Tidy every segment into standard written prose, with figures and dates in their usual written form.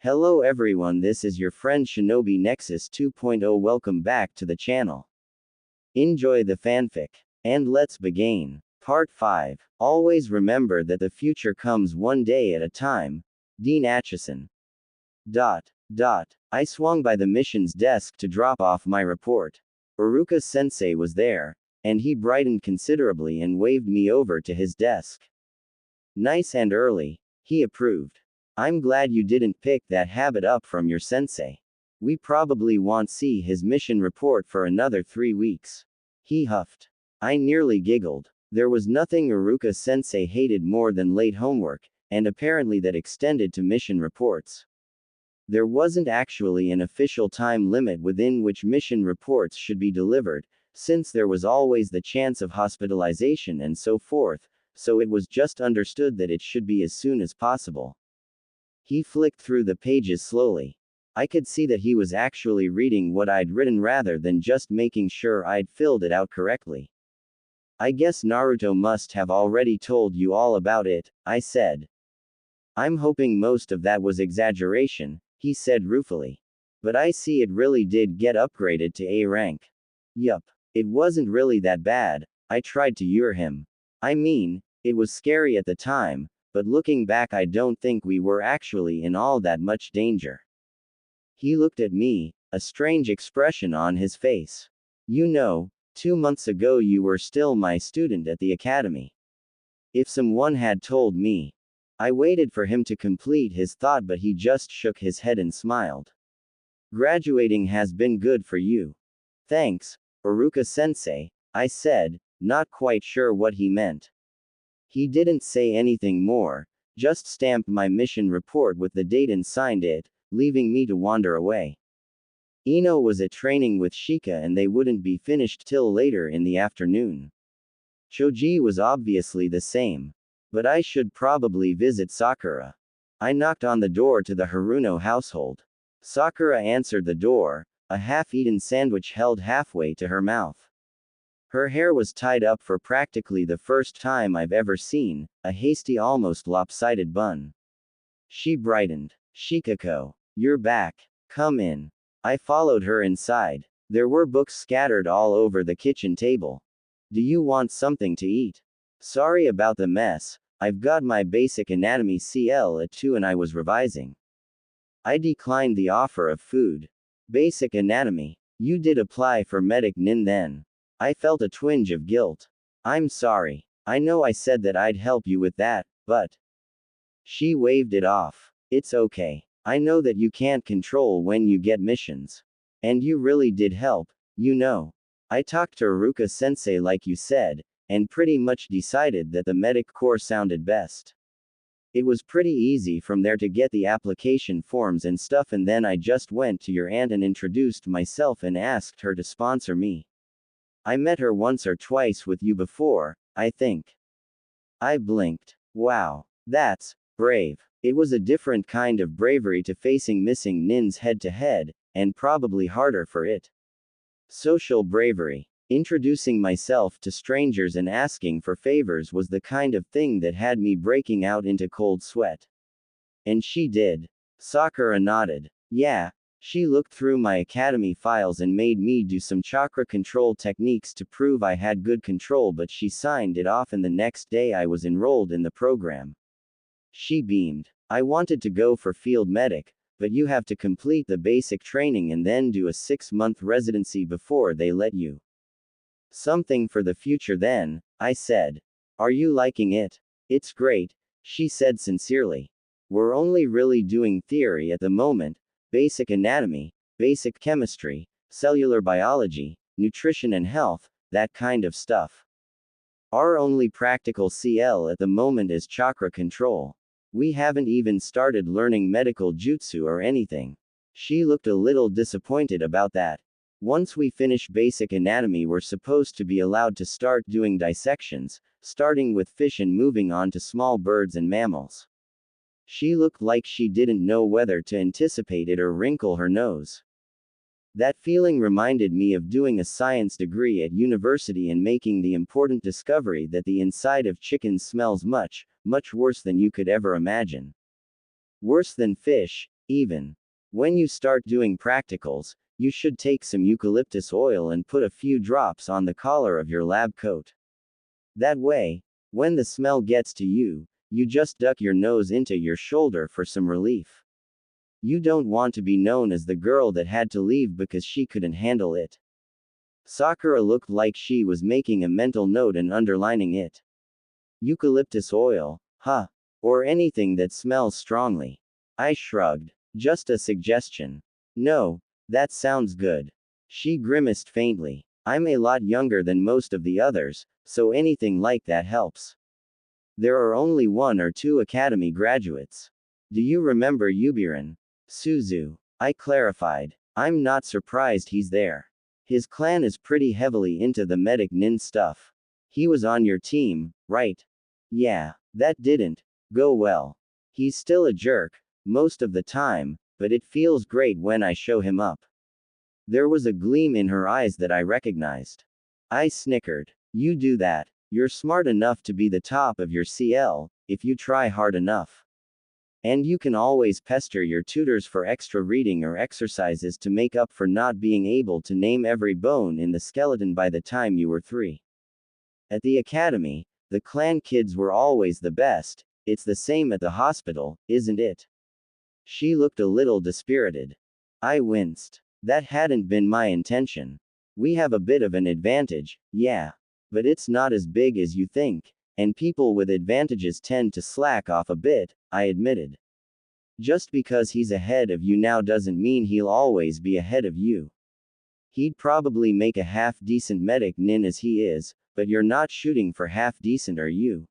Hello everyone, this is your friend Shinobi Nexus 2.0. Welcome back to the channel. Enjoy the fanfic. And let's begin. Part 5. Always remember that the future comes one day at a time. Dean Acheson. I swung by the mission's desk to drop off my report. Uruka-sensei was there, and he brightened considerably and waved me over to his desk. Nice and early, he approved. I'm glad you didn't pick that habit up from your sensei. We probably won't see his mission report for another 3 weeks. He huffed. I nearly giggled. There was nothing Uruka-sensei hated more than late homework, and apparently that extended to mission reports. There wasn't actually an official time limit within which mission reports should be delivered, since there was always the chance of hospitalization and so forth, so it was just understood that it should be as soon as possible. He flicked through the pages slowly. I could see that he was actually reading what I'd written rather than just making sure I'd filled it out correctly. I guess Naruto must have already told you all about it, I said. I'm hoping most of that was exaggeration, he said ruefully. But I see it really did get upgraded to A rank. Yup. It wasn't really that bad, I tried to lure him. I mean, it was scary at the time, but looking back I don't think we were actually in all that much danger. He looked at me, a strange expression on his face. You know, 2 months ago you were still my student at the academy. If someone had told me. I waited for him to complete his thought, but he just shook his head and smiled. Graduating has been good for you. Thanks, Uruka-sensei, I said, not quite sure what he meant. He didn't say anything more, just stamped my mission report with the date and signed it, leaving me to wander away. Ino was at training with Shika and they wouldn't be finished till later in the afternoon. Choji was obviously the same. But I should probably visit Sakura. I knocked on the door to the Haruno household. Sakura answered the door, a half-eaten sandwich held halfway to her mouth. Her hair was tied up for practically the first time I've ever seen, a hasty, almost lopsided bun. She brightened. Shikako, you're back. Come in. I followed her inside. There were books scattered all over the kitchen table. Do you want something to eat? Sorry about the mess, I've got my basic anatomy CL at 2 and I was revising. I declined the offer of food. Basic anatomy? You did apply for medic nin then. I felt a twinge of guilt. I'm sorry. I know I said that I'd help you with that, but. She waved it off. It's okay. I know that you can't control when you get missions. And you really did help, you know. I talked to Uruka-sensei like you said, and pretty much decided that the medic corps sounded best. It was pretty easy from there to get the application forms and stuff, and then I just went to your aunt and introduced myself and asked her to sponsor me. I met her once or twice with you before, I think. I blinked. Wow. That's brave. It was a different kind of bravery to facing missing nins head to head, and probably harder for it. Social bravery. Introducing myself to strangers and asking for favors was the kind of thing that had me breaking out into cold sweat. And she did. Sakura nodded. Yeah. She looked through my academy files and made me do some chakra control techniques to prove I had good control, but she signed it off and the next day I was enrolled in the program. She beamed. I wanted to go for field medic, but you have to complete the basic training and then do a 6-month residency before they let you. Something for the future then, I said. Are you liking it? It's great, she said sincerely. We're only really doing theory at the moment. Basic anatomy, basic chemistry, cellular biology, nutrition and health, that kind of stuff. Our only practical CL at the moment is chakra control. We haven't even started learning medical jutsu or anything. She looked a little disappointed about that. Once we finish basic anatomy, we're supposed to be allowed to start doing dissections, starting with fish and moving on to small birds and mammals. She looked like she didn't know whether to anticipate it or wrinkle her nose. That feeling reminded me of doing a science degree at university and making the important discovery that the inside of chickens smells much, much worse than you could ever imagine. Worse than fish, even. When you start doing practicals, you should take some eucalyptus oil and put a few drops on the collar of your lab coat. That way, when the smell gets to you, you just duck your nose into your shoulder for some relief. You don't want to be known as the girl that had to leave because she couldn't handle it. Sakura looked like she was making a mental note and underlining it. Eucalyptus oil, huh? Or anything that smells strongly. I shrugged. Just a suggestion. No, that sounds good. She grimaced faintly. I'm a lot younger than most of the others, so anything like that helps. There are only 1 or 2 academy graduates. Do you remember Yubirin? Suzu. I clarified. I'm not surprised he's there. His clan is pretty heavily into the medic nin stuff. He was on your team, right? Yeah, that didn't go well. He's still a jerk, most of the time, but it feels great when I show him up. There was a gleam in her eyes that I recognized. I snickered. You do that. You're smart enough to be the top of your CL, if you try hard enough. And you can always pester your tutors for extra reading or exercises to make up for not being able to name every bone in the skeleton by the time you were 3. At the academy, the clan kids were always the best. It's the same at the hospital, isn't it? She looked a little dispirited. I winced. That hadn't been my intention. We have a bit of an advantage, yeah. But it's not as big as you think, and people with advantages tend to slack off a bit, I admitted. Just because he's ahead of you now doesn't mean he'll always be ahead of you. He'd probably make a half-decent medic nin as he is, but you're not shooting for half-decent, are you?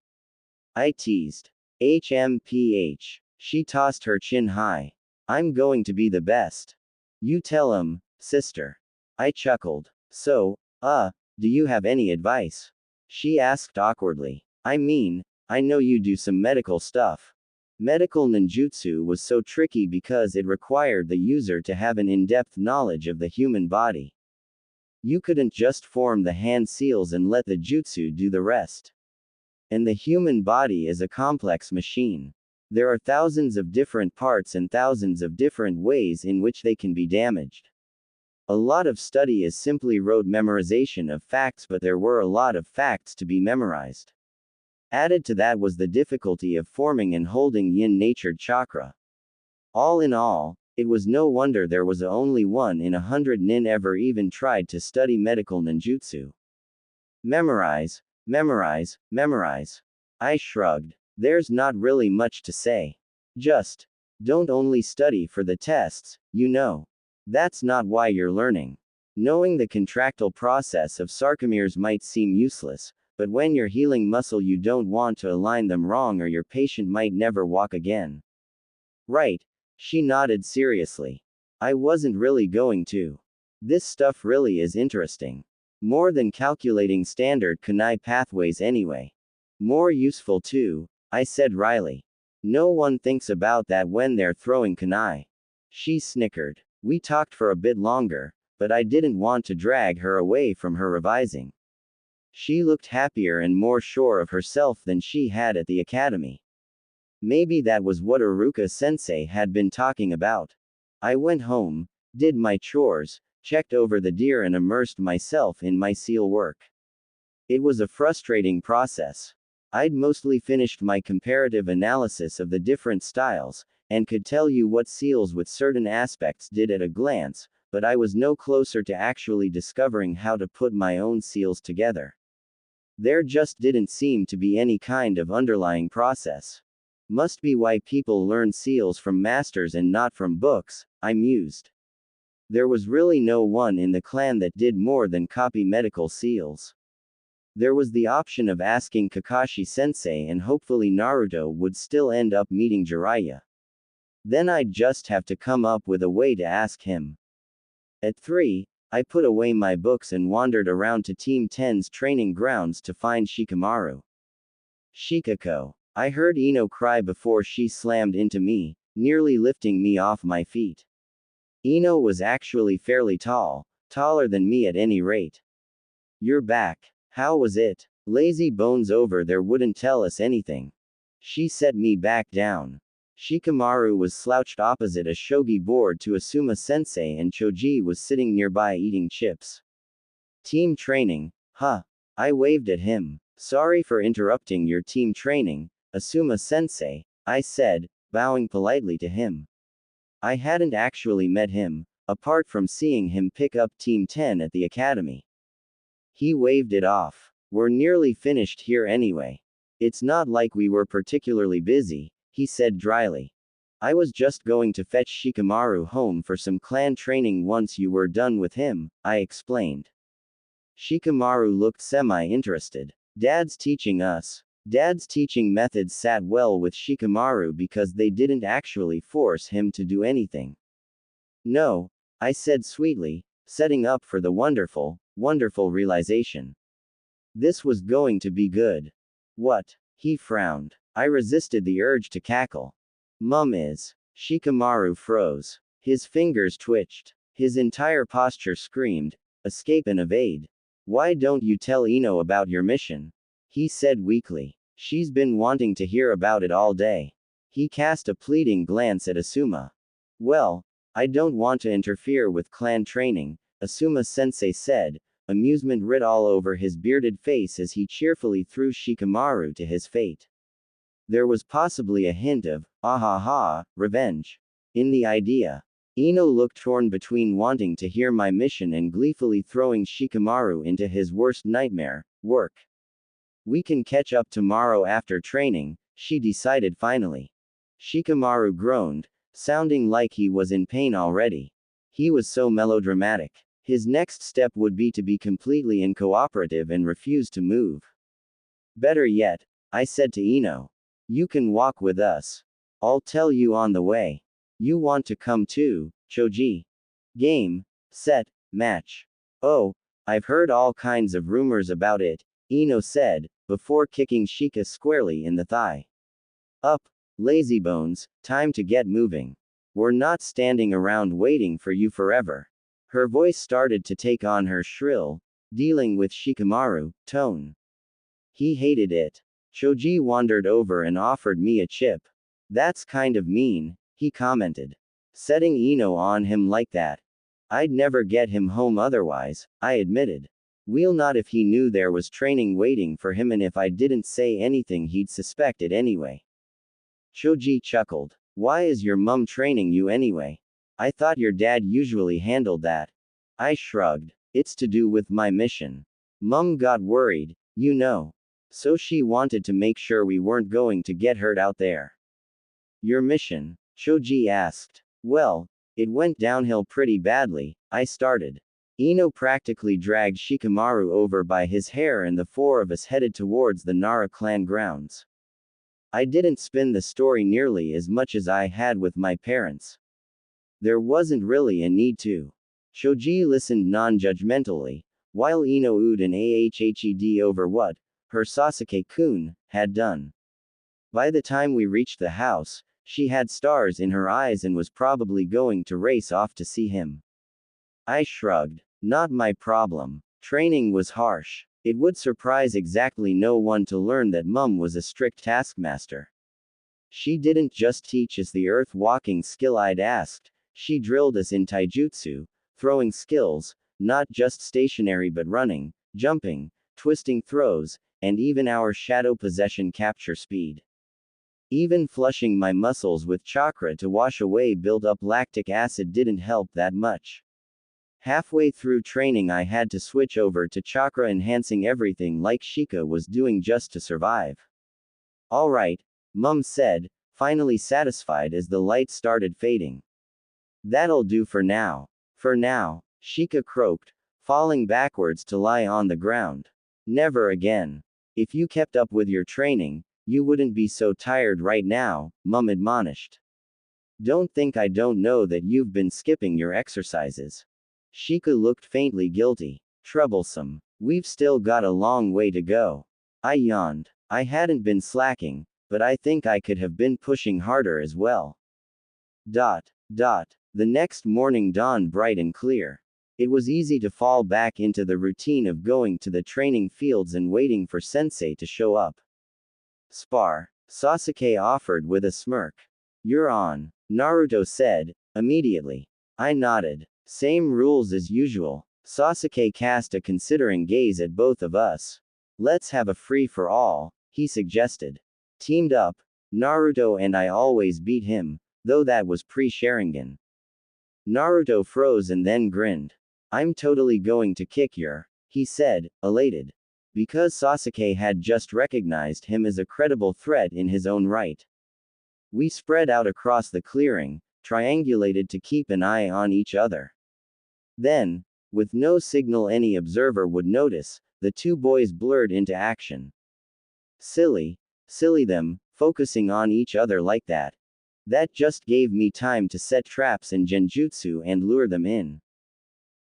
I teased. HMPH. She tossed her chin high. I'm going to be the best. You tell him, sister. I chuckled. So, do you have any advice? She asked awkwardly. I mean, I know you do some medical stuff. Medical ninjutsu was so tricky because it required the user to have an in-depth knowledge of the human body. You couldn't just form the hand seals and let the jutsu do the rest. And the human body is a complex machine. There are thousands of different parts and thousands of different ways in which they can be damaged. A lot of study is simply rote memorization of facts, but there were a lot of facts to be memorized. Added to that was the difficulty of forming and holding yin-natured chakra. All in all, it was no wonder there was only 1 in 100 nin ever even tried to study medical ninjutsu. Memorize, memorize, memorize. I shrugged. There's not really much to say. Just don't only study for the tests, you know. That's not why you're learning. Knowing the contractile process of sarcomeres might seem useless, but when you're healing muscle you don't want to align them wrong or your patient might never walk again. Right. She nodded seriously. I wasn't really going to. This stuff really is interesting. More than calculating standard kunai pathways anyway. More useful too, I said wryly. No one thinks about that when they're throwing kunai. She snickered. We talked for a bit longer, but I didn't want to drag her away from her revising. She looked happier and more sure of herself than she had at the academy. Maybe that was what Iruka-sensei had been talking about. I went home, did my chores, checked over the deer and immersed myself in my seal work. It was a frustrating process. I'd mostly finished my comparative analysis of the different styles, and could tell you what seals with certain aspects did at a glance, but I was no closer to actually discovering how to put my own seals together. There just didn't seem to be any kind of underlying process. Must be why people learn seals from masters and not from books, I mused. There was really no one in the clan that did more than copy medical seals. There was the option of asking Kakashi-sensei and hopefully Naruto would still end up meeting Jiraiya. Then I'd just have to come up with a way to ask him. At 3, I put away my books and wandered around to Team 10's training grounds to find Shikamaru. Shikako. I heard Ino cry before she slammed into me, nearly lifting me off my feet. Ino was actually fairly tall, taller than me at any rate. You're back. How was it? Lazy bones over there wouldn't tell us anything. She set me back down. Shikamaru was slouched opposite a shogi board to Asuma-sensei and Choji was sitting nearby eating chips. Team training, huh? I waved at him. Sorry for interrupting your team training, Asuma-sensei, I said, bowing politely to him. I hadn't actually met him, apart from seeing him pick up Team 10 at the academy. He waved it off. We're nearly finished here anyway. It's not like we were particularly busy, he said dryly. I was just going to fetch Shikamaru home for some clan training once you were done with him, I explained. Shikamaru looked semi-interested. Dad's teaching methods sat well with Shikamaru because they didn't actually force him to do anything. No, I said sweetly, setting up for the wonderful realization. This was going to be good. What? He frowned. I resisted the urge to cackle. Mum is. Shikamaru froze. His fingers twitched. His entire posture screamed, escape and evade. Why don't you tell Ino about your mission? He said weakly. She's been wanting to hear about it all day. He cast a pleading glance at Asuma. Well, I don't want to interfere with clan training, Asuma-sensei said, amusement writ all over his bearded face as he cheerfully threw Shikamaru to his fate. There was possibly a hint of, ahaha, revenge in the idea. Ino looked torn between wanting to hear my mission and gleefully throwing Shikamaru into his worst nightmare, work. We can catch up tomorrow after training, she decided finally. Shikamaru groaned, sounding like he was in pain already. He was so melodramatic. His next step would be to be completely uncooperative and refuse to move. Better yet, I said to Ino. You can walk with us. I'll tell you on the way. You want to come too, Choji? Game, set, match. Oh, I've heard all kinds of rumors about it, Ino said, before kicking Shika squarely in the thigh. Up, lazybones, time to get moving. We're not standing around waiting for you forever. Her voice started to take on her shrill, dealing with Shikamaru, tone. He hated it. Choji wandered over and offered me a chip. That's kind of mean, he commented. Setting Ino on him like that. I'd never get him home otherwise, I admitted. We'll not if he knew there was training waiting for him and if I didn't say anything he'd suspect it anyway. Choji chuckled. Why is your mum training you anyway? I thought your dad usually handled that. I shrugged. It's to do with my mission. Mum got worried, you know. So she wanted to make sure we weren't going to get hurt out there. Your mission? Choji asked. Well, it went downhill pretty badly, I started. Ino practically dragged Shikamaru over by his hair and the four of us headed towards the Nara clan grounds. I didn't spin the story nearly as much as I had with my parents. There wasn't really a need to. Choji listened non-judgmentally, while Ino oohed and ahhed over what her Sasuke-kun had done. By the time we reached the house, she had stars in her eyes and was probably going to race off to see him. I shrugged. Not my problem. Training was harsh. It would surprise exactly no one to learn that Mum was a strict taskmaster. She didn't just teach us the earth-walking skill I'd asked, she drilled us in taijutsu, throwing skills, not just stationary but running, jumping, twisting throws, and even our shadow possession capture speed. Even flushing my muscles with chakra to wash away built-up lactic acid didn't help that much. Halfway through training I had to switch over to chakra enhancing everything like Shika was doing just to survive. Alright, Mum said, finally satisfied as the light started fading. That'll do for now. For now, Shika croaked, falling backwards to lie on the ground. Never again. If you kept up with your training, you wouldn't be so tired right now, Mum admonished. Don't think I don't know that you've been skipping your exercises. Shika looked faintly guilty. Troublesome. We've still got a long way to go. I yawned. I hadn't been slacking, but I think I could have been pushing harder as well. The next morning dawned bright and clear. It was easy to fall back into the routine of going to the training fields and waiting for sensei to show up. Spar, Sasuke offered with a smirk. You're on, Naruto said, immediately. I nodded. Same rules as usual. Sasuke cast a considering gaze at both of us. Let's have a free-for-all, he suggested. Teamed up, Naruto and I always beat him, though that was pre-Sharingan. Naruto froze and then grinned. I'm totally going to kick your, he said, elated. Because Sasuke had just recognized him as a credible threat in his own right. We spread out across the clearing, triangulated to keep an eye on each other. Then, with no signal any observer would notice, the two boys blurred into action. Silly them, focusing on each other like that. That just gave me time to set traps and genjutsu and lure them in.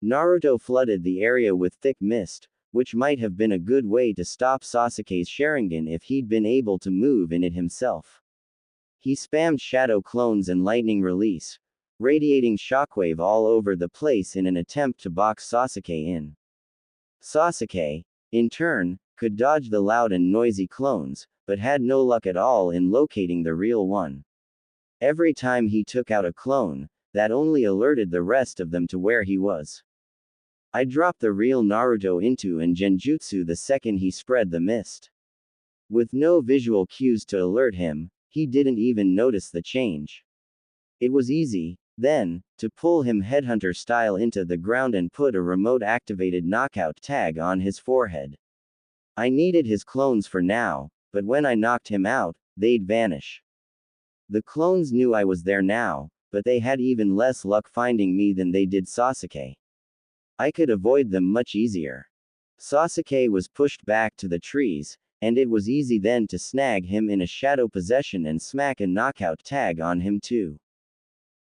Naruto flooded the area with thick mist, which might have been a good way to stop Sasuke's Sharingan if he'd been able to move in it himself. He spammed shadow clones and lightning release, radiating shockwave all over the place in an attempt to box Sasuke in. Sasuke, in turn, could dodge the loud and noisy clones, but had no luck at all in locating the real one. Every time he took out a clone, that only alerted the rest of them to where he was. I dropped the real Naruto into an genjutsu the second he spread the mist. With no visual cues to alert him, he didn't even notice the change. It was easy, then, to pull him headhunter style into the ground and put a remote-activated knockout tag on his forehead. I needed his clones for now, but when I knocked him out, they'd vanish. The clones knew I was there now, but they had even less luck finding me than they did Sasuke. I could avoid them much easier. Sasuke was pushed back to the trees, and it was easy then to snag him in a shadow possession and smack a knockout tag on him too.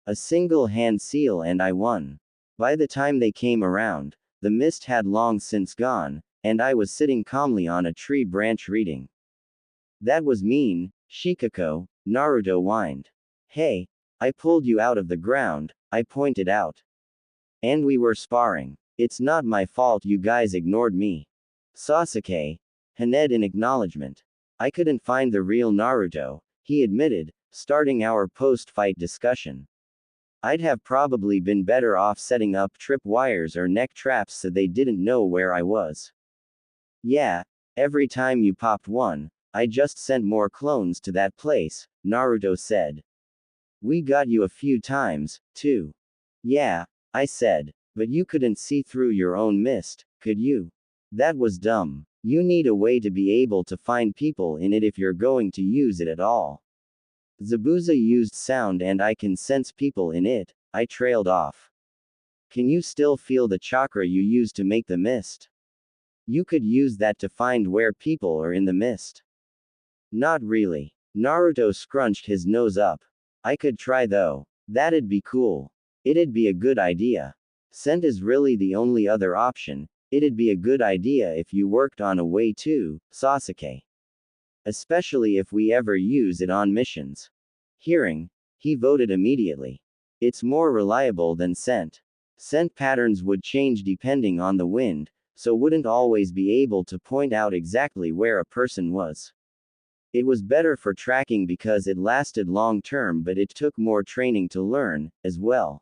A single hand seal and I won. By the time they came around, the mist had long since gone, and I was sitting calmly on a tree branch reading. That was mean, Shikako, Naruto whined. Hey, I pulled you out of the ground, I pointed out. And we were sparring. It's not my fault you guys ignored me. Sasuke, Haned in acknowledgement. I couldn't find the real Naruto, he admitted, starting our post-fight discussion. I'd have probably been better off setting up trip wires or neck traps so they didn't know where I was. Yeah, every time you popped one, I just sent more clones to that place, Naruto said. We got you a few times, too. Yeah, I said, but you couldn't see through your own mist, could you? That was dumb. You need a way to be able to find people in it if you're going to use it at all. Zabuza used sound and I can sense people in it, I trailed off. Can you still feel the chakra you used to make the mist? You could use that to find where people are in the mist. Not really. Naruto scrunched his nose up. I could try though. That'd be cool. It'd be a good idea. Scent is really the only other option. It'd be a good idea if you worked on a way too, Sasuke. Especially if we ever use it on missions. Hearing, he voted immediately. It's more reliable than scent. Scent patterns would change depending on the wind, so wouldn't always be able to point out exactly where a person was. It was better for tracking because it lasted long term, but it took more training to learn, as well.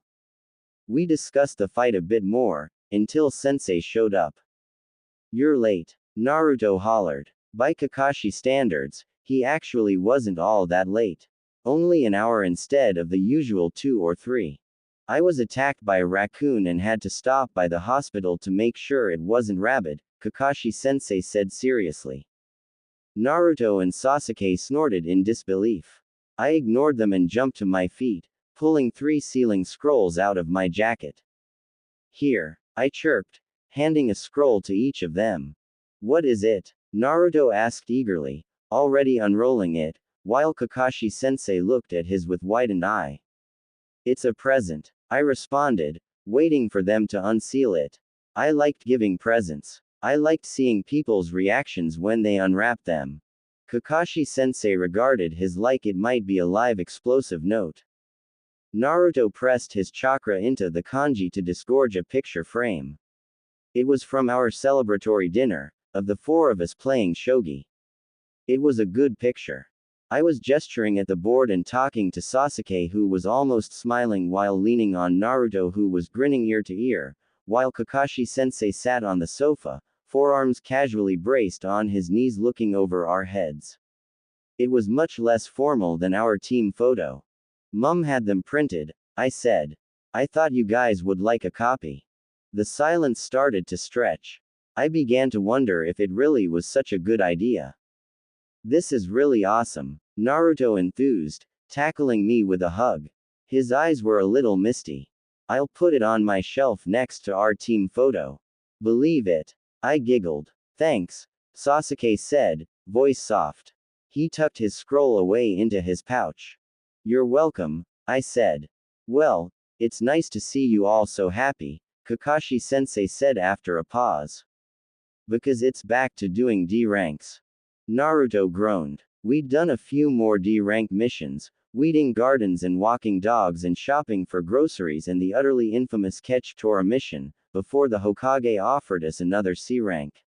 We discussed the fight a bit more, until Sensei showed up. You're late, Naruto hollered. By Kakashi standards, he actually wasn't all that late. Only an hour instead of the usual 2 or 3. I was attacked by a raccoon and had to stop by the hospital to make sure it wasn't rabid, Kakashi-sensei said seriously. Naruto and Sasuke snorted in disbelief. I ignored them and jumped to my feet, pulling 3 sealing scrolls out of my jacket. Here, I chirped, handing a scroll to each of them. What is it? Naruto asked eagerly, already unrolling it, while Kakashi-sensei looked at his with widened eye. It's a present, I responded, waiting for them to unseal it. I liked giving presents. I liked seeing people's reactions when they unwrapped them. Kakashi-sensei regarded his like it might be a live explosive note. Naruto pressed his chakra into the kanji to disgorge a picture frame. It was from our celebratory dinner, of the 4 of us playing shogi. It was a good picture. I was gesturing at the board and talking to Sasuke, who was almost smiling while leaning on Naruto, who was grinning ear to ear, while Kakashi-sensei sat on the sofa, forearms casually braced on his knees looking over our heads. It was much less formal than our team photo. Mum had them printed, I said. I thought you guys would like a copy. The silence started to stretch. I began to wonder if it really was such a good idea. This is really awesome, Naruto enthused, tackling me with a hug. His eyes were a little misty. I'll put it on my shelf next to our team photo. Believe it. I giggled. Thanks, Sasuke said, voice soft. He tucked his scroll away into his pouch. You're welcome, I said. Well, it's nice to see you all so happy, Kakashi-sensei said after a pause. Because it's back to doing D ranks. Naruto groaned. We'd done a few more D rank missions, weeding gardens and walking dogs and shopping for groceries, and the utterly infamous Catch Tora mission, before the Hokage offered us another C rank.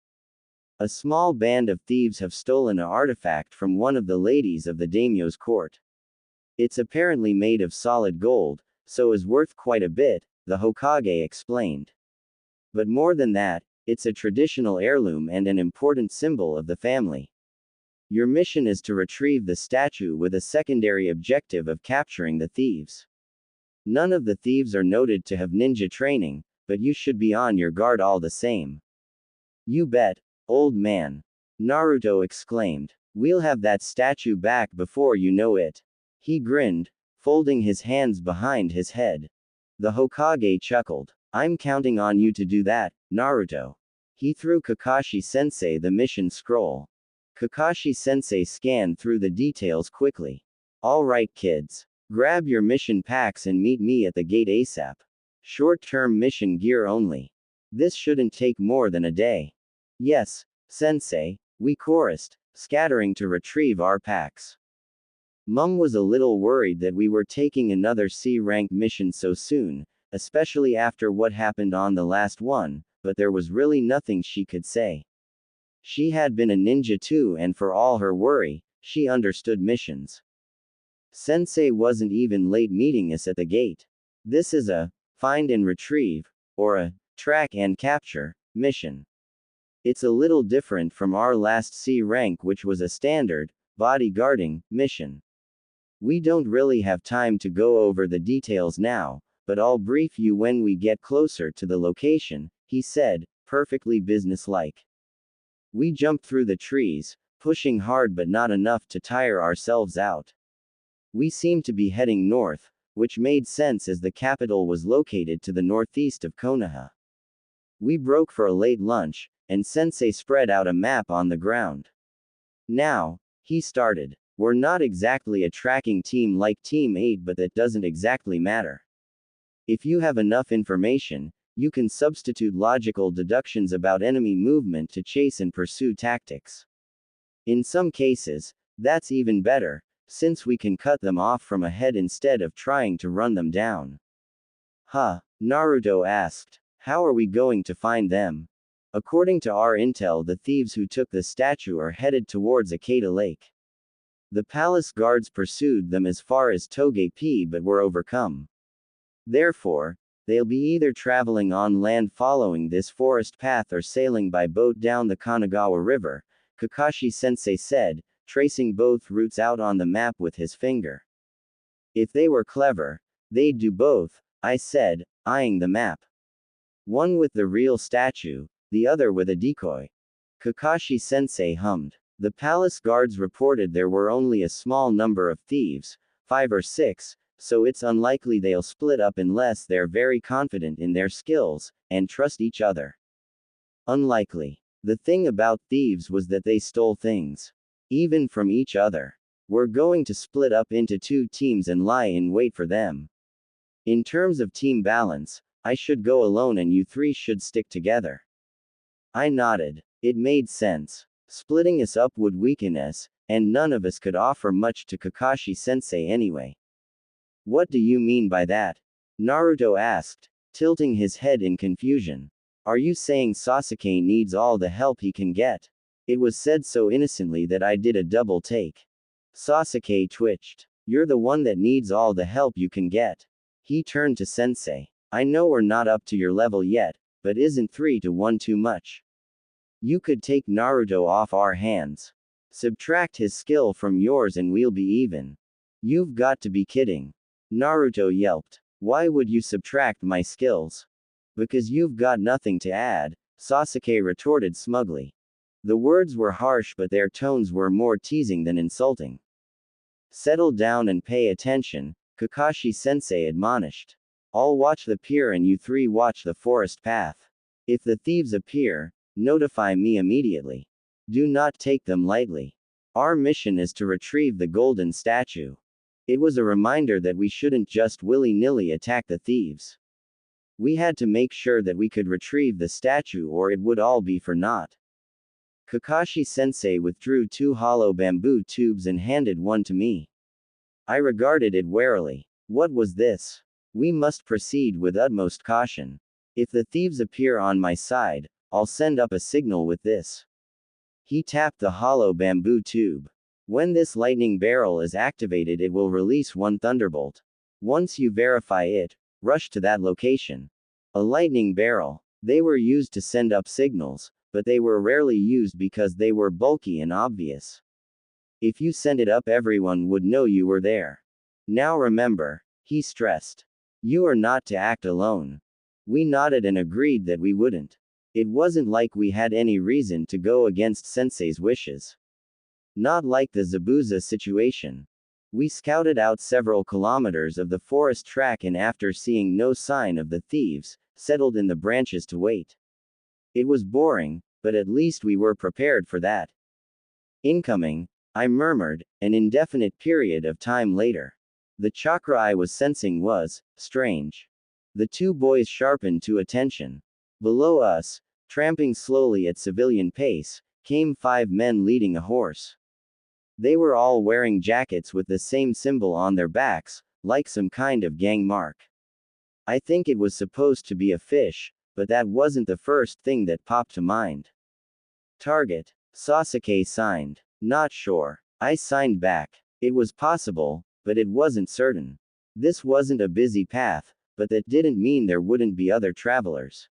A small band of thieves have stolen an artifact from one of the ladies of the daimyo's court. It's apparently made of solid gold, so is worth quite a bit, the Hokage explained. But more than that, it's a traditional heirloom and an important symbol of the family. Your mission is to retrieve the statue with a secondary objective of capturing the thieves. None of the thieves are noted to have ninja training, but you should be on your guard all the same. You bet, old man. Naruto exclaimed. We'll have that statue back before you know it. He grinned, folding his hands behind his head. The Hokage chuckled. I'm counting on you to do that, Naruto. He threw Kakashi-sensei the mission scroll. Kakashi-sensei scanned through the details quickly. All right, kids. Grab your mission packs and meet me at the gate ASAP. Short-term mission gear only. This shouldn't take more than a day. Yes, sensei, we chorused, scattering to retrieve our packs. Mum was a little worried that we were taking another C-rank mission so soon, especially after what happened on the last one, but there was really nothing she could say. She had been a ninja too, and for all her worry, she understood missions. Sensei wasn't even late meeting us at the gate. This is a find and retrieve, or a track and capture mission. It's a little different from our last C rank, which was a standard bodyguarding mission. We don't really have time to go over the details now, but I'll brief you when we get closer to the location, he said, perfectly businesslike. We jumped through the trees, pushing hard but not enough to tire ourselves out. We seemed to be heading north, which made sense as the capital was located to the northeast of Konoha. We broke for a late lunch, and Sensei spread out a map on the ground. Now, he started. We're not exactly a tracking team like Team 8, but that doesn't exactly matter. If you have enough information, you can substitute logical deductions about enemy movement to chase and pursue tactics. In some cases, that's even better, since we can cut them off from ahead instead of trying to run them down. Huh? Naruto asked. How are we going to find them? According to our intel, the thieves who took the statue are headed towards Akata Lake. The palace guards pursued them as far as Togepi but were overcome. Therefore, they'll be either traveling on land following this forest path or sailing by boat down the Kanagawa River, Kakashi-sensei said, tracing both routes out on the map with his finger. If they were clever, they'd do both, I said, eyeing the map. One with the real statue, the other with a decoy. Kakashi-sensei hummed. The palace guards reported there were only a small number of thieves, 5 or 6, so it's unlikely they'll split up unless they're very confident in their skills, and trust each other. Unlikely. The thing about thieves was that they stole things. Even from each other. We're going to split up into 2 teams and lie in wait for them. In terms of team balance, I should go alone and you 3 should stick together. I nodded. It made sense. Splitting us up would weaken us, and none of us could offer much to Kakashi-sensei anyway. What do you mean by that? Naruto asked, tilting his head in confusion. Are you saying Sasuke needs all the help he can get? It was said so innocently that I did a double take. Sasuke twitched. You're the one that needs all the help you can get. He turned to Sensei. I know we're not up to your level yet, but isn't 3 to 1 too much? You could take Naruto off our hands. Subtract his skill from yours and we'll be even. You've got to be kidding. Naruto yelped. Why would you subtract my skills? Because you've got nothing to add, Sasuke retorted smugly. The words were harsh but their tones were more teasing than insulting. Settle down and pay attention, Kakashi-sensei admonished. I'll watch the pier and you three watch the forest path. If the thieves appear, notify me immediately. Do not take them lightly. Our mission is to retrieve the golden statue. It was a reminder that we shouldn't just willy-nilly attack the thieves. We had to make sure that we could retrieve the statue or it would all be for naught. Kakashi-sensei withdrew 2 hollow bamboo tubes and handed one to me. I regarded it warily. What was this? We must proceed with utmost caution. If the thieves appear on my side, I'll send up a signal with this. He tapped the hollow bamboo tube. When this lightning barrel is activated, it will release 1 thunderbolt. Once you verify it, rush to that location. A lightning barrel. They were used to send up signals, but they were rarely used because they were bulky and obvious. If you sent it up, everyone would know you were there. Now remember, he stressed. You are not to act alone. We nodded and agreed that we wouldn't. It wasn't like we had any reason to go against Sensei's wishes. Not like the Zabuza situation. We scouted out several kilometers of the forest track and after seeing no sign of the thieves, settled in the branches to wait. It was boring, but at least we were prepared for that. Incoming, I murmured, an indefinite period of time later. The chakra I was sensing was strange. The 2 boys sharpened to attention. Below us, tramping slowly at civilian pace, came 5 men leading a horse. They were all wearing jackets with the same symbol on their backs, like some kind of gang mark. I think it was supposed to be a fish, but that wasn't the first thing that popped to mind. Target. Sasuke signed. Not sure. I signed back. It was possible, but it wasn't certain. This wasn't a busy path, but that didn't mean there wouldn't be other travelers.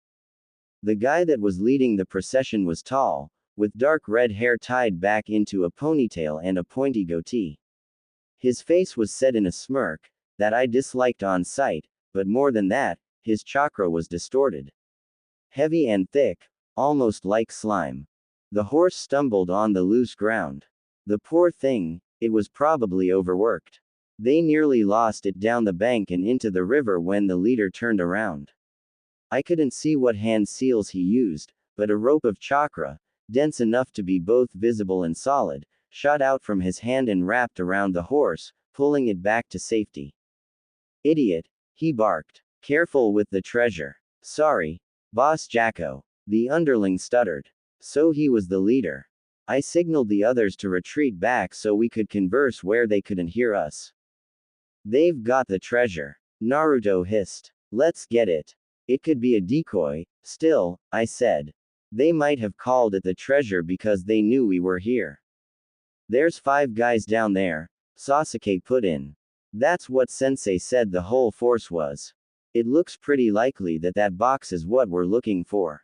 The guy that was leading the procession was tall, with dark red hair tied back into a ponytail and a pointy goatee. His face was set in a smirk that I disliked on sight, but more than that, his chakra was distorted. Heavy and thick, almost like slime. The horse stumbled on the loose ground. The poor thing, it was probably overworked. They nearly lost it down the bank and into the river when the leader turned around. I couldn't see what hand seals he used, but a rope of chakra, dense enough to be both visible and solid, shot out from his hand and wrapped around the horse, pulling it back to safety. Idiot, he barked. Careful with the treasure. Sorry, Boss Jacko, the underling stuttered. So he was the leader. I signaled the others to retreat back so we could converse where they couldn't hear us. They've got the treasure, Naruto hissed. Let's get it. It could be a decoy, still, I said. They might have called it the treasure because they knew we were here. There's 5 guys down there, Sasuke put in. That's what Sensei said the whole force was. It looks pretty likely that that box is what we're looking for.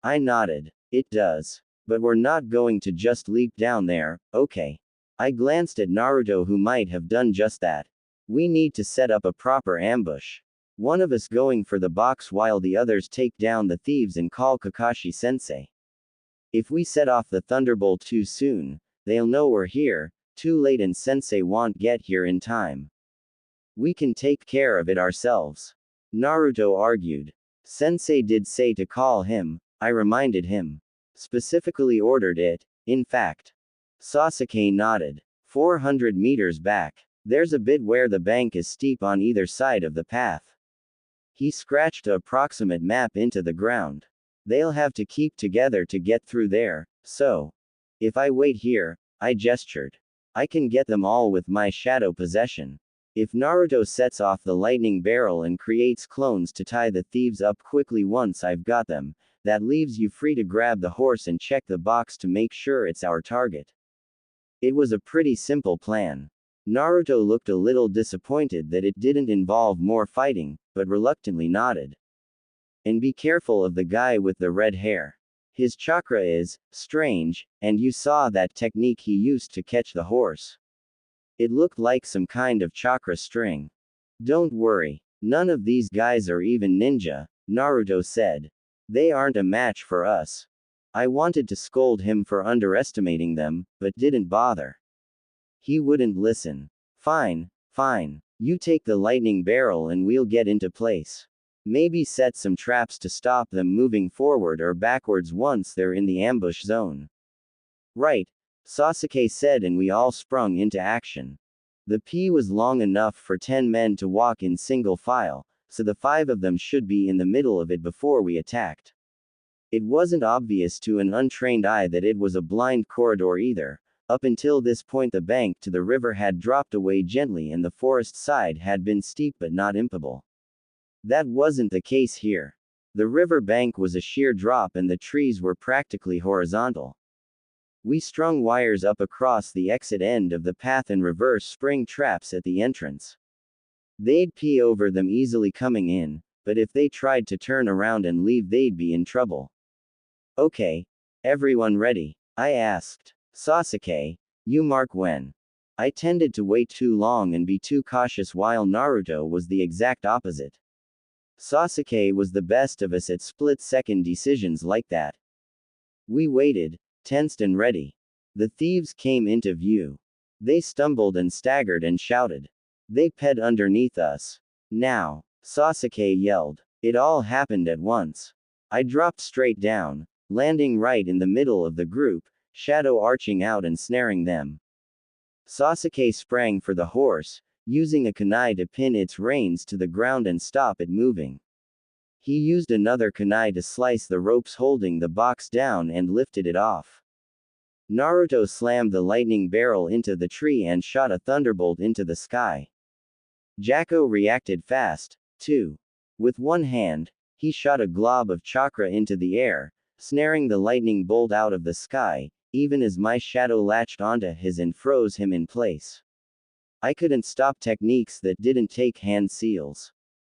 I nodded. It does. But we're not going to just leap down there, okay? I glanced at Naruto who might have done just that. We need to set up a proper ambush. One of us going for the box while the others take down the thieves and call Kakashi-sensei. If we set off the thunderbolt too soon, they'll know we're here, too late and Sensei won't get here in time. We can take care of it ourselves. Naruto argued. Sensei did say to call him, I reminded him. Specifically ordered it, in fact. Sasuke nodded. 400 meters back. There's a bit where the bank is steep on either side of the path. He scratched an approximate map into the ground. They'll have to keep together to get through there, so. If I wait here, I gestured. I can get them all with my shadow possession. If Naruto sets off the lightning barrel and creates clones to tie the thieves up quickly once I've got them, that leaves you free to grab the horse and check the box to make sure it's our target. It was a pretty simple plan. Naruto looked a little disappointed that it didn't involve more fighting, but reluctantly nodded. And be careful of the guy with the red hair. His chakra is strange, and you saw that technique he used to catch the horse. It looked like some kind of chakra string. Don't worry. None of these guys are even ninja, Naruto said. They aren't a match for us. I wanted to scold him for underestimating them, but didn't bother. He wouldn't listen. Fine, fine. You take the lightning barrel and we'll get into place. Maybe set some traps to stop them moving forward or backwards once they're in the ambush zone. Right, Sasuke said, and we all sprung into action. The P was long enough for 10 men to walk in single file, so the 5 of them should be in the middle of it before we attacked. It wasn't obvious to an untrained eye that it was a blind corridor either. Up until this point the bank to the river had dropped away gently and the forest side had been steep but not impassable. That wasn't the case here. The river bank was a sheer drop and the trees were practically horizontal. We strung wires up across the exit end of the path and reverse spring traps at the entrance. They'd pee over them easily coming in, but if they tried to turn around and leave they'd be in trouble. Okay. Everyone ready? I asked. Sasuke, you mark when. I tended to wait too long and be too cautious while Naruto was the exact opposite. Sasuke was the best of us at split-second decisions like that. We waited, tensed and ready. The thieves came into view. They stumbled and staggered and shouted. They ped underneath us. Now, Sasuke yelled. It all happened at once. I dropped straight down, landing right in the middle of the group, shadow arching out and snaring them. Sasuke sprang for the horse, using a kunai to pin its reins to the ground and stop it moving. He used another kunai to slice the ropes holding the box down and lifted it off. Naruto slammed the lightning barrel into the tree and shot a thunderbolt into the sky. Jacko reacted fast, too. With one hand, he shot a glob of chakra into the air, snaring the lightning bolt out of the sky, even as my shadow latched onto his and froze him in place. I couldn't stop techniques that didn't take hand seals.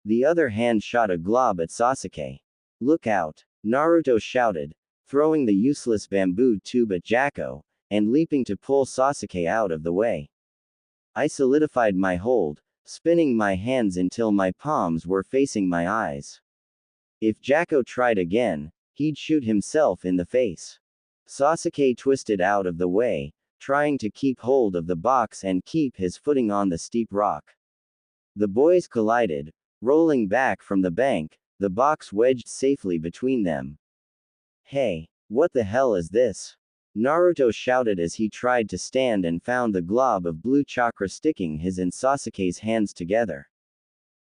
The other hand shot a glob at Sasuke. Look out! Naruto shouted, throwing the useless bamboo tube at Jacko, and leaping to pull Sasuke out of the way. I solidified my hold, spinning my hands until my palms were facing my eyes. If Jacko tried again, he'd shoot himself in the face. Sasuke twisted out of the way, trying to keep hold of the box and keep his footing on the steep rock. The boys collided, rolling back from the bank, the box wedged safely between them. Hey, what the hell is this? Naruto shouted as he tried to stand and found the glob of blue chakra sticking his and Sasuke's hands together.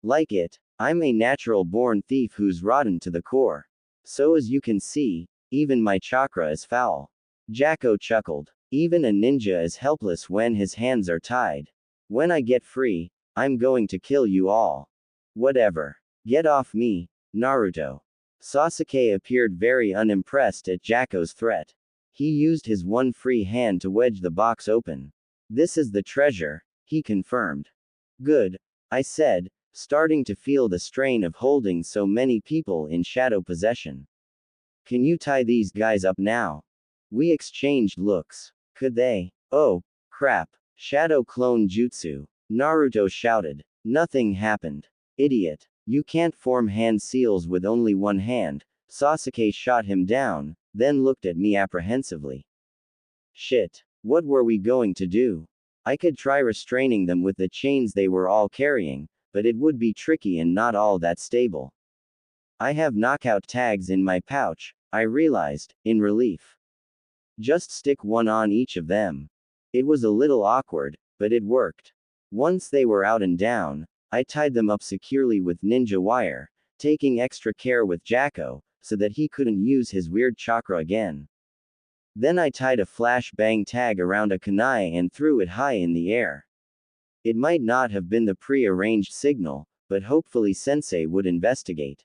Like it, I'm a natural-born thief who's rotten to the core. So as you can see, even my chakra is foul. Jacko chuckled. Even a ninja is helpless when his hands are tied. When I get free, I'm going to kill you all. Whatever. Get off me, Naruto. Sasuke appeared very unimpressed at Jacko's threat. He used his one free hand to wedge the box open. This is the treasure, he confirmed. Good, I said, starting to feel the strain of holding so many people in shadow possession. Can you tie these guys up now? We exchanged looks. Could they? Oh, crap. Shadow clone jutsu. Naruto shouted. Nothing happened. Idiot. You can't form hand seals with only one hand. Sasuke shot him down, then looked at me apprehensively. Shit. What were we going to do? I could try restraining them with the chains they were all carrying, but it would be tricky and not all that stable. I have knockout tags in my pouch, I realized, in relief. Just stick one on each of them. It was a little awkward, but it worked. Once they were out and down, I tied them up securely with ninja wire, taking extra care with Jacko, so that he couldn't use his weird chakra again. Then I tied a flash bang tag around a kunai and threw it high in the air. It might not have been the pre-arranged signal, but hopefully Sensei would investigate.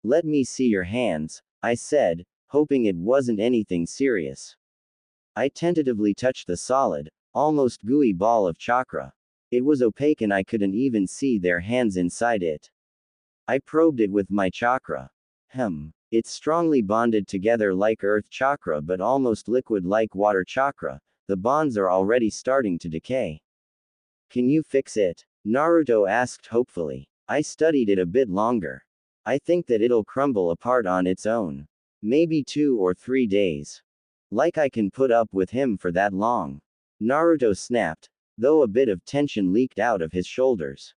Let me see your hands, I said, hoping it wasn't anything serious. I tentatively touched the solid, almost gooey ball of chakra. It was opaque and I couldn't even see their hands inside it. I probed it with my chakra. It's strongly bonded together like earth chakra but almost liquid like water chakra. The bonds are already starting to decay. Can you fix it? Naruto asked hopefully. I studied it a bit longer. I think that it'll crumble apart on its own. Maybe 2 or 3 days. Like I can put up with him for that long. Naruto snapped, though a bit of tension leaked out of his shoulders.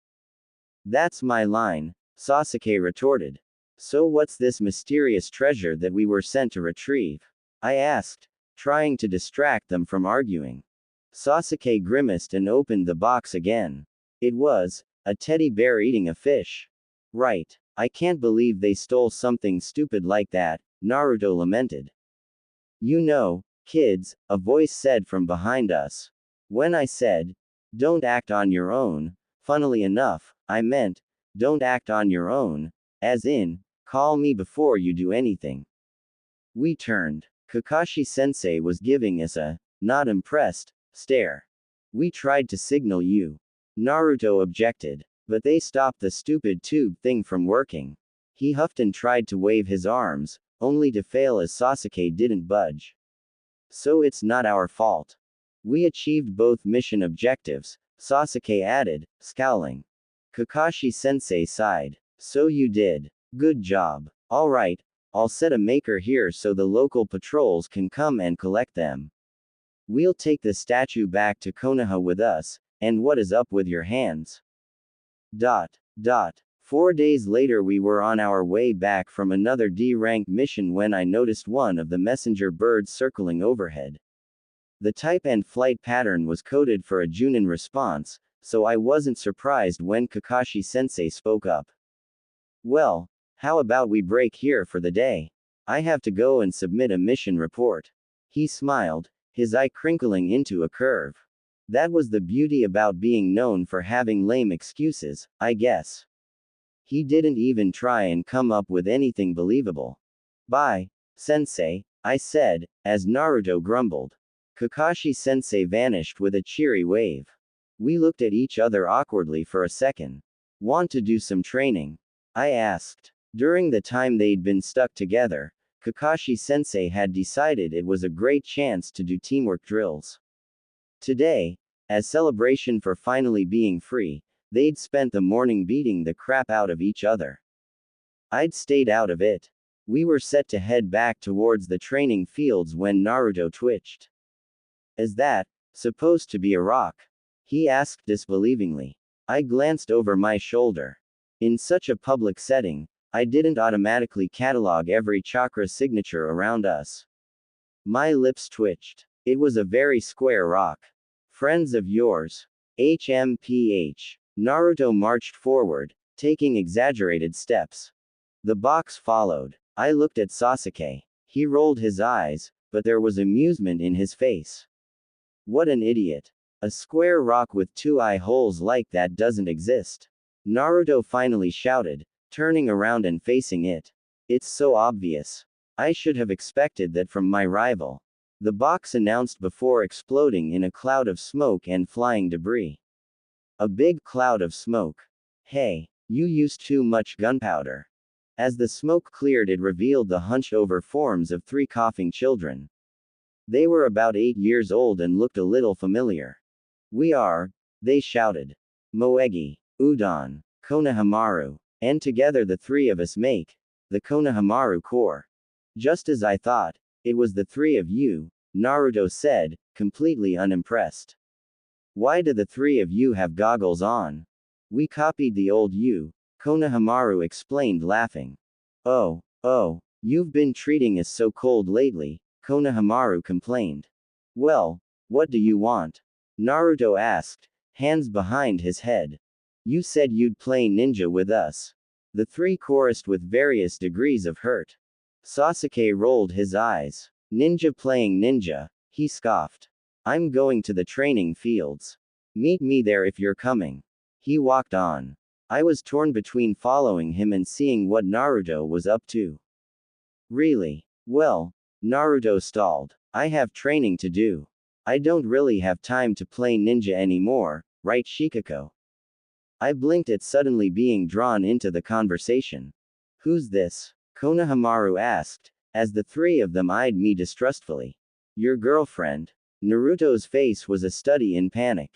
That's my line, Sasuke retorted. So what's this mysterious treasure that we were sent to retrieve? I asked, trying to distract them from arguing. Sasuke grimaced and opened the box again. It was a teddy bear eating a fish. Right. I can't believe they stole something stupid like that, Naruto lamented. You know, kids, a voice said from behind us. When I said, don't act on your own, funnily enough, I meant, don't act on your own, as in, call me before you do anything. We turned. Kakashi Sensei was giving us a, not impressed, stare. We tried to signal you. Naruto objected. But they stopped the stupid tube thing from working. He huffed and tried to wave his arms, only to fail as Sasuke didn't budge. So it's not our fault. We achieved both mission objectives, Sasuke added, scowling. Kakashi Sensei sighed. So you did. Good job. Alright, I'll set a maker here so the local patrols can come and collect them. We'll take the statue back to Konoha with us, and what is up with your hands? 4 days later we were on our way back from another D-rank mission when I noticed one of the messenger birds circling overhead. The type and flight pattern was coded for a Junin response, so I wasn't surprised when Kakashi Sensei spoke up. Well, how about we break here for the day? I have to go and submit a mission report. He smiled, his eye crinkling into a curve. That was the beauty about being known for having lame excuses, I guess. He didn't even try and come up with anything believable. Bye, Sensei, I said, as Naruto grumbled. Kakashi Sensei vanished with a cheery wave. We looked at each other awkwardly for a second. Want to do some training? I asked. During the time they'd been stuck together, Kakashi Sensei had decided it was a great chance to do teamwork drills. Today, as celebration for finally being free, they'd spent the morning beating the crap out of each other. I'd stayed out of it. We were set to head back towards the training fields when Naruto twitched. Is that supposed to be a rock? He asked disbelievingly. I glanced over my shoulder. In such a public setting, I didn't automatically catalog every chakra signature around us. My lips twitched. It was a very square rock. Friends of yours. HMPH. Naruto marched forward, taking exaggerated steps. The box followed. I looked at Sasuke. He rolled his eyes, but there was amusement in his face. What an idiot. A square rock with 2 eye holes like that doesn't exist. Naruto finally shouted, turning around and facing it. It's so obvious. I should have expected that from my rival. The box announced before exploding in a cloud of smoke and flying debris. A big cloud of smoke. Hey, you used too much gunpowder. As the smoke cleared, it revealed the hunched-over forms of 3 coughing children. They were about 8 years old and looked a little familiar. We are, they shouted. Moegi, Udon, Konohamaru, and together the 3 of us make the Konohamaru Corps. Just as I thought, it was the 3 of you, Naruto said, completely unimpressed. Why do the 3 of you have goggles on? We copied the old you, Konohamaru explained laughing. Oh, you've been treating us so cold lately, Konohamaru complained. Well, what do you want? Naruto asked, hands behind his head. You said you'd play ninja with us. The 3 chorused with various degrees of hurt. Sasuke rolled his eyes. Ninja playing ninja, he scoffed. I'm going to the training fields. Meet me there if you're coming. He walked on. I was torn between following him and seeing what Naruto was up to. Really? Well, Naruto stalled. I have training to do. I don't really have time to play ninja anymore, right, Shikako? I blinked at suddenly being drawn into the conversation. Who's this? Konohamaru asked, as the three of them eyed me distrustfully. Your girlfriend. Naruto's face was a study in panic.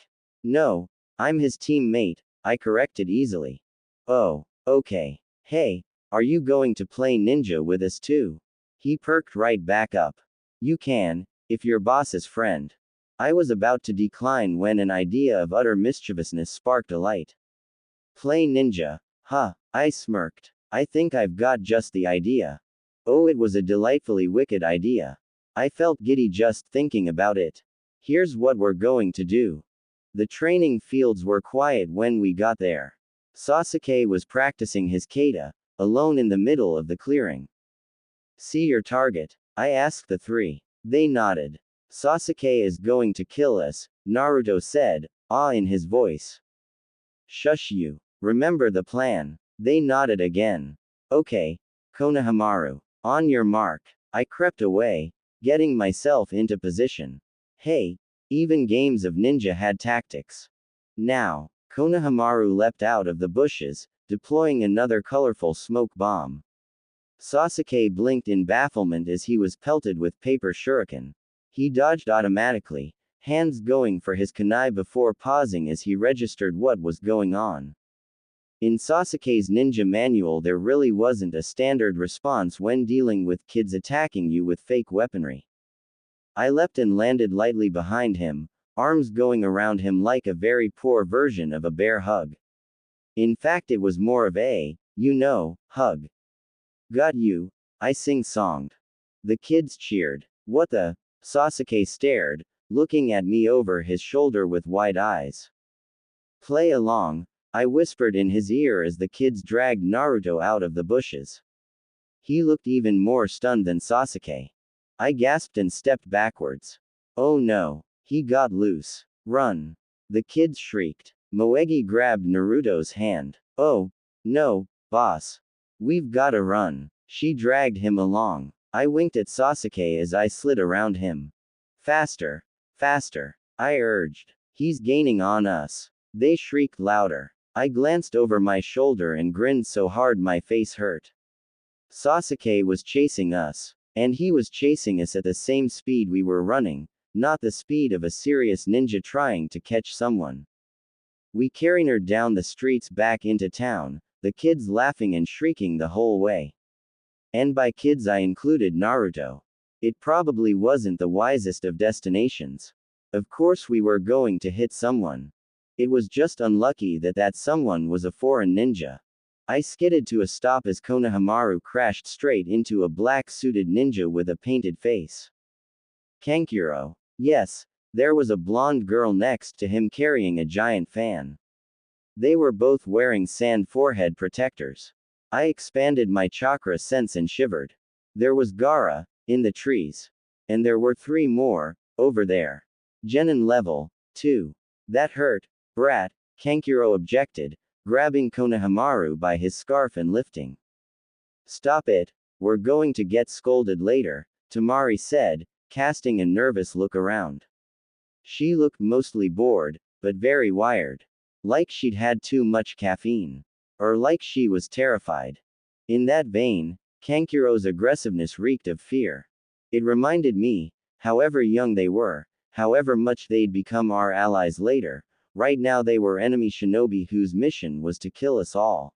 No, I'm his teammate, I corrected easily. Oh, okay. Hey, are you going to play ninja with us too? He perked right back up. You can, if you're boss's friend. I was about to decline when an idea of utter mischievousness sparked a light. Play ninja. Huh, I smirked. I think I've got just the idea. Oh, it was a delightfully wicked idea. I felt giddy just thinking about it. Here's what we're going to do. The training fields were quiet when we got there. Sasuke was practicing his kata, alone in the middle of the clearing. See your target? I asked the three. They nodded. Sasuke is going to kill us, Naruto said, awe in his voice. Shush you. Remember the plan. They nodded again. Okay, Konohamaru. On your mark. I crept away, getting myself into position. Hey, even games of ninja had tactics. Now, Konohamaru leapt out of the bushes, deploying another colorful smoke bomb. Sasuke blinked in bafflement as he was pelted with paper shuriken. He dodged automatically, hands going for his kunai before pausing as he registered what was going on. In Sasuke's ninja manual, there really wasn't a standard response when dealing with kids attacking you with fake weaponry. I leapt and landed lightly behind him, arms going around him like a very poor version of a bear hug. In fact, it was more of a, hug. Got you, I sing-songed. The kids cheered. What the? Sasuke stared, looking at me over his shoulder with wide eyes. Play along, I whispered in his ear as the kids dragged Naruto out of the bushes. He looked even more stunned than Sasuke. I gasped and stepped backwards. Oh no, he got loose. Run. The kids shrieked. Moegi grabbed Naruto's hand. Oh, no, boss. We've gotta run. She dragged him along. I winked at Sasuke as I slid around him. Faster. Faster. I urged. He's gaining on us. They shrieked louder. I glanced over my shoulder and grinned so hard my face hurt. Sasuke was chasing us. And he was chasing us at the same speed we were running, not the speed of a serious ninja trying to catch someone. We carried her down the streets back into town, the kids laughing and shrieking the whole way. And by kids I included Naruto. It probably wasn't the wisest of destinations. Of course we were going to hit someone. It was just unlucky that that someone was a foreign ninja. I skidded to a stop as Konohamaru crashed straight into a black-suited ninja with a painted face. Kankuro. Yes, there was a blonde girl next to him carrying a giant fan. They were both wearing sand forehead protectors. I expanded my chakra sense and shivered. There was Gaara, in the trees. And there were 3 more, over there. Genin level 2. That hurt, brat, Kankuro objected, grabbing Konohamaru by his scarf and lifting. Stop it, we're going to get scolded later, Tamari said, casting a nervous look around. She looked mostly bored, but very wired. Like she'd had too much caffeine. Or like she was terrified. In that vein, Kankuro's aggressiveness reeked of fear. It reminded me, however young they were, however much they'd become our allies later, right now they were enemy shinobi whose mission was to kill us all.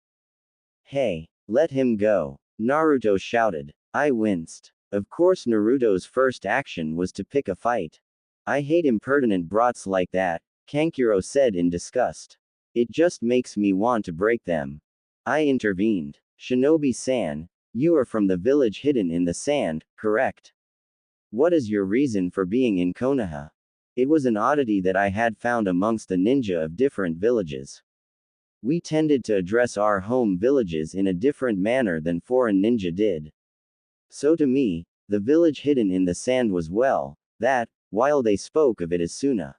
Hey, let him go, Naruto shouted. I winced. Of course Naruto's first action was to pick a fight. I hate impertinent brats like that, Kankuro said in disgust. It just makes me want to break them. I intervened. Shinobi-san, you are from the village hidden in the sand, correct? What is your reason for being in Konoha? It was an oddity that I had found amongst the ninja of different villages. We tended to address our home villages in a different manner than foreign ninja did. So to me, the village hidden in the sand was that, while they spoke of it as Suna.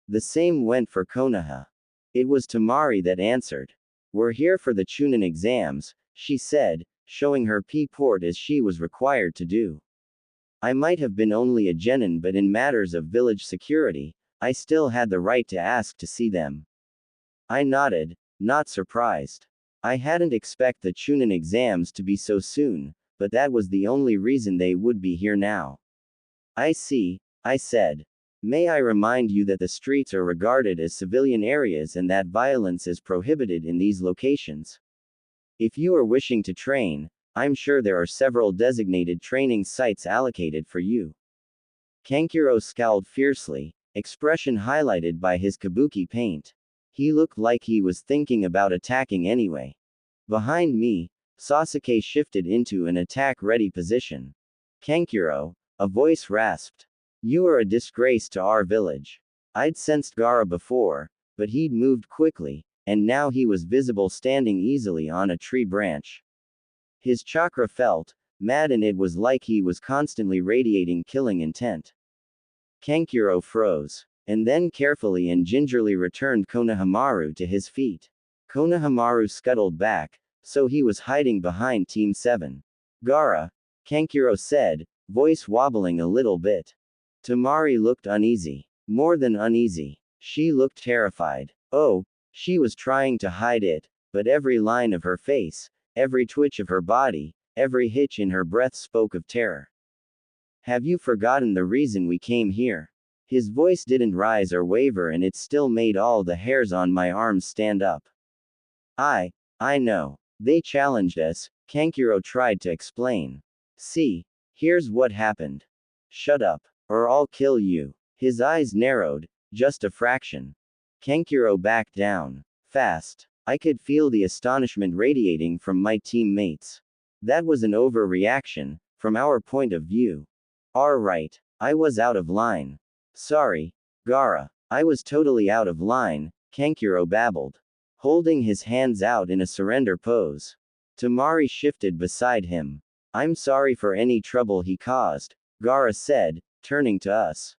The same went for Konoha. It was Tamari that answered. We're here for the Chunin exams, she said, showing her P-port as she was required to do. I might have been only a genin, but in matters of village security, I still had the right to ask to see them. I nodded, not surprised. I hadn't expected the Chunin exams to be so soon, but that was the only reason they would be here now. I see, I said. May I remind you that the streets are regarded as civilian areas and that violence is prohibited in these locations. If you are wishing to train, I'm sure there are several designated training sites allocated for you. Kankuro scowled fiercely, expression highlighted by his kabuki paint. He looked like he was thinking about attacking anyway. Behind me, Sasuke shifted into an attack-ready position. Kankuro, a voice rasped. You are a disgrace to our village. I'd sensed Gaara before, but he'd moved quickly, and now he was visible standing easily on a tree branch. His chakra felt mad, and it was like he was constantly radiating killing intent. Kankuro froze, and then carefully and gingerly returned Konohamaru to his feet. Konohamaru scuttled back, so he was hiding behind Team 7. Gaara, Kankuro said, voice wobbling a little bit. Tamari looked uneasy. More than uneasy. She looked terrified. Oh, she was trying to hide it, but every line of her face, every twitch of her body, every hitch in her breath spoke of terror. Have you forgotten the reason we came here? His voice didn't rise or waver, and it still made all the hairs on my arms stand up. I know. They challenged us, Kankuro tried to explain. See, here's what happened. Shut up, or I'll kill you. His eyes narrowed, just a fraction. Kankuro backed down. Fast. I could feel the astonishment radiating from my teammates. That was an overreaction, from our point of view. Right. I was out of line. Sorry, Gaara. I was totally out of line, Kankuro babbled, holding his hands out in a surrender pose. Tamari shifted beside him. I'm sorry for any trouble he caused, Gaara said, turning to us.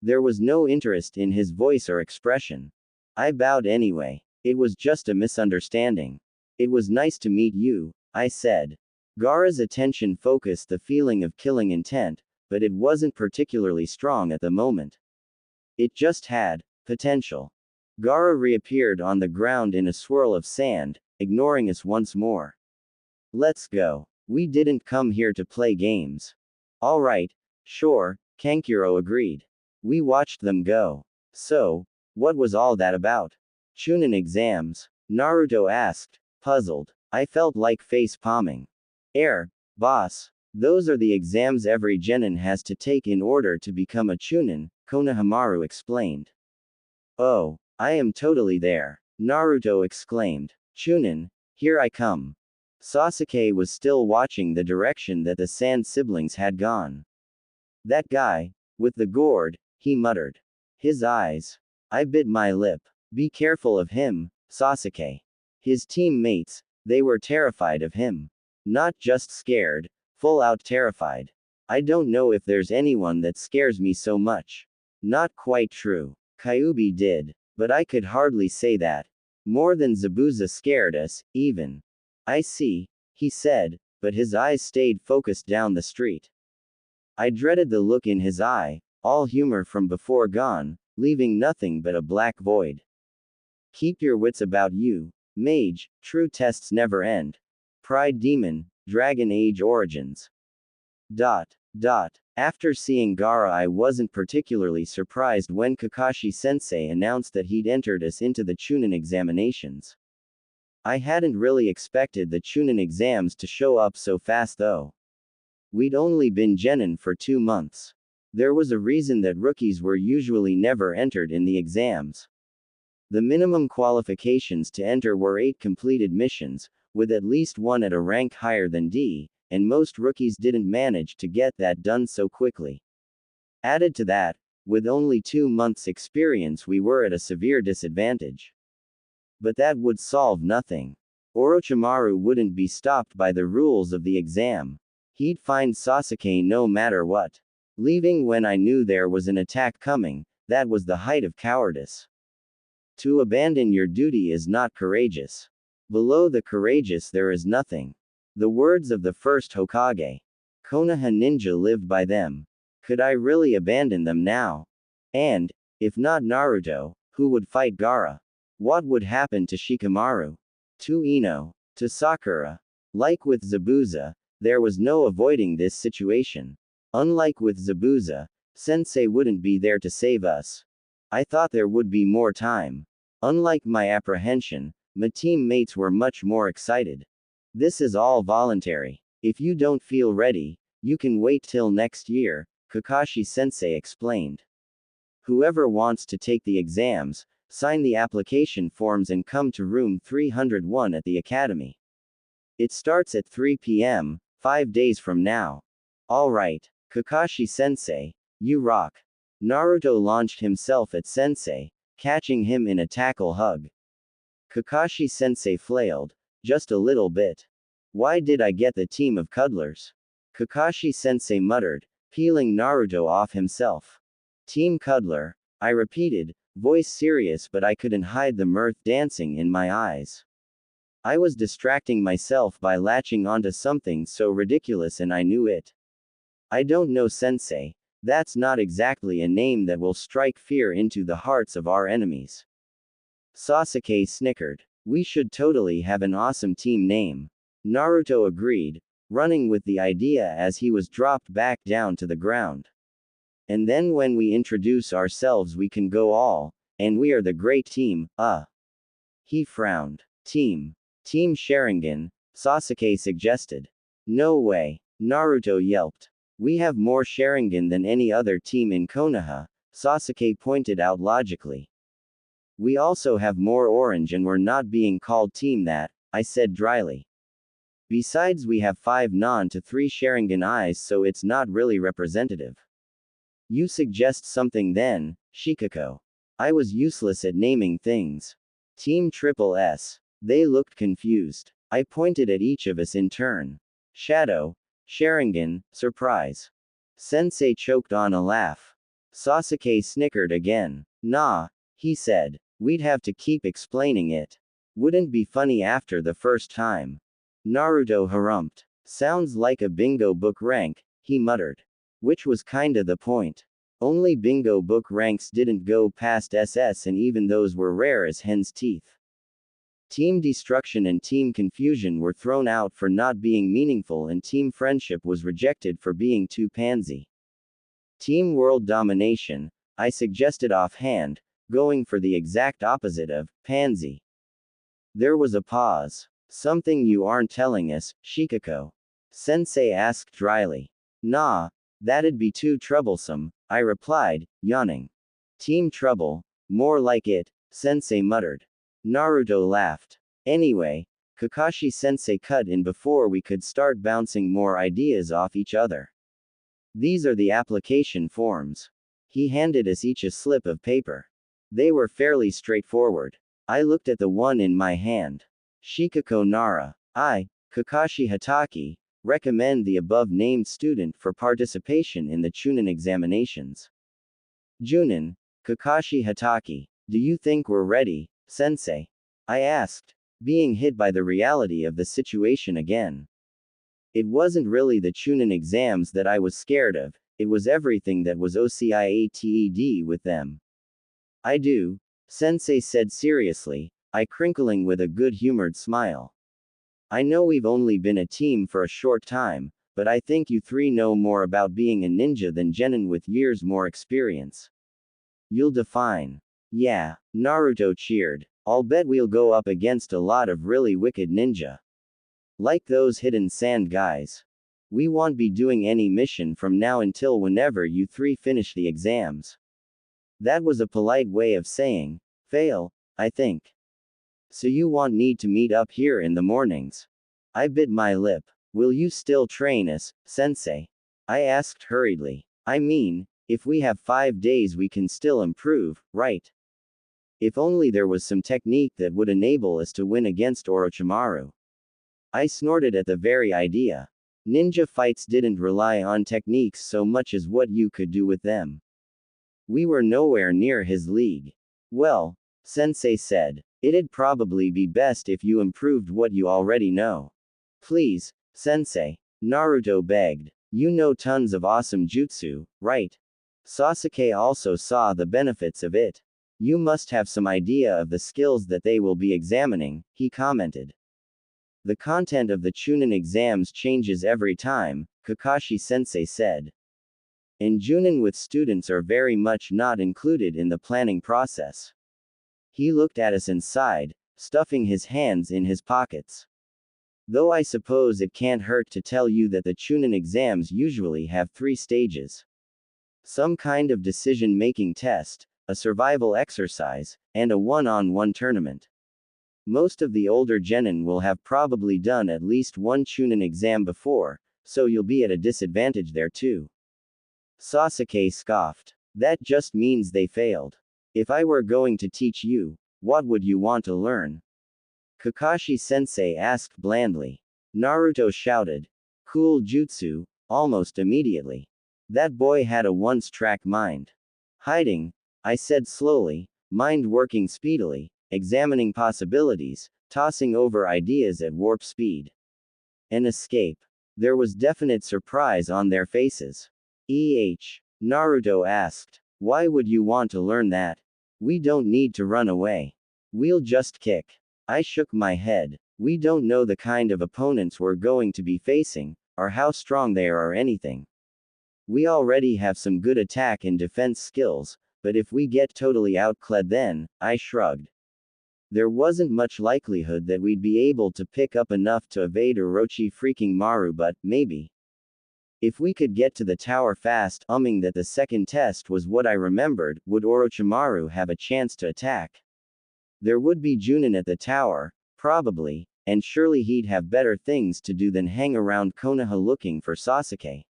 There was no interest in his voice or expression. I bowed anyway. It was just a misunderstanding. It was nice to meet you, I said. Gaara's attention focused the feeling of killing intent, but it wasn't particularly strong at the moment. It just had potential. Gaara reappeared on the ground in a swirl of sand, ignoring us once more. Let's go. We didn't come here to play games. All right, sure, Kankuro agreed. We watched them go. So, what was all that about? Chunin exams? Naruto asked, puzzled. I felt like face palming. Boss. Those are the exams every genin has to take in order to become a Chunin, Konohamaru explained. Oh, I am totally there, Naruto exclaimed. Chunin, here I come. Sasuke was still watching the direction that the Sand siblings had gone. That guy, with the gourd, he muttered. His eyes. I bit my lip. Be careful of him, Sasuke. His teammates, they were terrified of him. Not just scared, full out terrified. I don't know if there's anyone that scares me so much. Not quite true. Kyuubi did, but I could hardly say that. More than Zabuza scared us, even. I see, he said, but his eyes stayed focused down the street. I dreaded the look in his eye, all humor from before gone, leaving nothing but a black void. Keep your wits about you, mage, true tests never end. Pride Demon, Dragon Age Origins. After seeing Gaara, I wasn't particularly surprised when Kakashi-sensei announced that he'd entered us into the Chunin examinations. I hadn't really expected the Chunin exams to show up so fast though. We'd only been genin for 2 months. There was a reason that rookies were usually never entered in the exams. The minimum qualifications to enter were 8 completed missions, with at least 1 at a rank higher than D, and most rookies didn't manage to get that done so quickly. Added to that, with only 2 months' experience, we were at a severe disadvantage. But that would solve nothing. Orochimaru wouldn't be stopped by the rules of the exam. He'd find Sasuke no matter what. Leaving when I knew there was an attack coming, that was the height of cowardice. To abandon your duty is not courageous. Below the courageous there is nothing. The words of the first Hokage. Konoha ninja lived by them. Could I really abandon them now? And, if not Naruto, who would fight Gaara? What would happen to Shikamaru? To Ino? To Sakura? Like with Zabuza, there was no avoiding this situation. Unlike with Zabuza, Sensei wouldn't be there to save us. I thought there would be more time. Unlike my apprehension, my teammates were much more excited. This is all voluntary. If you don't feel ready, you can wait till next year, Kakashi Sensei explained. Whoever wants to take the exams, sign the application forms and come to room 301 at the academy. It starts at 3 p.m., 5 days from now. Alright, Kakashi Sensei, you rock. Naruto launched himself at Sensei, catching him in a tackle hug. Kakashi Sensei flailed, just a little bit. Why did I get the team of cuddlers? Kakashi Sensei muttered, peeling Naruto off himself. Team cuddler, I repeated, voice serious, but I couldn't hide the mirth dancing in my eyes. I was distracting myself by latching onto something so ridiculous and I knew it. I don't know, Sensei. That's not exactly a name that will strike fear into the hearts of our enemies. Sasuke snickered. We should totally have an awesome team name. Naruto agreed, running with the idea as he was dropped back down to the ground. And then when we introduce ourselves we can go all, and we are the great team, He frowned. Team Sharingan, Sasuke suggested. No way, Naruto yelped. We have more Sharingan than any other team in Konoha, Sasuke pointed out logically. We also have more orange and we're not being called team that, I said dryly. Besides we have 5 non to 3 Sharingan eyes, so it's not really representative. You suggest something then, Shikako. I was useless at naming things. Team Triple S. They looked confused. I pointed at each of us in turn. Shadow, Sharingan, surprise. Sensei choked on a laugh. Sasuke snickered again. Nah, he said. We'd have to keep explaining it. Wouldn't be funny after the first time. Naruto harumphed. Sounds like a bingo book rank, he muttered. Which was kinda the point. Only bingo book ranks didn't go past SS and even those were rare as hen's teeth. Team destruction and team confusion were thrown out for not being meaningful and team friendship was rejected for being too pansy. Team world domination, I suggested offhand, going for the exact opposite of pansy. There was a pause. Something you aren't telling us, Shikako? Sensei asked dryly. Nah, that'd be too troublesome, I replied, yawning. Team trouble, more like it, Sensei muttered. Naruto laughed. Anyway, Kakashi Sensei cut in before we could start bouncing more ideas off each other. These are the application forms. He handed us each a slip of paper. They were fairly straightforward. I looked at the one in my hand. Shikako Nara. I, Kakashi Hatake, recommend the above-named student for participation in the Chunin examinations. Junin, Kakashi Hatake. Do you think we're ready, Sensei? I asked, being hit by the reality of the situation again. It wasn't really the Chunin exams that I was scared of, it was everything that was OCIATED with them. I do, Sensei said seriously, I crinkling with a good-humored smile. I know we've only been a team for a short time, but I think you 3 know more about being a ninja than Genin with years more experience. You'll define. Yeah, Naruto cheered. I'll bet we'll go up against a lot of really wicked ninja. Like those hidden sand guys. We won't be doing any mission from now until whenever you 3 finish the exams. That was a polite way of saying, fail, I think. So you won't need to meet up here in the mornings. I bit my lip. Will you still train us, Sensei? I asked hurriedly. I mean, if we have 5 days we can still improve, right? If only there was some technique that would enable us to win against Orochimaru. I snorted at the very idea. Ninja fights didn't rely on techniques so much as what you could do with them. We were nowhere near his league. Well, Sensei said, it'd probably be best if you improved what you already know. Please, Sensei, Naruto begged. You know tons of awesome jutsu, right? Sasuke also saw the benefits of it. You must have some idea of the skills that they will be examining, he commented. The content of the Chunin exams changes every time, Kakashi-sensei said. And Junin with students are very much not included in the planning process. He looked at us and sighed, stuffing his hands in his pockets. Though I suppose it can't hurt to tell you that the Chunin exams usually have 3 stages. Some kind of decision-making test, a survival exercise, and a one-on-one tournament. Most of the older genin will have probably done at least one Chunin exam before, so you'll be at a disadvantage there too. Sasuke scoffed. That just means they failed. If I were going to teach you, what would you want to learn? Kakashi-sensei asked blandly. Naruto shouted. Cool jutsu, almost immediately. That boy had a once-track mind. Hiding, I said slowly, mind working speedily, examining possibilities, tossing over ideas at warp speed. An escape. There was definite surprise on their faces. Naruto asked. Why would you want to learn that? We don't need to run away. We'll just kick. I shook my head. We don't know the kind of opponents we're going to be facing, or how strong they are or anything. We already have some good attack and defense skills, but if we get totally outclassed then, I shrugged. There wasn't much likelihood that we'd be able to pick up enough to evade Orochi freaking Maru, but maybe. If we could get to the tower fast, that the second test was what I remembered, would Orochimaru have a chance to attack? There would be Junin at the tower, probably, and surely he'd have better things to do than hang around Konoha looking for Sasuke.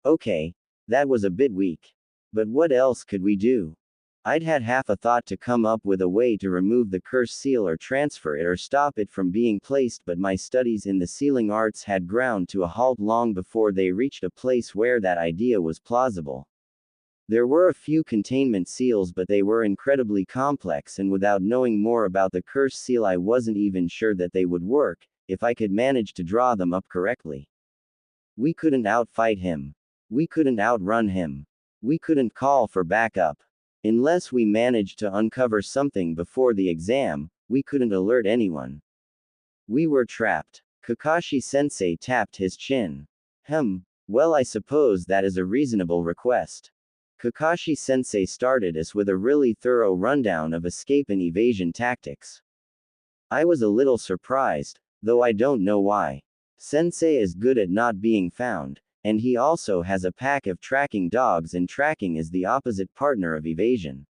Okay, that was a bit weak. But what else could we do? I'd had half a thought to come up with a way to remove the curse seal or transfer it or stop it from being placed, but my studies in the sealing arts had ground to a halt long before they reached a place where that idea was plausible. There were a few containment seals, but they were incredibly complex, and without knowing more about the curse seal I wasn't even sure that they would work, if I could manage to draw them up correctly. We couldn't outfight him. We couldn't outrun him. We couldn't call for backup. Unless we managed to uncover something before the exam, we couldn't alert anyone. We were trapped. Kakashi-sensei tapped his chin. Well, I suppose that is a reasonable request. Kakashi-sensei started us with a really thorough rundown of escape and evasion tactics. I was a little surprised, though I don't know why. Sensei is good at not being found, and he also has a pack of tracking dogs, and tracking is the opposite partner of evasion.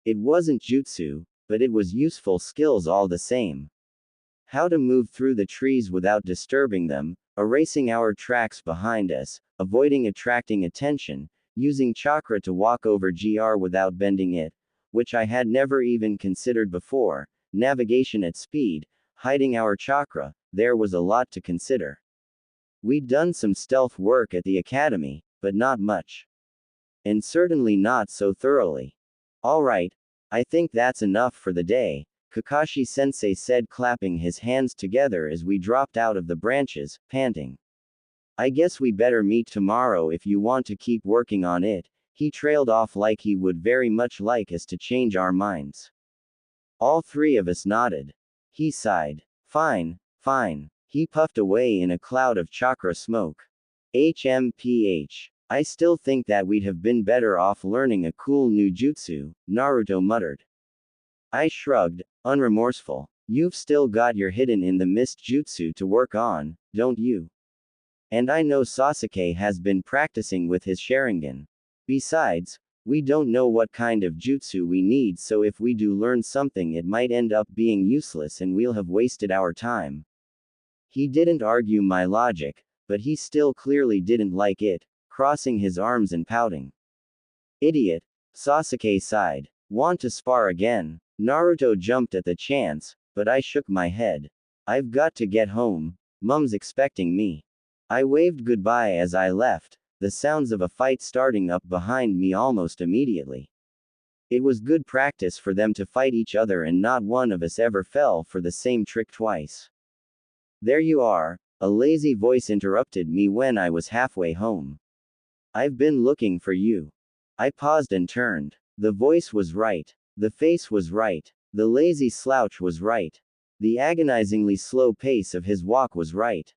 It wasn't jutsu, but it was useful skills all the same. How to move through the trees without disturbing them, erasing our tracks behind us, avoiding attracting attention, using chakra to walk over GR without bending it, which I had never even considered before, navigation at speed, hiding our chakra, there was a lot to consider. We'd done some stealth work at the academy, but not much. And certainly not so thoroughly. Alright, I think that's enough for the day, Kakashi-sensei said, clapping his hands together as we dropped out of the branches, panting. I guess we better meet tomorrow if you want to keep working on it. He trailed off like he would very much like us to change our minds. All 3 of us nodded. He sighed. Fine. He puffed away in a cloud of chakra smoke. I still think that we'd have been better off learning a cool new jutsu, Naruto muttered. I shrugged, unremorseful. You've still got your hidden in the mist jutsu to work on, don't you? And I know Sasuke has been practicing with his Sharingan. Besides, we don't know what kind of jutsu we need, so if we do learn something it might end up being useless and we'll have wasted our time. He didn't argue my logic, but he still clearly didn't like it, crossing his arms and pouting. Idiot, Sasuke sighed. Want to spar again? Naruto jumped at the chance, but I shook my head. I've got to get home. Mum's expecting me. I waved goodbye as I left, the sounds of a fight starting up behind me almost immediately. It was good practice for them to fight each other, and not one of us ever fell for the same trick twice. There you are, A lazy voice interrupted me when I was halfway home. I've been looking for you. I paused and turned. The voice was right. The face was right. The lazy slouch was right. The agonizingly slow pace of his walk was right.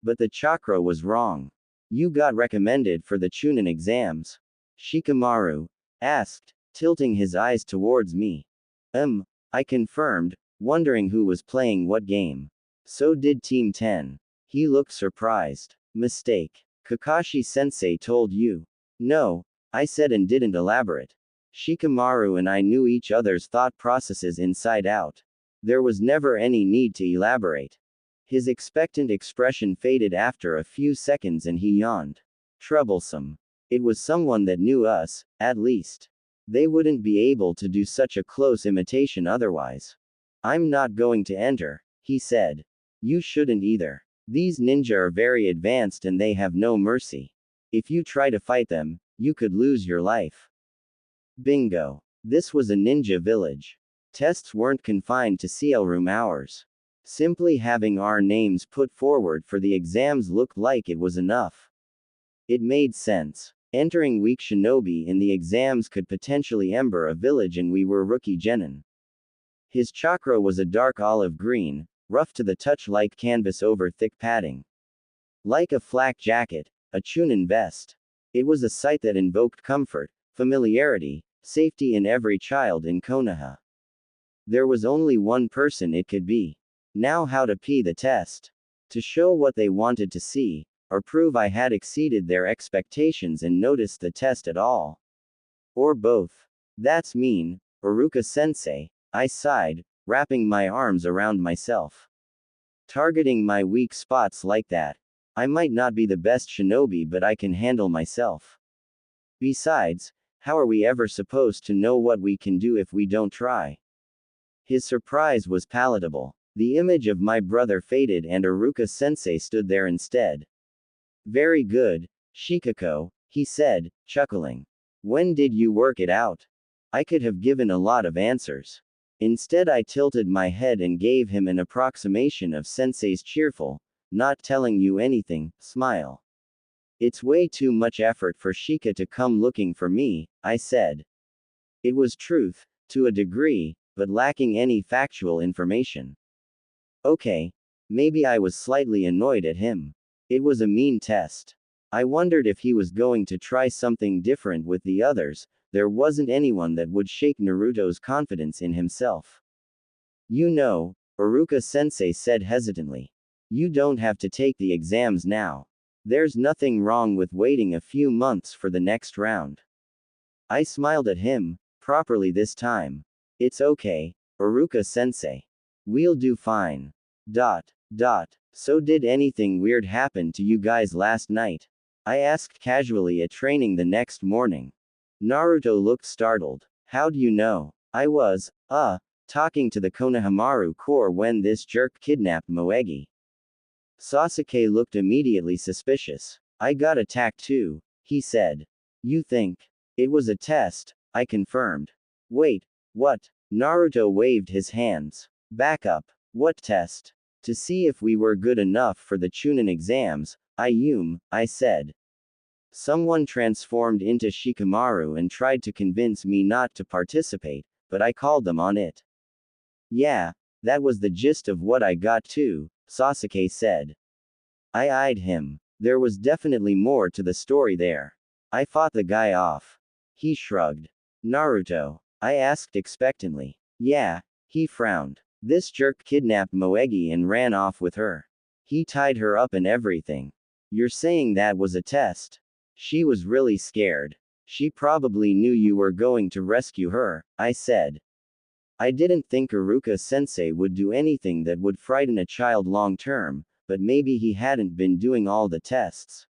But the chakra was wrong. You got recommended for the Chunin exams? Shikamaru asked, tilting his eyes towards me. I confirmed, wondering who was playing what game. So did Team 10. He looked surprised. Mistake. Kakashi-sensei told you. No, I said and didn't elaborate. Shikamaru and I knew each other's thought processes inside out. There was never any need to elaborate. His expectant expression faded after a few seconds and he yawned. Troublesome. It was someone that knew us, at least. They wouldn't be able to do such a close imitation otherwise. I'm not going to enter, he said. You shouldn't either. These ninja are very advanced and they have no mercy. If you try to fight them, you could lose your life. Bingo. This was a ninja village. Tests weren't confined to CL room hours. Simply having our names put forward for the exams looked like it was enough. It made sense. Entering weak shinobi in the exams could potentially ember a village and we were rookie genin. His chakra was a dark olive green, rough to the touch like canvas over thick padding. Like a flak jacket, a chunin vest. It was a sight that invoked comfort, familiarity, safety in every child in Konoha. There was only one person it could be. Now how to pee the test. To show what they wanted to see, or prove I had exceeded their expectations and noticed the test at all. Or both. That's mean, Iruka-sensei, I sighed, wrapping my arms around myself. Targeting my weak spots like that. I might not be the best shinobi but I can handle myself. Besides, how are we ever supposed to know what we can do if we don't try? His surprise was palatable. The image of my brother faded and Iruka-sensei stood there instead. Very good, Shikako, he said, chuckling. When did you work it out? I could have given a lot of answers. Instead I tilted my head and gave him an approximation of sensei's cheerful, not telling you anything, smile. It's way too much effort for Shika to come looking for me, I said. It was truth, to a degree, but lacking any factual information. Okay. Maybe I was slightly annoyed at him. It was a mean test. I wondered if he was going to try something different with the others. There wasn't anyone that would shake Naruto's confidence in himself. You know, Iruka-sensei said hesitantly. You don't have to take the exams now. There's nothing wrong with waiting a few months for the next round. I smiled at him, properly this time. It's okay, Iruka-sensei. We'll do fine. So did anything weird happen to you guys last night? I asked casually at training the next morning. Naruto looked startled. How do you know? I was, talking to the Konohamaru Corps when this jerk kidnapped Moegi. Sasuke looked immediately suspicious. I got attacked too, he said. You think? It was a test, I confirmed. Wait, what? Naruto waved his hands. Back up. What test? To see if we were good enough for the Chunin exams, I said. Someone transformed into Shikamaru and tried to convince me not to participate, but I called them on it. Yeah, that was the gist of what I got too, Sasuke said. I eyed him. There was definitely more to the story there. I fought the guy off. He shrugged. Naruto? I asked expectantly. Yeah, he frowned. This jerk kidnapped Moegi and ran off with her. He tied her up and everything. You're saying that was a test? She was really scared. She probably knew you were going to rescue her, I said. I didn't think Iruka-sensei would do anything that would frighten a child long term, but maybe he hadn't been doing all the tests.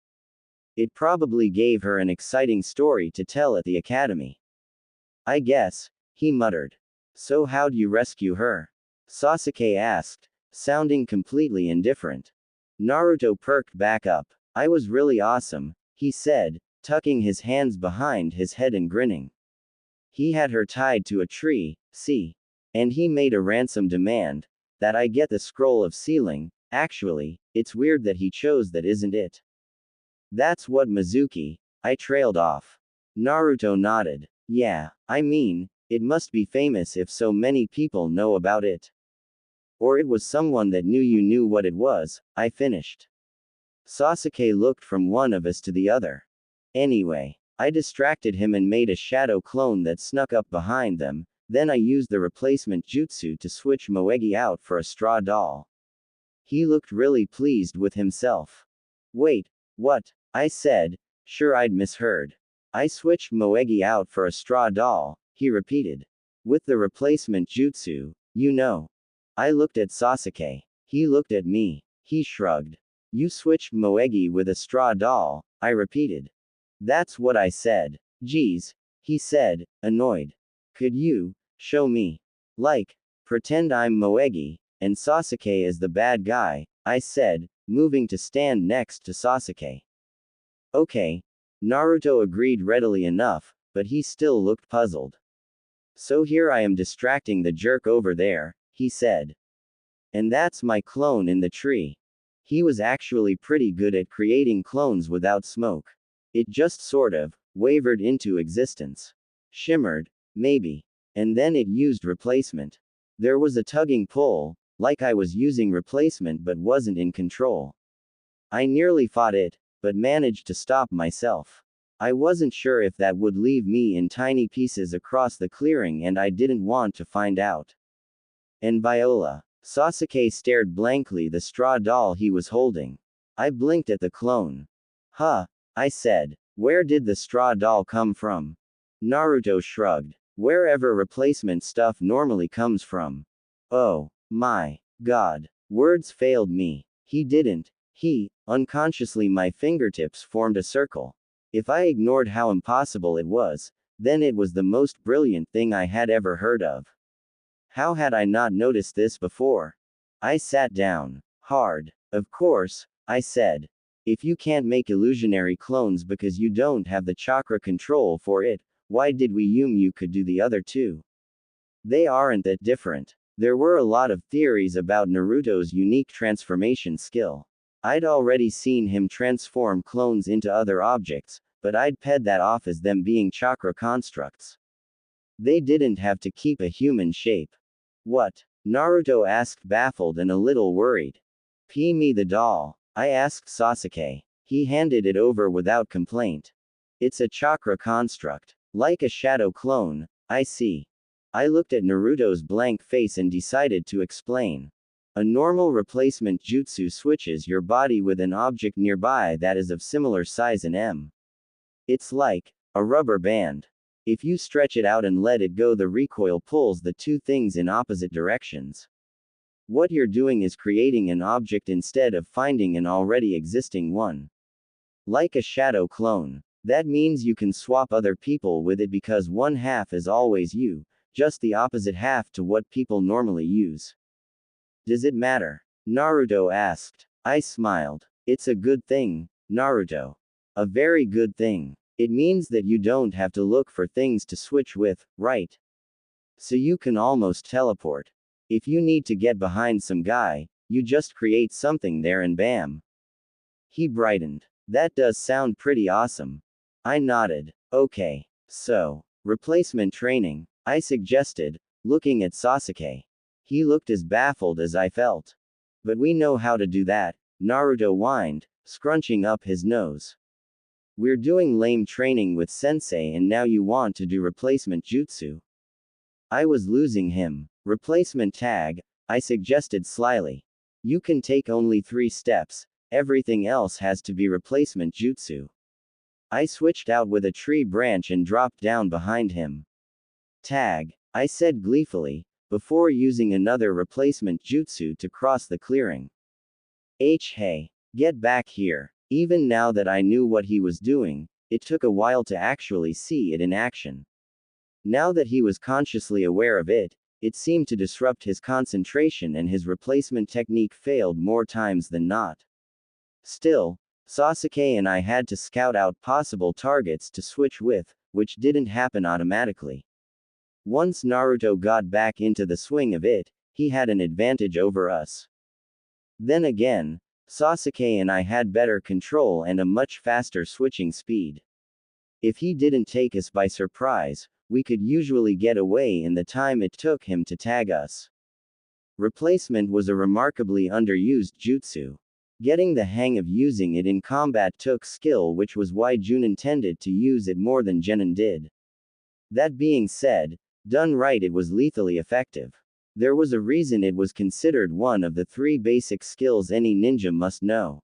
It probably gave her an exciting story to tell at the academy. I guess, he muttered. So how'd you rescue her? Sasuke asked, sounding completely indifferent. Naruto perked back up. I was really awesome, he said, tucking his hands behind his head and grinning. He had her tied to a tree, see? And he made a ransom demand, that I get the scroll of sealing, Actually, it's weird that he chose that, isn't it? That's what Mizuki. I trailed off. Naruto nodded. Yeah, I mean, it must be famous if so many people know about it. Or it was someone that knew you knew what it was, I finished. Sasuke looked from one of us to the other. Anyway, I distracted him and made a shadow clone that snuck up behind them, then I used the replacement jutsu to switch Moegi out for a straw doll. He looked really pleased with himself. Wait, what? I said, sure I'd misheard. I switched Moegi out for a straw doll, he repeated. With the replacement jutsu, you know. I looked at Sasuke. He looked at me. He shrugged. You switched Moegi with a straw doll, I repeated. That's what I said. Geez, he said, annoyed. Could you show me? Like, pretend I'm Moegi, and Sasuke is the bad guy, I said, moving to stand next to Sasuke. Okay. Naruto agreed readily enough, but he still looked puzzled. So here I am distracting the jerk over there, he said. And that's my clone in the tree. He was actually pretty good at creating clones without smoke. It just sort of wavered into existence. Shimmered, maybe. And then it used replacement. There was a tugging pull, like I was using replacement but wasn't in control. I nearly fought it, but managed to stop myself. I wasn't sure if that would leave me in tiny pieces across the clearing and I didn't want to find out. And Viola. Sasuke stared blankly the straw doll he was holding. I blinked at the clone. Huh, I said. Where did the straw doll come from? Naruto shrugged. Wherever replacement stuff normally comes from. Oh, my God. Words failed me. He didn't. Unconsciously my fingertips formed a circle. If I ignored how impossible it was, then it was the most brilliant thing I had ever heard of. How had I not noticed this before? I sat down. Hard. Of course, I said. If you can't make illusionary clones because you don't have the chakra control for it, why did we assume you could do the other two? They aren't that different. There were a lot of theories about Naruto's unique transformation skill. I'd already seen him transform clones into other objects, but I'd pegged that off as them being chakra constructs. They didn't have to keep a human shape. What? Naruto asked, baffled and a little worried. Me the doll, I asked Sasuke. He handed it over without complaint. It's a chakra construct. Like a shadow clone, I see. I looked at Naruto's blank face and decided to explain. A normal replacement jutsu switches your body with an object nearby that is of similar size and m. It's like a rubber band. If you stretch it out and let it go, the recoil pulls the two things in opposite directions. What you're doing is creating an object instead of finding an already existing one. Like a shadow clone. That means you can swap other people with it because one half is always you, just the opposite half to what people normally use. Does it matter? Naruto asked. I smiled. It's a good thing, Naruto. A very good thing. It means that you don't have to look for things to switch with, right? So you can almost teleport. If you need to get behind some guy, you just create something there and bam. He brightened. That does sound pretty awesome. I nodded. Okay. So, replacement training, I suggested, looking at Sasuke. He looked as baffled as I felt. But we know how to do that, Naruto whined, scrunching up his nose. We're doing lame training with sensei and now you want to do replacement jutsu. I was losing him. Replacement tag, I suggested slyly. You can take only 3 steps, everything else has to be replacement jutsu. I switched out with a tree branch and dropped down behind him. Tag, I said gleefully, before using another replacement jutsu to cross the clearing. Hey, get back here. Even now that I knew what he was doing, it took a while to actually see it in action. Now that he was consciously aware of it, it seemed to disrupt his concentration and his replacement technique failed more times than not. Still, Sasuke and I had to scout out possible targets to switch with, which didn't happen automatically. Once Naruto got back into the swing of it, he had an advantage over us. Then again, Sasuke and I had better control and a much faster switching speed. If he didn't take us by surprise, we could usually get away in the time it took him to tag us. Replacement was a remarkably underused jutsu. Getting the hang of using it in combat took skill, which was why Junin tended to use it more than Genin did. That being said, done right it was lethally effective. There was a reason it was considered one of the 3 basic skills any ninja must know.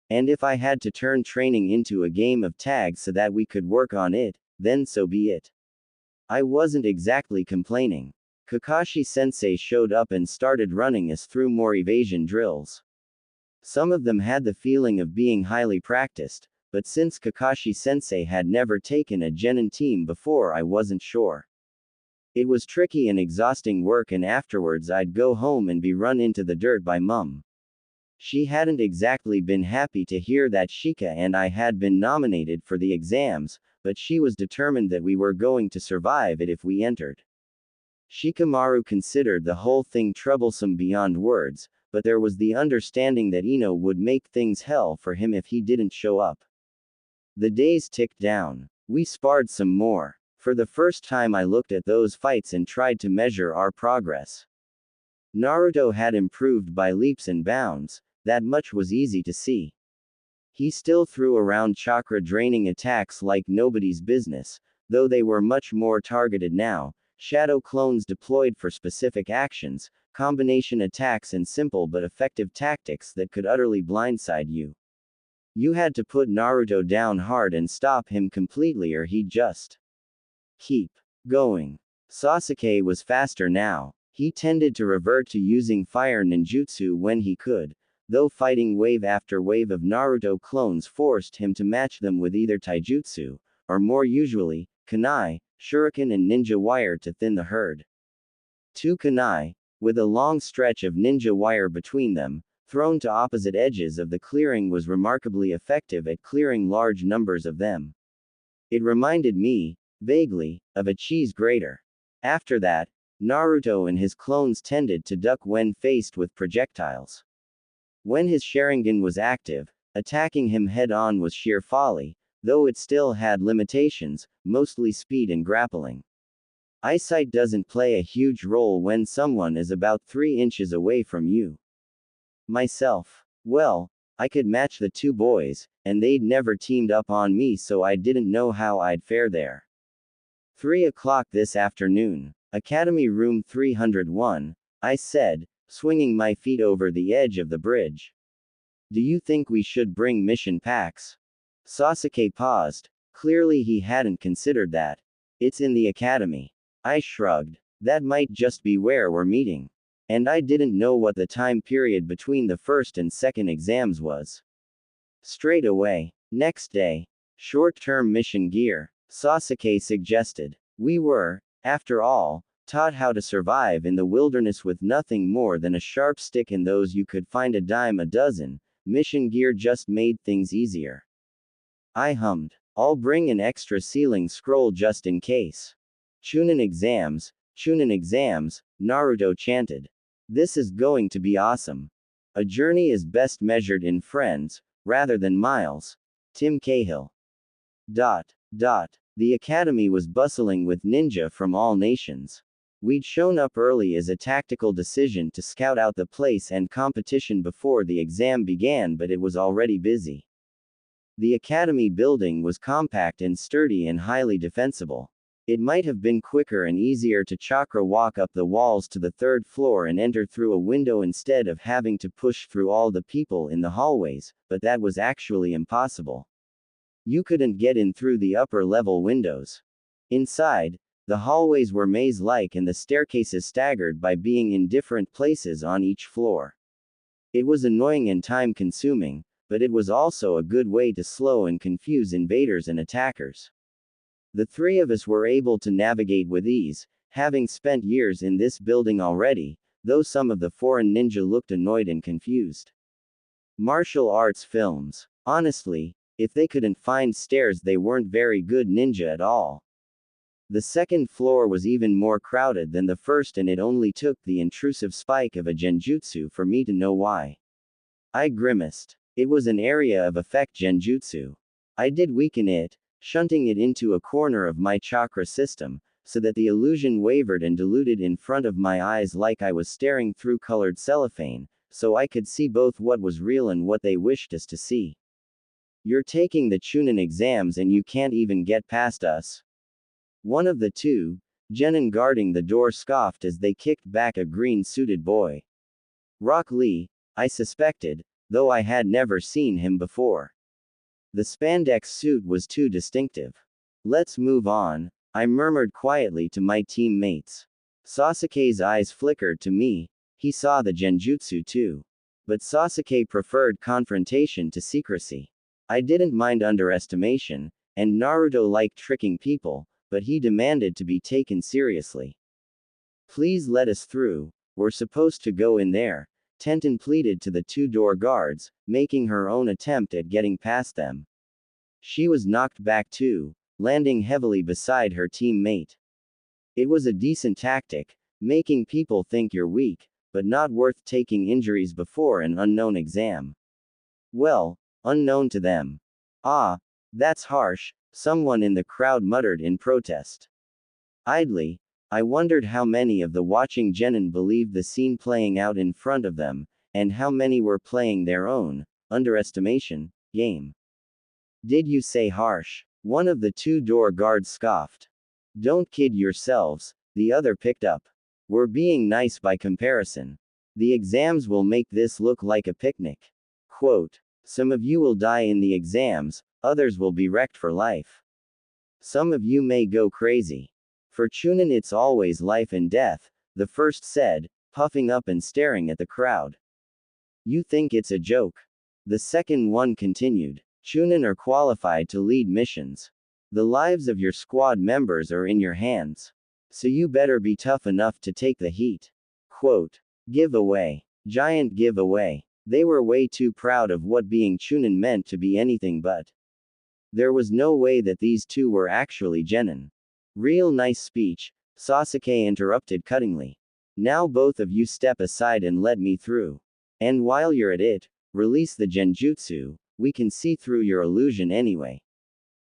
And if I had to turn training into a game of tag so that we could work on it, then so be it. I wasn't exactly complaining. Kakashi-sensei showed up and started running us through more evasion drills. Some of them had the feeling of being highly practiced, but since Kakashi-sensei had never taken a genin team before, I wasn't sure. It was tricky and exhausting work, and afterwards I'd go home and be run into the dirt by Mum. She hadn't exactly been happy to hear that Shika and I had been nominated for the exams, but she was determined that we were going to survive it if we entered. Shikamaru considered the whole thing troublesome beyond words, but there was the understanding that Ino would make things hell for him if he didn't show up. The days ticked down. We sparred some more. For the first time I looked at those fights and tried to measure our progress. Naruto had improved by leaps and bounds, that much was easy to see. He still threw around chakra-draining attacks like nobody's business, though they were much more targeted now, shadow clones deployed for specific actions, combination attacks and simple but effective tactics that could utterly blindside you. You had to put Naruto down hard and stop him completely, or he'd just keep going. Sasuke was faster now. He tended to revert to using fire ninjutsu when he could, though fighting wave after wave of Naruto clones forced him to match them with either taijutsu, or more usually, kunai, shuriken and ninja wire to thin the herd. 2 kunai, with a long stretch of ninja wire between them, thrown to opposite edges of the clearing, was remarkably effective at clearing large numbers of them. It reminded me, vaguely, of a cheese grater. After that, Naruto and his clones tended to duck when faced with projectiles. When his Sharingan was active, attacking him head-on was sheer folly, though it still had limitations, mostly speed and grappling. Eyesight doesn't play a huge role when someone is about 3 inches away from you. Myself. Well, I could match the 2 boys, and they'd never teamed up on me, so I didn't know how I'd fare there. 3 o'clock this afternoon. Academy Room 301, I said, swinging my feet over the edge of the bridge. Do you think we should bring mission packs? Sasuke paused. Clearly he hadn't considered that. It's in the academy. I shrugged. That might just be where we're meeting. And I didn't know what the time period between the first and second exams was. Straight away. Next day. Short-term mission gear, Sasuke suggested. We were, after all, taught how to survive in the wilderness with nothing more than a sharp stick and those you could find a dime a dozen. Mission gear just made things easier. I hummed. I'll bring an extra sealing scroll just in case. Chunin exams, Naruto chanted. This is going to be awesome. A journey is best measured in friends, rather than miles. Tim Cahill. The academy was bustling with ninja from all nations. We'd shown up early as a tactical decision to scout out the place and competition before the exam began, but it was already busy. The academy building was compact and sturdy and highly defensible. It might have been quicker and easier to chakra walk up the walls to the 3rd floor and enter through a window instead of having to push through all the people in the hallways, but that was actually impossible. You couldn't get in through the upper-level windows. Inside, the hallways were maze-like and the staircases staggered by being in different places on each floor. It was annoying and time-consuming, but it was also a good way to slow and confuse invaders and attackers. The 3 of us were able to navigate with ease, having spent years in this building already, though some of the foreign ninja looked annoyed and confused. Martial arts films. Honestly, if they couldn't find stairs, they weren't very good ninja at all. The 2nd floor was even more crowded than the first, and it only took the intrusive spike of a genjutsu for me to know why. I grimaced. It was an area of effect genjutsu. I did weaken it, shunting it into a corner of my chakra system, so that the illusion wavered and diluted in front of my eyes like I was staring through colored cellophane, so I could see both what was real and what they wished us to see. You're taking the Chunin exams and you can't even get past us. One of the two, Genin guarding the door, scoffed as they kicked back a green-suited boy. Rock Lee, I suspected, though I had never seen him before. The spandex suit was too distinctive. Let's move on, I murmured quietly to my teammates. Sasuke's eyes flickered to me. He saw the genjutsu too. But Sasuke preferred confrontation to secrecy. I didn't mind underestimation, and Naruto liked tricking people, but he demanded to be taken seriously. Please let us through, we're supposed to go in there, Tenten pleaded to the two door guards, making her own attempt at getting past them. She was knocked back too, landing heavily beside her teammate. It was a decent tactic, making people think you're weak, but not worth taking injuries before an unknown exam. Well, unknown to them. Ah, that's harsh, someone in the crowd muttered in protest. Idly, I wondered how many of the watching genin believed the scene playing out in front of them, and how many were playing their own underestimation game. Did you say harsh? One of the two door guards scoffed. Don't kid yourselves, the other picked up. We're being nice by comparison. The exams will make this look like a picnic. Quote, some of you will die in the exams, others will be wrecked for life. Some of you may go crazy. For Chunin it's always life and death, the first said, puffing up and staring at the crowd. You think it's a joke? The second one continued. Chunin are qualified to lead missions. The lives of your squad members are in your hands. So you better be tough enough to take the heat. Quote, giveaway. Giant giveaway. They were way too proud of what being Chunin meant to be anything but. There was no way that these two were actually genin. Real nice speech, Sasuke interrupted cuttingly. Now both of you step aside and let me through. And while you're at it, release the genjutsu, we can see through your illusion anyway.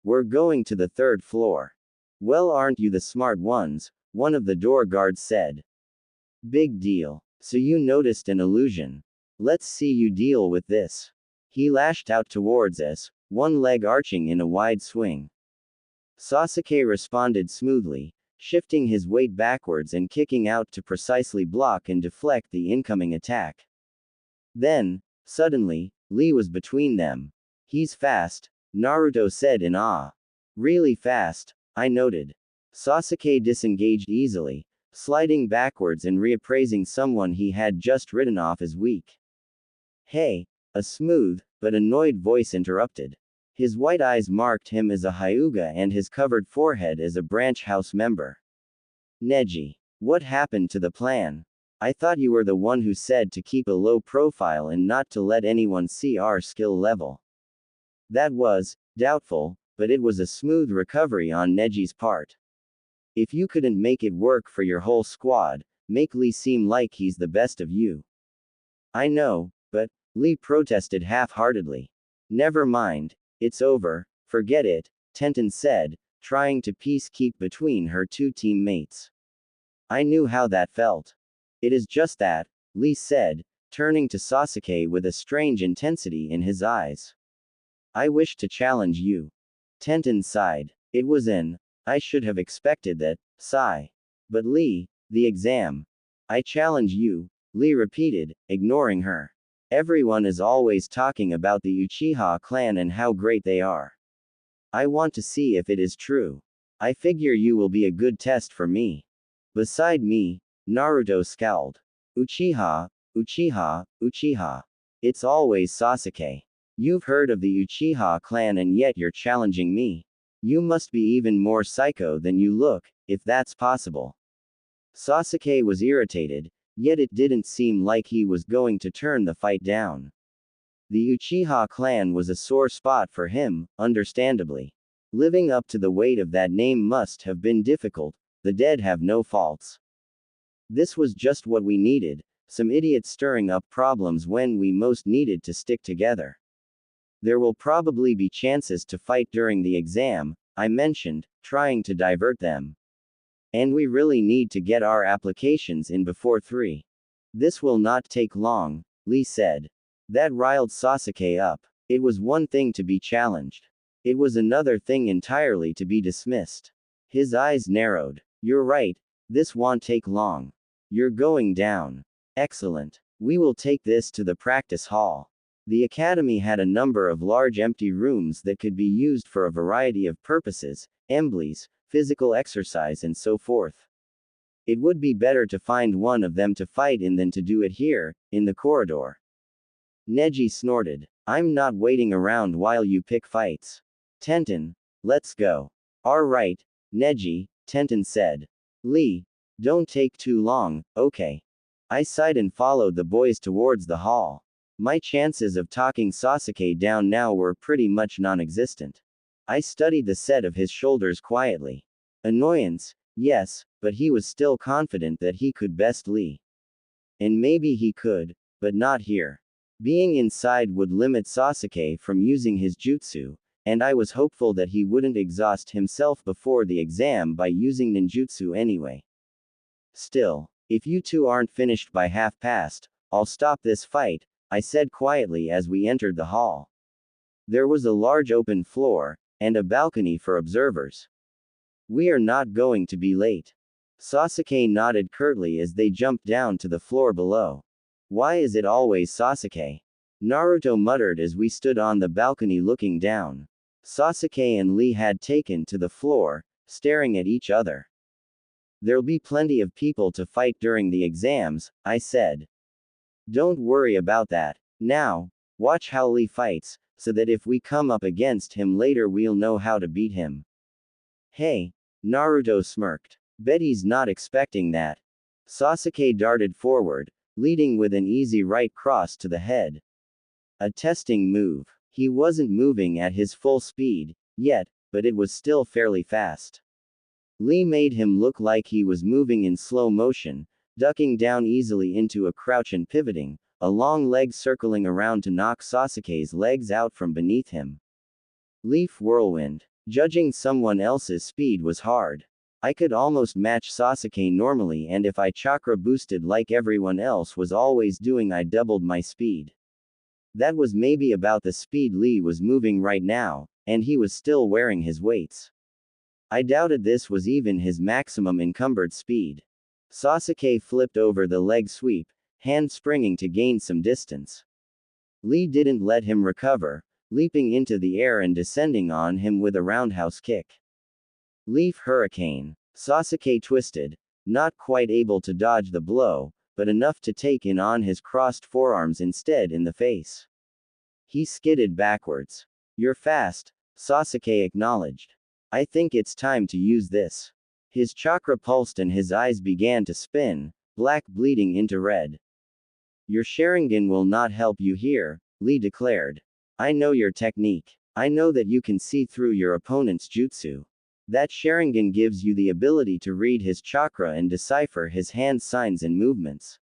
We're going to the third floor. Well, aren't you the smart ones? One of the door guards said. Big deal. So you noticed an illusion. Let's see you deal with this. He lashed out towards us, one leg arching in a wide swing. Sasuke responded smoothly, shifting his weight backwards and kicking out to precisely block and deflect the incoming attack. Then, suddenly, Lee was between them. He's fast, Naruto said in awe. Really fast, I noted. Sasuke disengaged easily, sliding backwards and reappraising someone he had just written off as weak. Hey, a smooth, but annoyed voice interrupted. His white eyes marked him as a Hyuga and his covered forehead as a branch house member. Neji, what happened to the plan? I thought you were the one who said to keep a low profile and not to let anyone see our skill level. That was doubtful, but it was a smooth recovery on Neji's part. If you couldn't make it work for your whole squad, make Lee seem like he's the best of you. I know, but, Lee protested half-heartedly. Never mind. It's over, forget it, Tenten said, trying to peacekeep between her two teammates. I knew how that felt. It is just that, Lee said, turning to Sasuke with a strange intensity in his eyes. I wish to challenge you. Tenten sighed. It was I should have expected that, sigh. But Lee, the exam. I challenge you, Lee repeated, ignoring her. Everyone is always talking about the Uchiha clan and how great they are. I want to see if it is true. I figure you will be a good test for me. Beside me, Naruto scowled. Uchiha, Uchiha, Uchiha. It's always Sasuke. You've heard of the Uchiha clan and yet you're challenging me. You must be even more psycho than you look, if that's possible. Sasuke was irritated, yet it didn't seem like he was going to turn the fight down. The Uchiha clan was a sore spot for him, understandably. Living up to the weight of that name must have been difficult, the dead have no faults. This was just what we needed, some idiot stirring up problems when we most needed to stick together. There will probably be chances to fight during the exam, I mentioned, trying to divert them. And we really need to get our applications in before 3. This will not take long, Lee said. That riled Sasuke up. It was one thing to be challenged. It was another thing entirely to be dismissed. His eyes narrowed. You're right, this won't take long. You're going down. Excellent. We will take this to the practice hall. The academy had a number of large empty rooms that could be used for a variety of purposes, emblies, physical exercise and so forth. It would be better to find one of them to fight in than to do it here, in the corridor. Neji snorted. I'm not waiting around while you pick fights. Tenten, let's go. Alright, Neji, Tenten said. Lee, don't take too long, okay. I sighed and followed the boys towards the hall. My chances of talking Sasuke down now were pretty much non-existent. I studied the set of his shoulders quietly. Annoyance, yes, but he was still confident that he could best Lee. And maybe he could, but not here. Being inside would limit Sasuke from using his jutsu, and I was hopeful that he wouldn't exhaust himself before the exam by using ninjutsu anyway. Still, if you two aren't finished by half past, I'll stop this fight, I said quietly as we entered the hall. There was a large open floor, and a balcony for observers. We are not going to be late. Sasuke nodded curtly as they jumped down to the floor below. Why is it always Sasuke? Naruto muttered as we stood on the balcony looking down. Sasuke and Lee had taken to the floor, staring at each other. There'll be plenty of people to fight during the exams, I said. Don't worry about that. Now, watch how Lee fights, so that if we come up against him later we'll know how to beat him. Hey, Naruto smirked. Bet he's not expecting that. Sasuke darted forward, leading with an easy right cross to the head. A testing move. He wasn't moving at his full speed, yet, but it was still fairly fast. Lee made him look like he was moving in slow motion, ducking down easily into a crouch and pivoting, a long leg circling around to knock Sasuke's legs out from beneath him. Leaf whirlwind. Judging someone else's speed was hard. I could almost match Sasuke normally, and if I chakra boosted like everyone else was always doing, I doubled my speed. That was maybe about the speed Lee was moving right now, and he was still wearing his weights. I doubted this was even his maximum encumbered speed. Sasuke flipped over the leg sweep, hand springing to gain some distance. Lee didn't let him recover, leaping into the air and descending on him with a roundhouse kick. Leaf hurricane. Sasuke twisted, not quite able to dodge the blow, but enough to take in on his crossed forearms instead in the face. He skidded backwards. You're fast, Sasuke acknowledged. I think it's time to use this. His chakra pulsed and his eyes began to spin, black bleeding into red. Your Sharingan will not help you here, Lee declared. I know your technique. I know that you can see through your opponent's jutsu. That Sharingan gives you the ability to read his chakra and decipher his hand signs and movements.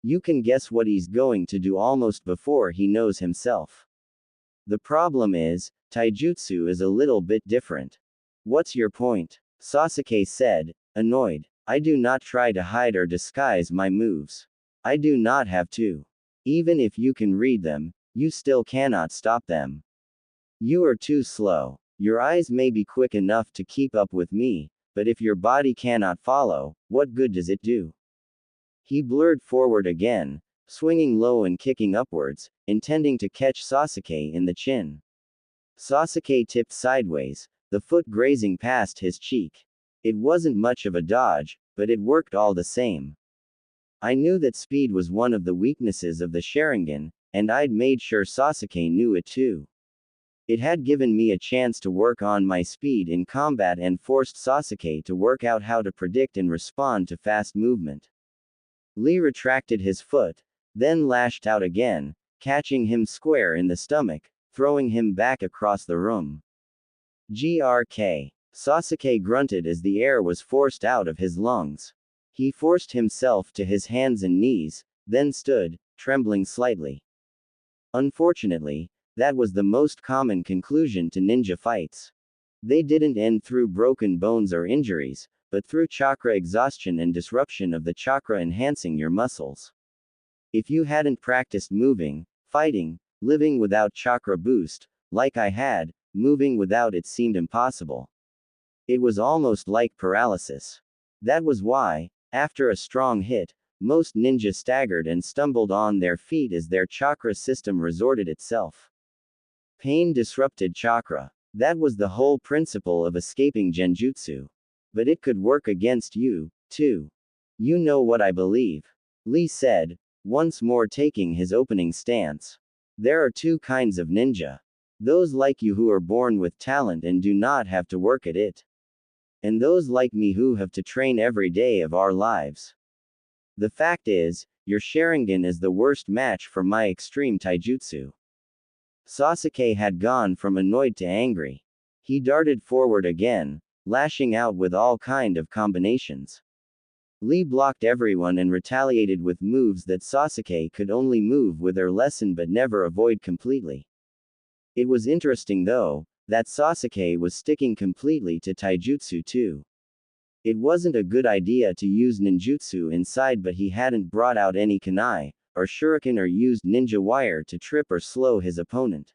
You can guess what he's going to do almost before he knows himself. The problem is, taijutsu is a little bit different. What's your point? Sasuke said, annoyed. I do not try to hide or disguise my moves. I do not have to. Even if you can read them, you still cannot stop them. You are too slow. Your eyes may be quick enough to keep up with me, but if your body cannot follow, what good does it do? He blurred forward again, swinging low and kicking upwards, intending to catch Sasuke in the chin. Sasuke tipped sideways, the foot grazing past his cheek. It wasn't much of a dodge, but it worked all the same. I knew that speed was one of the weaknesses of the Sharingan, and I'd made sure Sasuke knew it too. It had given me a chance to work on my speed in combat and forced Sasuke to work out how to predict and respond to fast movement. Lee retracted his foot, then lashed out again, catching him square in the stomach, throwing him back across the room. GRK. Sasuke grunted as the air was forced out of his lungs. He forced himself to his hands and knees, then stood, trembling slightly. Unfortunately, that was the most common conclusion to ninja fights. They didn't end through broken bones or injuries, but through chakra exhaustion and disruption of the chakra enhancing your muscles. If you hadn't practiced moving, fighting, living without chakra boost, like I had, moving without it seemed impossible. It was almost like paralysis. That was why, after a strong hit, most ninja staggered and stumbled on their feet as their chakra system resorted itself. Pain disrupted chakra. That was the whole principle of escaping genjutsu. But it could work against you, too. You know what I believe, Lee said, once more taking his opening stance. There are two kinds of ninja. Those like you who are born with talent and do not have to work at it. And those like me who have to train every day of our lives. The fact is, your Sharingan is the worst match for my extreme taijutsu. Sasuke had gone from annoyed to angry. He darted forward again, lashing out with all kind of combinations. Lee blocked everyone and retaliated with moves that Sasuke could only move with or lessen but never avoid completely. It was interesting though, that Sasuke was sticking completely to taijutsu too. It wasn't a good idea to use ninjutsu inside, but he hadn't brought out any kunai, or shuriken, or used ninja wire to trip or slow his opponent.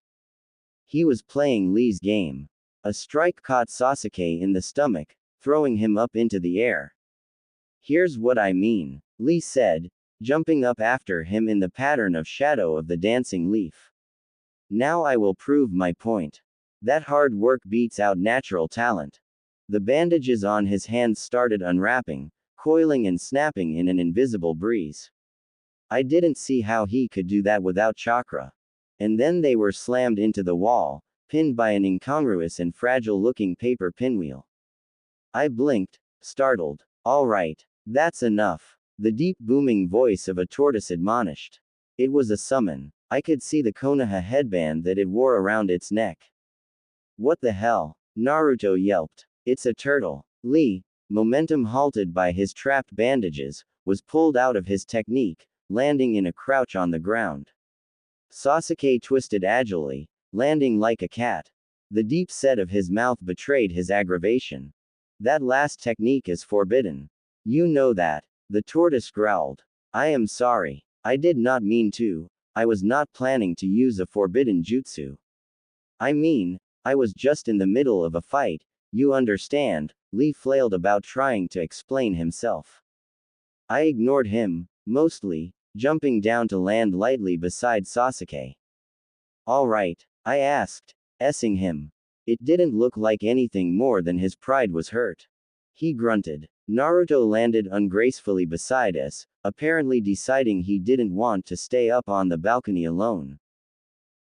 He was playing Lee's game. A strike caught Sasuke in the stomach, throwing him up into the air. Here's what I mean, Lee said, jumping up after him in the pattern of shadow of the dancing leaf. Now I will prove my point. That hard work beats out natural talent. The bandages on his hands started unwrapping, coiling and snapping in an invisible breeze. I didn't see how he could do that without chakra. And then they were slammed into the wall, pinned by an incongruous and fragile-looking paper pinwheel. I blinked, startled. All right, that's enough, the deep booming voice of a tortoise admonished. It was a summon. I could see the Konoha headband that it wore around its neck. What the hell? Naruto yelped. It's a turtle. Lee, momentum halted by his trapped bandages, was pulled out of his technique, landing in a crouch on the ground. Sasuke twisted agilely, landing like a cat. The deep set of his mouth betrayed his aggravation. That last technique is forbidden. You know that. The tortoise growled. I am sorry. I did not mean to. I was not planning to use a forbidden jutsu. I mean, I was just in the middle of a fight, you understand. Lee flailed about trying to explain himself. I ignored him, mostly, jumping down to land lightly beside Sasuke. All right, I asked, essing him. It didn't look like anything more than his pride was hurt. He grunted. Naruto landed ungracefully beside us, apparently deciding he didn't want to stay up on the balcony alone.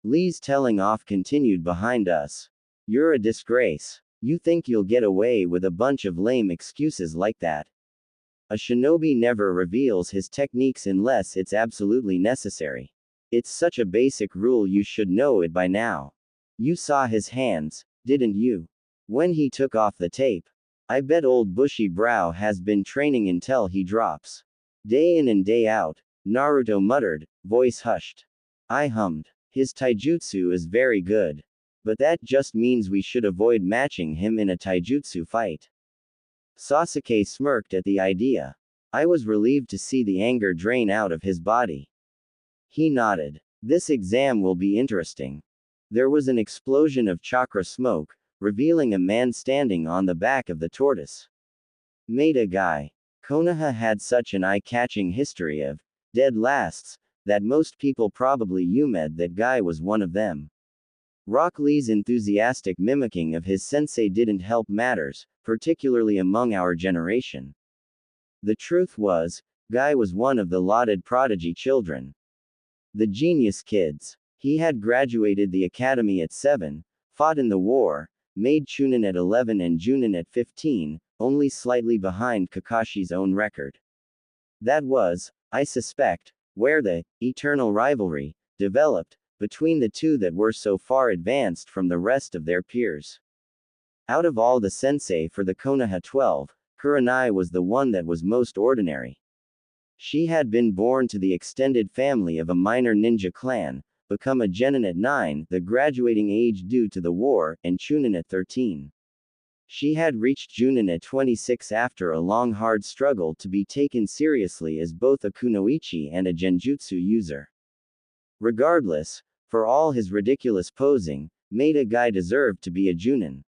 Lee's telling off continued behind us. You're a disgrace. You think you'll get away with a bunch of lame excuses like that? A shinobi never reveals his techniques unless it's absolutely necessary. It's such a basic rule, you should know it by now. You saw his hands, didn't you? When he took off the tape. I bet old Bushy Brow has been training until he drops. Day in and day out, Naruto muttered, voice hushed. I hummed. His taijutsu is very good. But that just means we should avoid matching him in a taijutsu fight. Sasuke smirked at the idea. I was relieved to see the anger drain out of his body. He nodded. This exam will be interesting. There was an explosion of chakra smoke, revealing a man standing on the back of the tortoise. Meta guy. Konoha had such an eye-catching history of dead lasts, that most people probably assumed that guy was one of them. Rock Lee's enthusiastic mimicking of his sensei didn't help matters, particularly among our generation. The truth was, Guy was one of the lauded prodigy children. The genius kids. He had graduated the academy at 7, fought in the war, made Chunin at 11 and Junin at 15, only slightly behind Kakashi's own record. That was, I suspect, where the eternal rivalry developed between the two that were so far advanced from the rest of their peers. Out of all the sensei for the Konoha 12, Kurenai was the one that was most ordinary. She had been born to the extended family of a minor ninja clan, become a genin at 9, the graduating age due to the war, and chunin at 13. She had reached junin at 26 after a long hard struggle to be taken seriously as both a kunoichi and a genjutsu user. Regardless, for all his ridiculous posing, Maida Guy deserved to be a junin.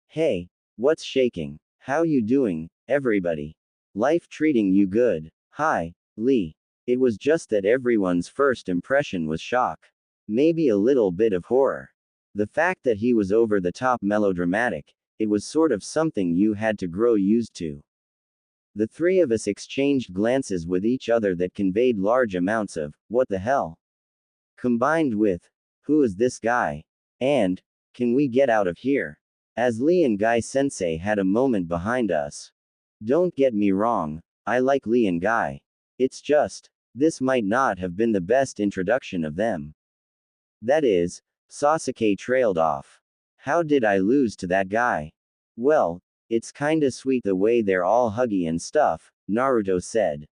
Hey, what's shaking? How you doing, everybody? Life treating you good? Hi, Lee. It was just that everyone's first impression was shock. Maybe a little bit of horror. The fact that he was over the top melodramatic, it was sort of something you had to grow used to. The three of us exchanged glances with each other that conveyed large amounts of, what the hell? Combined with, who is this guy? And, can we get out of here? As Lee and Guy Sensei had a moment behind us. Don't get me wrong, I like Lee and Guy. It's just, this might not have been the best introduction of them. That is, Sasuke trailed off. How did I lose to that guy? Well, it's kinda sweet the way they're all huggy and stuff, Naruto said.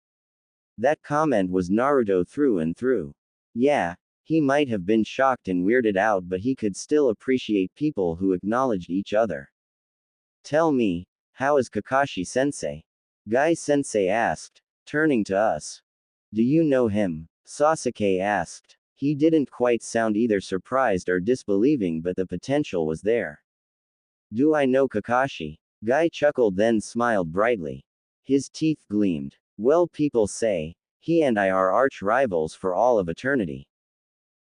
That comment was Naruto through and through. Yeah, he might have been shocked and weirded out, but he could still appreciate people who acknowledged each other. Tell me, how is Kakashi Sensei? Guy Sensei asked, turning to us. Do you know him? Sasuke asked. He didn't quite sound either surprised or disbelieving, but the potential was there. Do I know Kakashi? Guy chuckled, then smiled brightly. His teeth gleamed. Well, people say, he and I are arch rivals for all of eternity.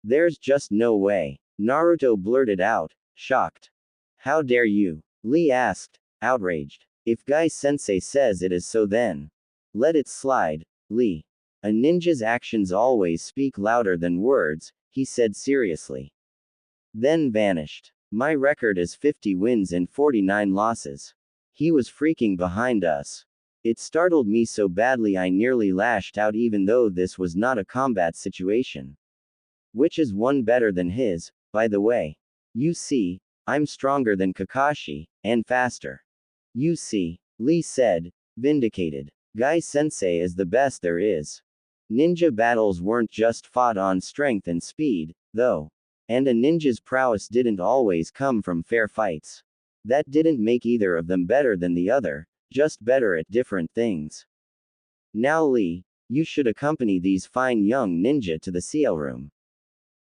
There's just no way. Naruto blurted out, shocked. How dare you? Lee asked, outraged. If Guy Sensei says it is so, then let it slide, Lee. A ninja's actions always speak louder than words, he said seriously. Then vanished. My record is 50 wins and 49 losses. He was freaking behind us. It startled me so badly I nearly lashed out, even though this was not a combat situation. Which is one better than his, by the way? You see, I'm stronger than Kakashi, and faster. You see, Lee said, vindicated. Guy Sensei is the best there is. Ninja battles weren't just fought on strength and speed, though. And a ninja's prowess didn't always come from fair fights. That didn't make either of them better than the other, just better at different things. Now Lee, you should accompany these fine young ninja to the CL room.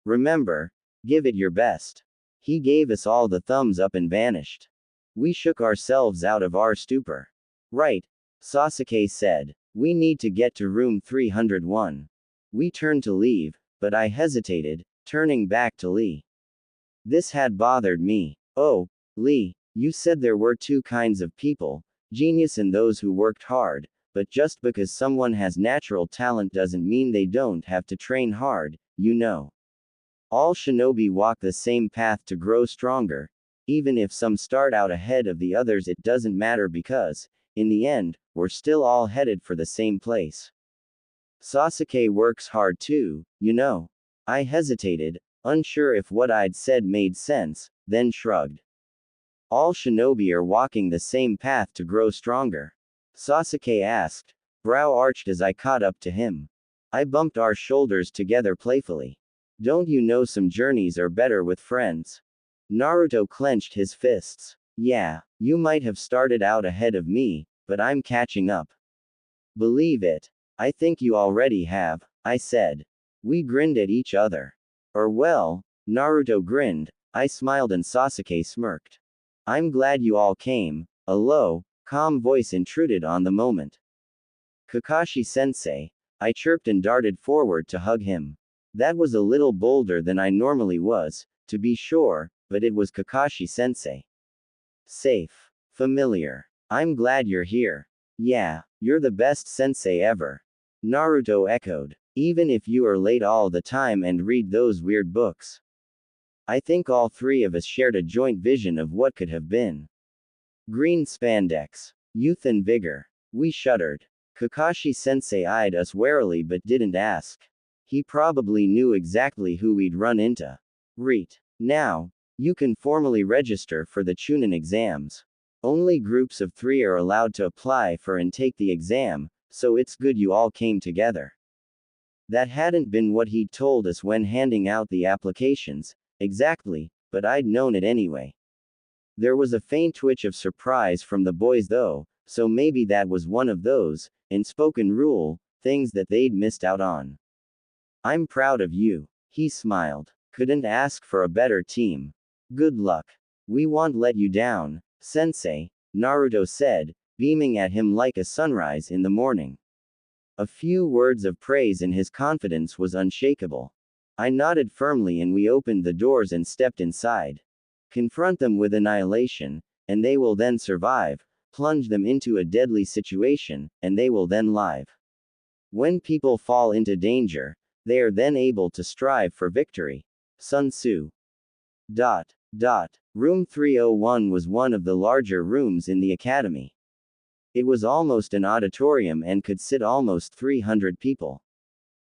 Remember, give it your best. He gave us all the thumbs up and vanished. We shook ourselves out of our stupor. Right, Sasuke said. We need to get to room 301. We turned to leave, but I hesitated, turning back to Lee. This had bothered me. Oh, Lee, you said there were two kinds of people, genius and those who worked hard, but just because someone has natural talent doesn't mean they don't have to train hard, you know. All shinobi walk the same path to grow stronger. Even if some start out ahead of the others, it doesn't matter because, in the end, we're still all headed for the same place. Sasuke works hard too, you know. I hesitated, unsure if what I'd said made sense, then shrugged. All shinobi are walking the same path to grow stronger? Sasuke asked, brow arched as I caught up to him. I bumped our shoulders together playfully. Don't you know some journeys are better with friends? Naruto clenched his fists. Yeah, you might have started out ahead of me, but I'm catching up. Believe it. I think you already have, I said. We grinned at each other. Or well, Naruto grinned, I smiled and Sasuke smirked. I'm glad you all came, a low, calm voice intruded on the moment. Kakashi Sensei, I chirped and darted forward to hug him. That was a little bolder than I normally was, to be sure, but it was Kakashi Sensei. Safe. Familiar. I'm glad you're here. Yeah, you're the best sensei ever. Naruto echoed. Even if you are late all the time and read those weird books. I think all three of us shared a joint vision of what could have been. Green spandex. Youth and vigor. We shuddered. Kakashi Sensei eyed us warily but didn't ask. He probably knew exactly who we'd run into. Reet. Now, you can formally register for the Chunin exams. Only groups of 3 are allowed to apply for and take the exam, so it's good you all came together. That hadn't been what he'd told us when handing out the applications, exactly, but I'd known it anyway. There was a faint twitch of surprise from the boys though, so maybe that was one of those, unspoken rule, things that they'd missed out on. I'm proud of you. He smiled. Couldn't ask for a better team. Good luck. We won't let you down, Sensei, Naruto said, beaming at him like a sunrise in the morning. A few words of praise and his confidence was unshakable. I nodded firmly and we opened the doors and stepped inside. Confront them with annihilation, and they will then survive. Plunge them into a deadly situation, and they will then live. When people fall into danger, they are then able to strive for victory. Sun Tzu. Room 301 was one of the larger rooms in the academy. It was almost an auditorium and could sit almost 300 people.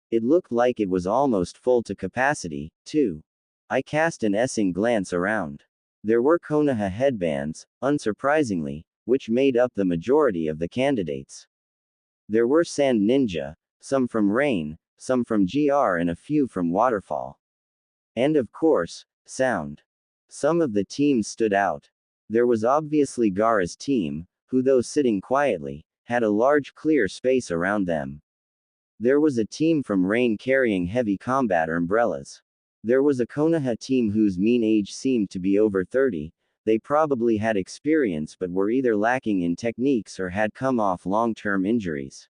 It looked like it was almost full to capacity, too. I cast an essing glance around. There were Konoha headbands, unsurprisingly, which made up the majority of the candidates. There were Sand Ninja, some from Rain, some from GR and a few from Waterfall. And of course, Sound. Some of the teams stood out. There was obviously Gaara's team, who though sitting quietly, had a large clear space around them. There was a team from Rain carrying heavy combat umbrellas. There was a Konoha team whose mean age seemed to be over 30, they probably had experience but were either lacking in techniques or had come off long-term injuries.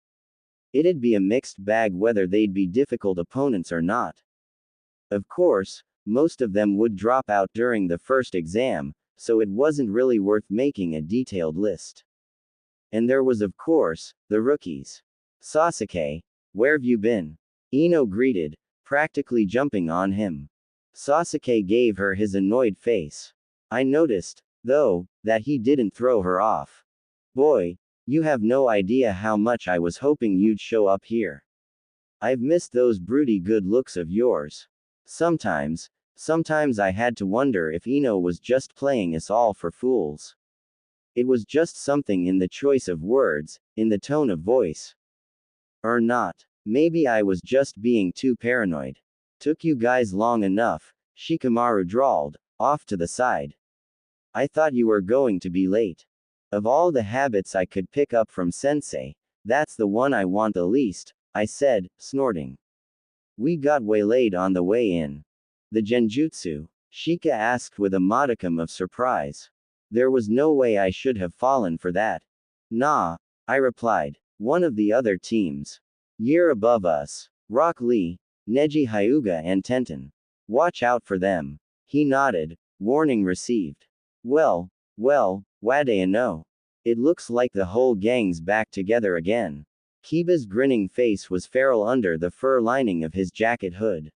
It'd be a mixed bag whether they'd be difficult opponents or not. Of course, most of them would drop out during the first exam, so it wasn't really worth making a detailed list. And there was of course, the rookies. Sasuke, where've you been? Ino greeted, practically jumping on him. Sasuke gave her his annoyed face. I noticed, though, that he didn't throw her off. Boy, you have no idea how much I was hoping you'd show up here. I've missed those broody good looks of yours. Sometimes I had to wonder if Ino was just playing us all for fools. It was just something in the choice of words, in the tone of voice. Or not. Maybe I was just being too paranoid. Took you guys long enough, Shikamaru drawled, off to the side. I thought you were going to be late. Of all the habits I could pick up from Sensei, that's the one I want the least, I said, snorting. We got waylaid on the way in. The genjutsu? Shika asked with a modicum of surprise. There was no way I should have fallen for that. Nah, I replied. One of the other teams. Year above us. Rock Lee, Neji Hyuga and Tenten. Watch out for them. He nodded. Warning received. Well, Wadea no. It looks like the whole gang's back together again. Kiba's grinning face was feral under the fur lining of his jacket hood.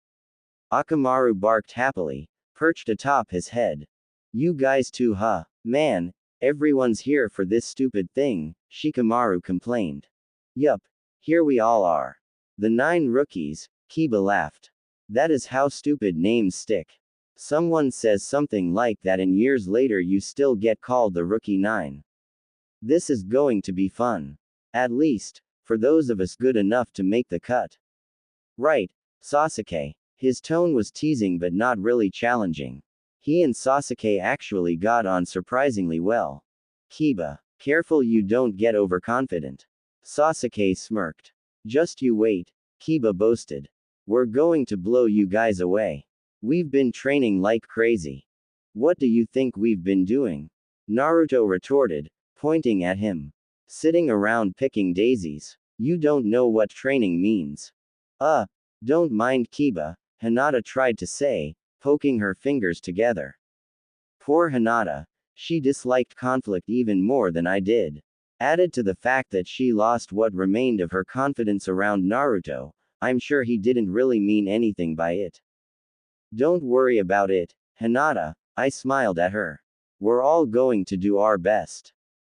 Akamaru barked happily, perched atop his head. You guys too huh? Man, everyone's here for this stupid thing, Shikamaru complained. Yup, here we all are. The 9 rookies, Kiba laughed. That is how stupid names stick. Someone says something like that and years later you still get called the Rookie 9. This is going to be fun. At least, for those of us good enough to make the cut. Right, Sasuke. His tone was teasing but not really challenging. He and Sasuke actually got on surprisingly well. Kiba, careful you don't get overconfident. Sasuke smirked. Just you wait, Kiba boasted. We're going to blow you guys away. We've been training like crazy. What do you think we've been doing? Naruto retorted, pointing at him. Sitting around picking daisies. You don't know what training means. Don't mind Kiba, Hinata tried to say, poking her fingers together. Poor Hinata. She disliked conflict even more than I did. Added to the fact that she lost what remained of her confidence around Naruto, I'm sure he didn't really mean anything by it. Don't worry about it, Hinata, I smiled at her. We're all going to do our best.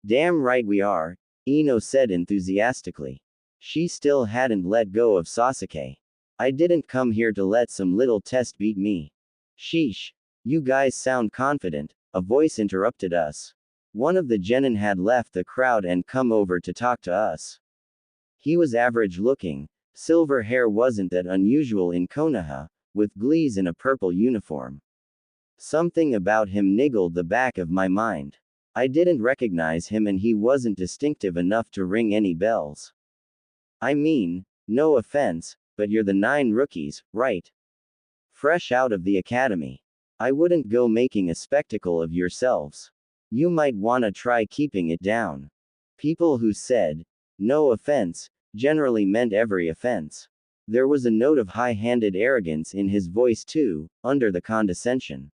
Damn right we are, Ino said enthusiastically. She still hadn't let go of Sasuke. I didn't come here to let some little test beat me. Sheesh. You guys sound confident, a voice interrupted us. One of the genin had left the crowd and come over to talk to us. He was average looking. Silver hair wasn't that unusual in Konoha, with glees in a purple uniform. Something about him niggled the back of my mind. I didn't recognize him and he wasn't distinctive enough to ring any bells. I mean, no offense, but you're the 9 rookies, right? Fresh out of the academy. I wouldn't go making a spectacle of yourselves. You might wanna try keeping it down. People who said, no offense, generally meant every offense. There was a note of high-handed arrogance in his voice too, under the condescension.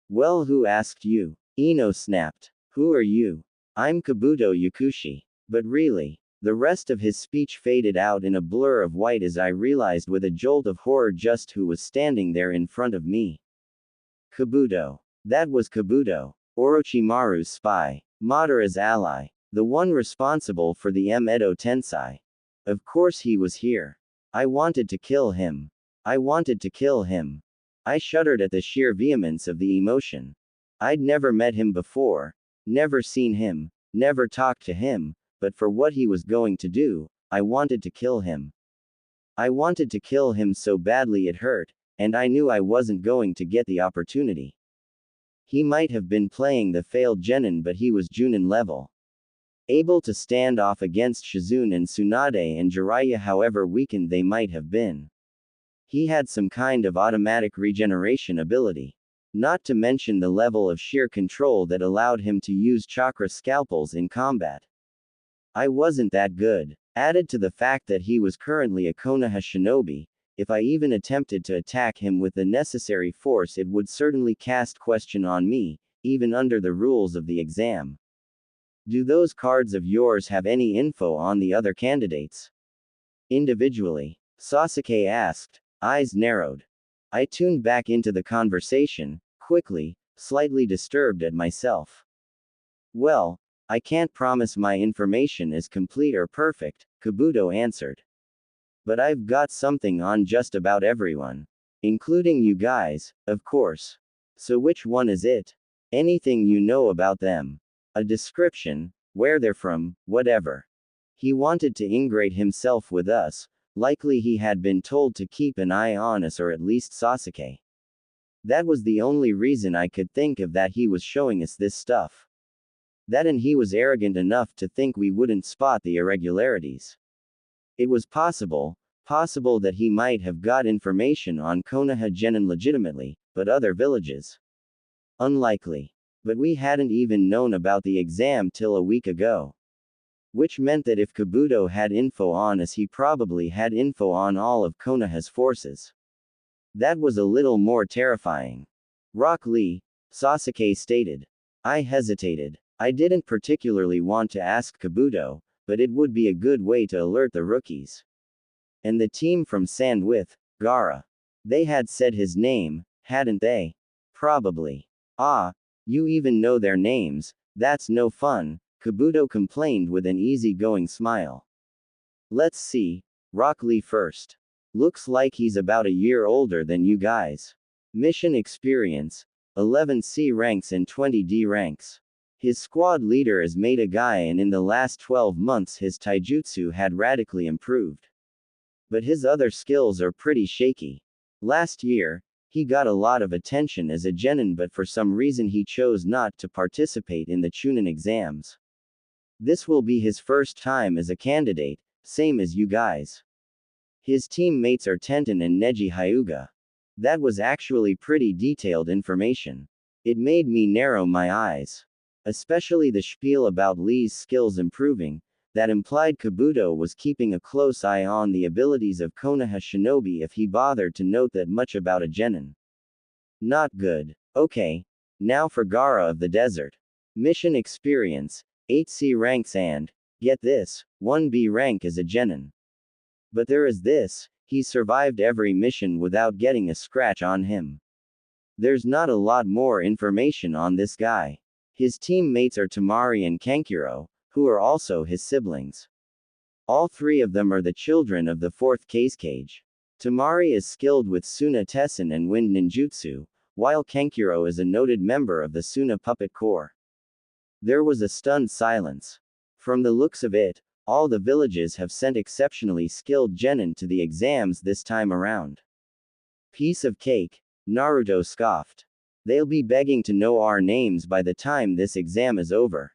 Well, who asked you? Ino snapped. Who are you? I'm Kabuto Yakushi. But really. The rest of his speech faded out in a blur of white as I realized with a jolt of horror just who was standing there in front of me. Kabuto. That was Kabuto. Orochimaru's spy. Madara's ally. The one responsible for the Edo Tensei. Of course he was here. I wanted to kill him. I wanted to kill him. I shuddered at the sheer vehemence of the emotion. I'd never met him before. Never seen him. Never talked to him. But for what he was going to do, I wanted to kill him. I wanted to kill him so badly it hurt, and I knew I wasn't going to get the opportunity. He might have been playing the failed genin, but he was Junin level. Able to stand off against Shizune and Tsunade and Jiraiya however weakened they might have been. He had some kind of automatic regeneration ability. Not to mention the level of sheer control that allowed him to use chakra scalpels in combat. I wasn't that good. Added to the fact that he was currently a Konoha shinobi, if I even attempted to attack him with the necessary force it would certainly cast question on me, even under the rules of the exam. Do those cards of yours have any info on the other candidates? Individually. Sasuke asked, eyes narrowed. I tuned back into the conversation, quickly, slightly disturbed at myself. Well, I can't promise my information is complete or perfect, Kabuto answered. But I've got something on just about everyone. Including you guys, of course. So which one is it? Anything you know about them. A description, where they're from, whatever. He wanted to ingrate himself with us, likely he had been told to keep an eye on us or at least Sasuke. That was the only reason I could think of that he was showing us this stuff. That and he was arrogant enough to think we wouldn't spot the irregularities. It was possible that he might have got information on Konoha genin legitimately, but other villages. Unlikely. But we hadn't even known about the exam till a week ago. Which meant that if Kabuto had info on us he probably had info on all of Konoha's forces. That was a little more terrifying. Rock Lee, Sasuke stated. I hesitated. I didn't particularly want to ask Kabuto, but it would be a good way to alert the rookies. And the team from Sand with Gaara. They had said his name, hadn't they? Probably. Ah, you even know their names, that's no fun, Kabuto complained with an easygoing smile. Let's see. Rock Lee first. Looks like he's about a year older than you guys. Mission experience, 11 C ranks and 20 D ranks. His squad leader is Maida Guy and in the last 12 months his taijutsu had radically improved. But his other skills are pretty shaky. Last year, he got a lot of attention as a genin but for some reason he chose not to participate in the Chunin exams. This will be his first time as a candidate, same as you guys. His teammates are Tenten and Neji Hyuga. That was actually pretty detailed information. It made me narrow my eyes. Especially the spiel about Lee's skills improving, that implied Kabuto was keeping a close eye on the abilities of Konoha shinobi if he bothered to note that much about a genin. Not good. Okay. Now for Gaara of the Desert. Mission experience, 8 C ranks and, get this, 1 B rank as a genin. But there is this, he survived every mission without getting a scratch on him. There's not a lot more information on this guy. His teammates are Tamari and Kankuro, who are also his siblings. All 3 of them are the children of the 4th Cage. Tamari is skilled with Suna Tessen and Wind Ninjutsu, while Kankuro is a noted member of the Suna Puppet Corps. There was a stunned silence. From the looks of it, All the villages have sent exceptionally skilled genin to the exams this time around. Piece of cake, Naruto scoffed. They'll be begging to know our names by the time this exam is over.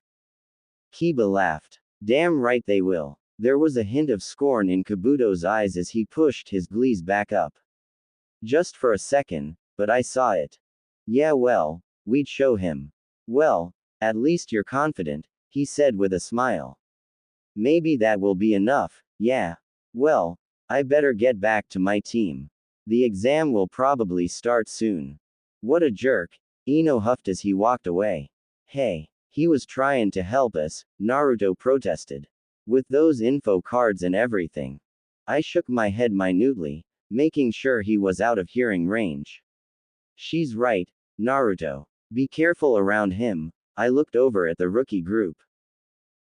Kiba laughed. Damn right they will. There was a hint of scorn in Kabuto's eyes as he pushed his glees back up. Just for a second, but I saw it. Yeah, well, we'd show him. Well, at least you're confident, he said with a smile. Maybe that will be enough, yeah. Well, I better get back to my team. The exam will probably start soon. What a jerk, Ino huffed as he walked away. Hey, he was trying to help us, Naruto protested. With those info cards and everything. I shook my head minutely, making sure he was out of hearing range. She's right, Naruto. Be careful around him. I looked over at the rookie group.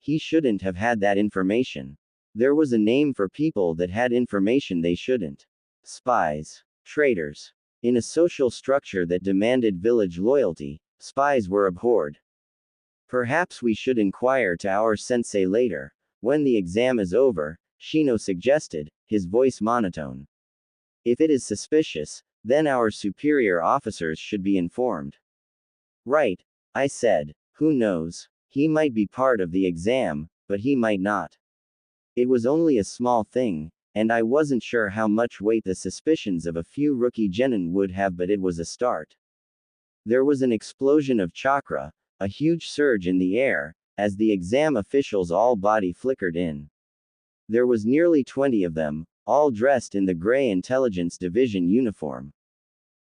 He shouldn't have had that information. There was a name for people that had information they shouldn't. Spies. Traitors. In a social structure that demanded village loyalty, spies were abhorred. Perhaps we should inquire to our sensei later, when the exam is over, Shino suggested, his voice monotone. If it is suspicious, then our superior officers should be informed. Right, I said. Who knows? He might be part of the exam, but he might not. It was only a small thing, and I wasn't sure how much weight the suspicions of a few rookie genin would have, but it was a start. There was an explosion of chakra, a huge surge in the air, as the exam officials' all body flickered in. There was nearly 20 of them, all dressed in the gray intelligence division uniform.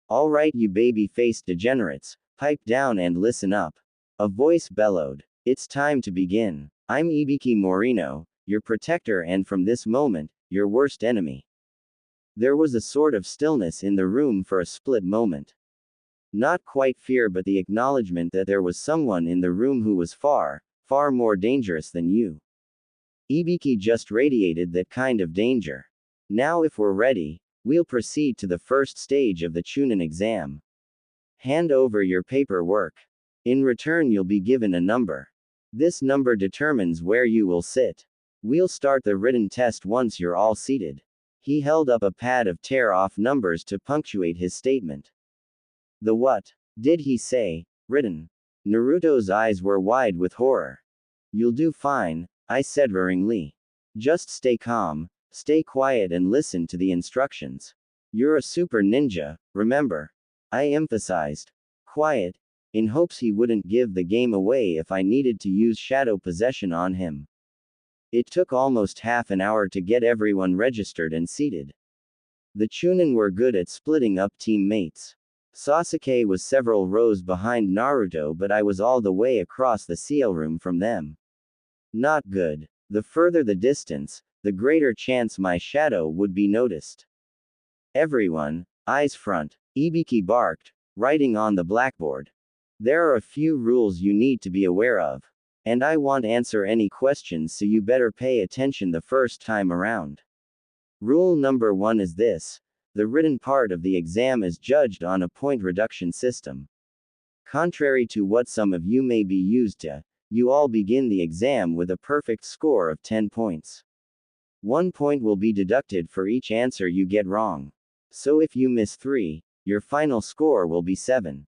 All right, you baby-faced degenerates, pipe down and listen up. A voice bellowed. It's time to begin. I'm Ibiki Morino, your protector, and from this moment, your worst enemy. There was a sort of stillness in the room for a split moment. Not quite fear, but the acknowledgement that there was someone in the room who was far, far more dangerous than you. Ibiki just radiated that kind of danger. Now if we're ready, we'll proceed to the first stage of the Chunin exam. Hand over your paperwork. In return you'll be given a number. This number determines where you will sit. We'll start the written test once you're all seated. He held up a pad of tear-off numbers to punctuate his statement. The what? Did he say? Written. Naruto's eyes were wide with horror. You'll do fine, I said reassuringly. Just stay calm, stay quiet and listen to the instructions. You're a super ninja, remember? I emphasized. Quiet, in hopes he wouldn't give the game away if I needed to use shadow possession on him. It took almost half an hour to get everyone registered and seated. The Chunin were good at splitting up teammates. Sasuke was several rows behind Naruto, but I was all the way across the CL room from them. Not good. The further the distance, the greater chance my shadow would be noticed. Everyone, eyes front, Ibiki barked, writing on the blackboard. There are a few rules you need to be aware of. And I won't answer any questions, so you better pay attention the first time around. Rule number 1 is this. The written part of the exam is judged on a point reduction system. Contrary to what some of you may be used to, you all begin the exam with a perfect score of 10 points. 1 point will be deducted for each answer you get wrong. So if you miss 3, your final score will be 7.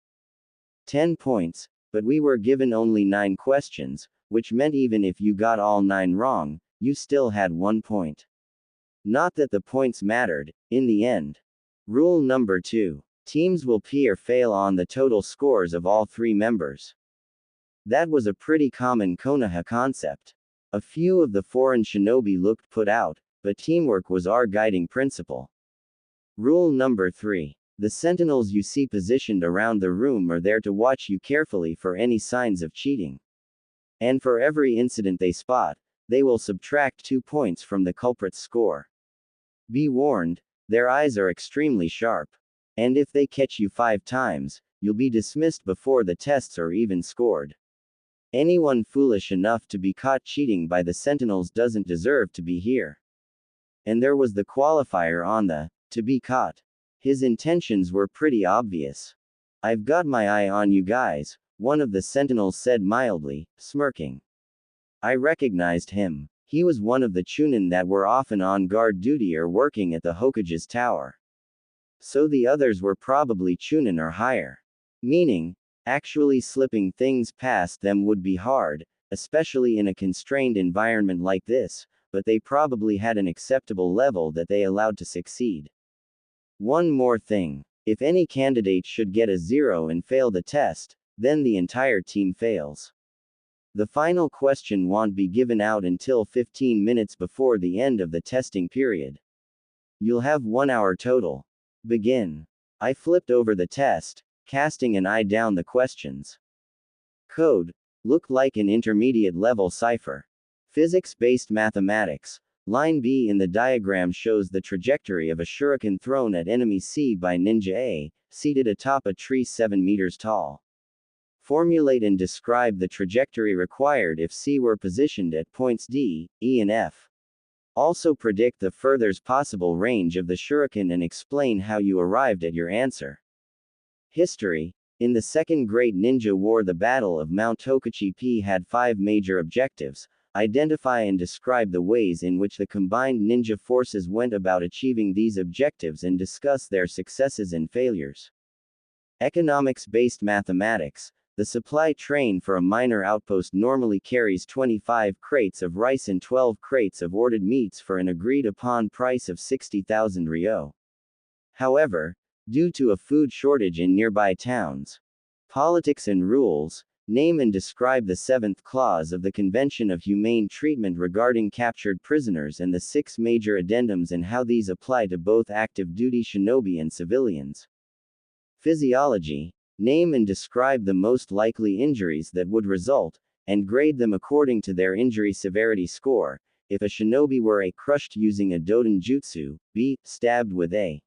10 points, but we were given only 9 questions, which meant even if you got all 9 wrong, you still had 1 point. Not that the points mattered, in the end. Rule number 2. Teams will P or fail on the total scores of all 3 members. That was a pretty common Konoha concept. A few of the foreign shinobi looked put out, but teamwork was our guiding principle. Rule number 3. The sentinels you see positioned around the room are there to watch you carefully for any signs of cheating. And for every incident they spot, they will subtract 2 points from the culprit's score. Be warned, their eyes are extremely sharp. And if they catch you 5 times, you'll be dismissed before the tests are even scored. Anyone foolish enough to be caught cheating by the sentinels doesn't deserve to be here. And there was the qualifier on the to be caught. His intentions were pretty obvious. I've got my eye on you guys, one of the sentinels said mildly, smirking. I recognized him. He was one of the Chunin that were often on guard duty or working at the Hokage's tower. So the others were probably Chunin or higher. Meaning, actually slipping things past them would be hard, especially in a constrained environment like this, but they probably had an acceptable level that they allowed to succeed. One more thing. If any candidate should get a 0 and fail the test, then the entire team fails. The final question won't be given out until 15 minutes before the end of the testing period. You'll have 1 hour total. Begin. I flipped over the test, casting an eye down the questions. Code. Looked like an intermediate level cipher. Physics-based mathematics. Line B in the diagram shows the trajectory of a shuriken thrown at enemy C by Ninja A, seated atop a tree 7 meters tall. Formulate and describe the trajectory required if C were positioned at points D, E and F. Also predict the furthest possible range of the shuriken and explain how you arrived at your answer. History. In the Second Great Ninja War, the Battle of Mount Tokachi had 5 major objectives. Identify and describe the ways in which the combined ninja forces went about achieving these objectives and discuss their successes and failures. Economics-based mathematics. The supply train for a minor outpost normally carries 25 crates of rice and 12 crates of ordered meats for an agreed-upon price of 60,000 ryo. However, due to a food shortage in nearby towns, politics and rules, name and describe the 7th clause of the Convention of Humane Treatment regarding captured prisoners and the 6 major addendums and how these apply to both active duty shinobi and civilians. Physiology. Name and describe the most likely injuries that would result, and grade them according to their injury severity score. If a shinobi were A, crushed using a Doden Jutsu, B, stabbed with A.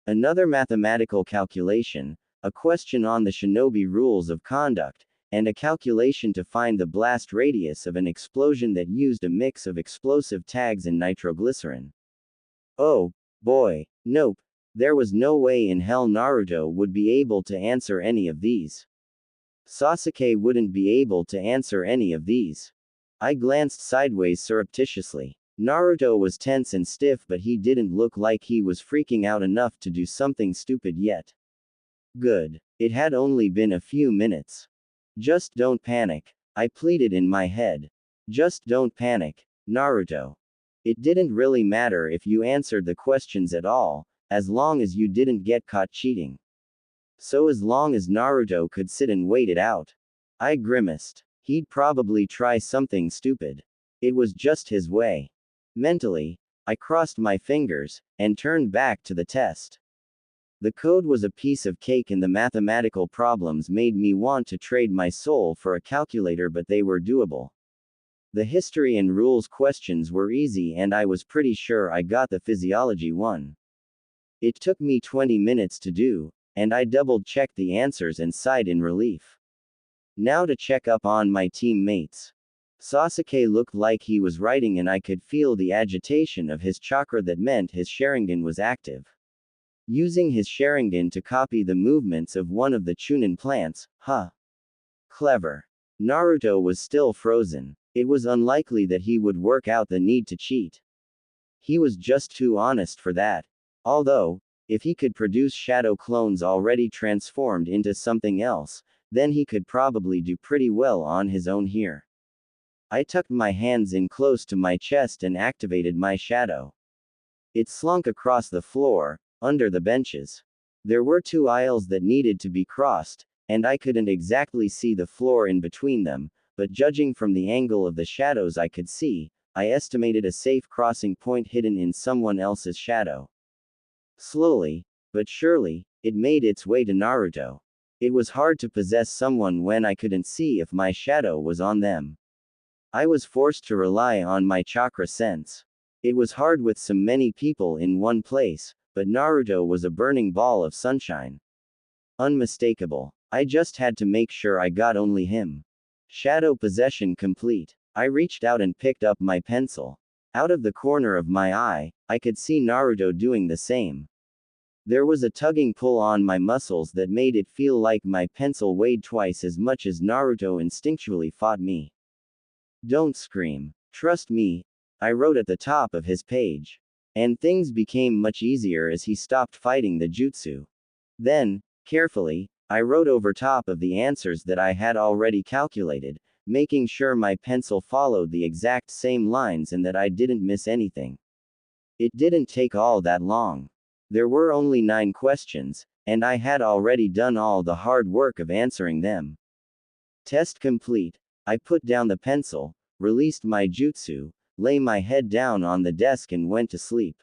Another mathematical calculation, a question on the shinobi rules of conduct, and a calculation to find the blast radius of an explosion that used a mix of explosive tags and nitroglycerin. Oh, boy, nope. There was no way in hell Naruto would be able to answer any of these. Sasuke wouldn't be able to answer any of these. I glanced sideways surreptitiously. Naruto was tense and stiff, but he didn't look like he was freaking out enough to do something stupid yet. Good. It had only been a few minutes. Just don't panic, I pleaded in my head. Just don't panic, Naruto. It didn't really matter if you answered the questions at all, as long as you didn't get caught cheating. So as long as Naruto could sit and wait it out. I grimaced. He'd probably try something stupid. It was just his way. Mentally, I crossed my fingers, and turned back to the test. The code was a piece of cake and the mathematical problems made me want to trade my soul for a calculator, but they were doable. The history and rules questions were easy and I was pretty sure I got the physiology one. It took me 20 minutes to do, and I double-checked the answers and sighed in relief. Now to check up on my teammates. Sasuke looked like he was writing and I could feel the agitation of his chakra. That meant his Sharingan was active. Using his Sharingan to copy the movements of one of the Chunin plants, huh? Clever. Naruto was still frozen. It was unlikely that he would work out the need to cheat. He was just too honest for that. Although, if he could produce shadow clones already transformed into something else, then he could probably do pretty well on his own here. I tucked my hands in close to my chest and activated my shadow. It slunk across the floor, under the benches. There were 2 aisles that needed to be crossed, and I couldn't exactly see the floor in between them, but judging from the angle of the shadows I could see, I estimated a safe crossing point hidden in someone else's shadow. Slowly, but surely, it made its way to Naruto. It was hard to possess someone when I couldn't see if my shadow was on them. I was forced to rely on my chakra sense. It was hard with so many people in one place, but Naruto was a burning ball of sunshine. Unmistakable. I just had to make sure I got only him. Shadow possession complete. I reached out and picked up my pencil. Out of the corner of my eye, I could see Naruto doing the same. There was a tugging pull on my muscles that made it feel like my pencil weighed twice as much as Naruto instinctually fought me. Don't scream. Trust me, I wrote at the top of his page. And things became much easier as he stopped fighting the jutsu. Then, carefully, I wrote over top of the answers that I had already calculated, making sure my pencil followed the exact same lines and that I didn't miss anything. It didn't take all that long. There were only 9 questions, and I had already done all the hard work of answering them. Test complete. I put down the pencil, released my jutsu, lay my head down on the desk and went to sleep.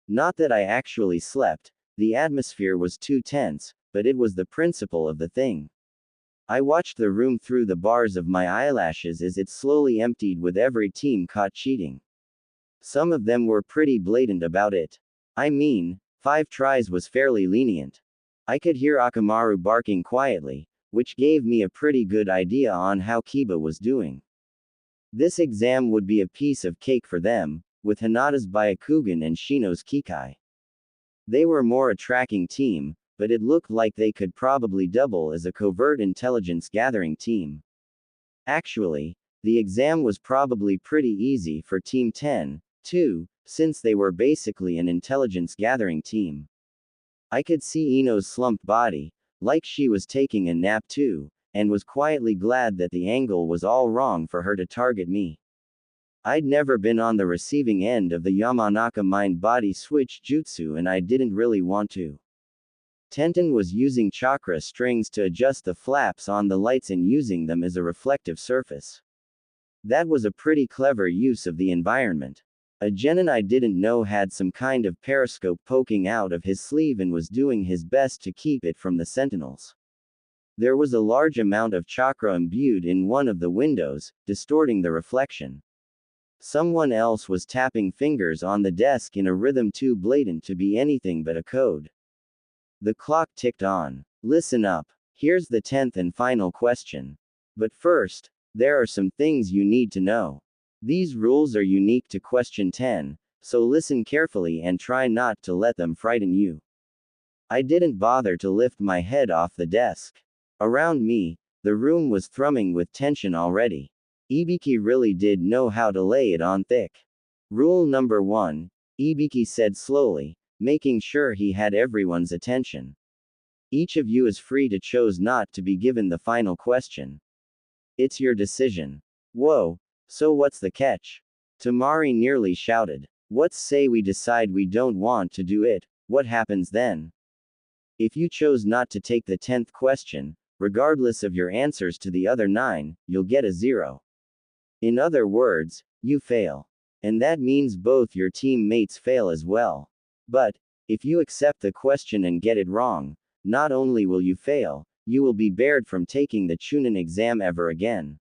Not that I actually slept, the atmosphere was too tense, but it was the principle of the thing. I watched the room through the bars of my eyelashes as it slowly emptied with every team caught cheating. Some of them were pretty blatant about it. I mean, 5 tries was fairly lenient. I could hear Akamaru barking quietly, which gave me a pretty good idea on how Kiba was doing. This exam would be a piece of cake for them, with Hinata's Byakugan and Shino's Kikai. They were more a tracking team, but it looked like they could probably double as a covert intelligence gathering team. Actually, the exam was probably pretty easy for Team 10, too, since they were basically an intelligence gathering team. I could see Ino's slumped body, like she was taking a nap too, and was quietly glad that the angle was all wrong for her to target me. I'd never been on the receiving end of the Yamanaka mind-body switch jutsu and I didn't really want to. Tenten was using chakra strings to adjust the flaps on the lights and using them as a reflective surface. That was a pretty clever use of the environment. A genin I didn't know had some kind of periscope poking out of his sleeve and was doing his best to keep it from the sentinels. There was a large amount of chakra imbued in one of the windows, distorting the reflection. Someone else was tapping fingers on the desk in a rhythm too blatant to be anything but a code. The clock ticked on. Listen up. Here's the 10th and final question. But first, there are some things you need to know. These rules are unique to question 10, so listen carefully and try not to let them frighten you. I didn't bother to lift my head off the desk. Around me, the room was thrumming with tension already. Ibiki really did know how to lay it on thick. Rule number 1, Ibiki said slowly, making sure he had everyone's attention. Each of you is free to choose not to be given the final question. It's your decision. Whoa, so what's the catch? Tamari nearly shouted. What's say we decide we don't want to do it, what happens then? If you chose not to take the 10th question, regardless of your answers to the other 9, you'll get a 0. In other words, you fail. And that means both your teammates fail as well. But, if you accept the question and get it wrong, not only will you fail, you will be barred from taking the Chunin exam ever again.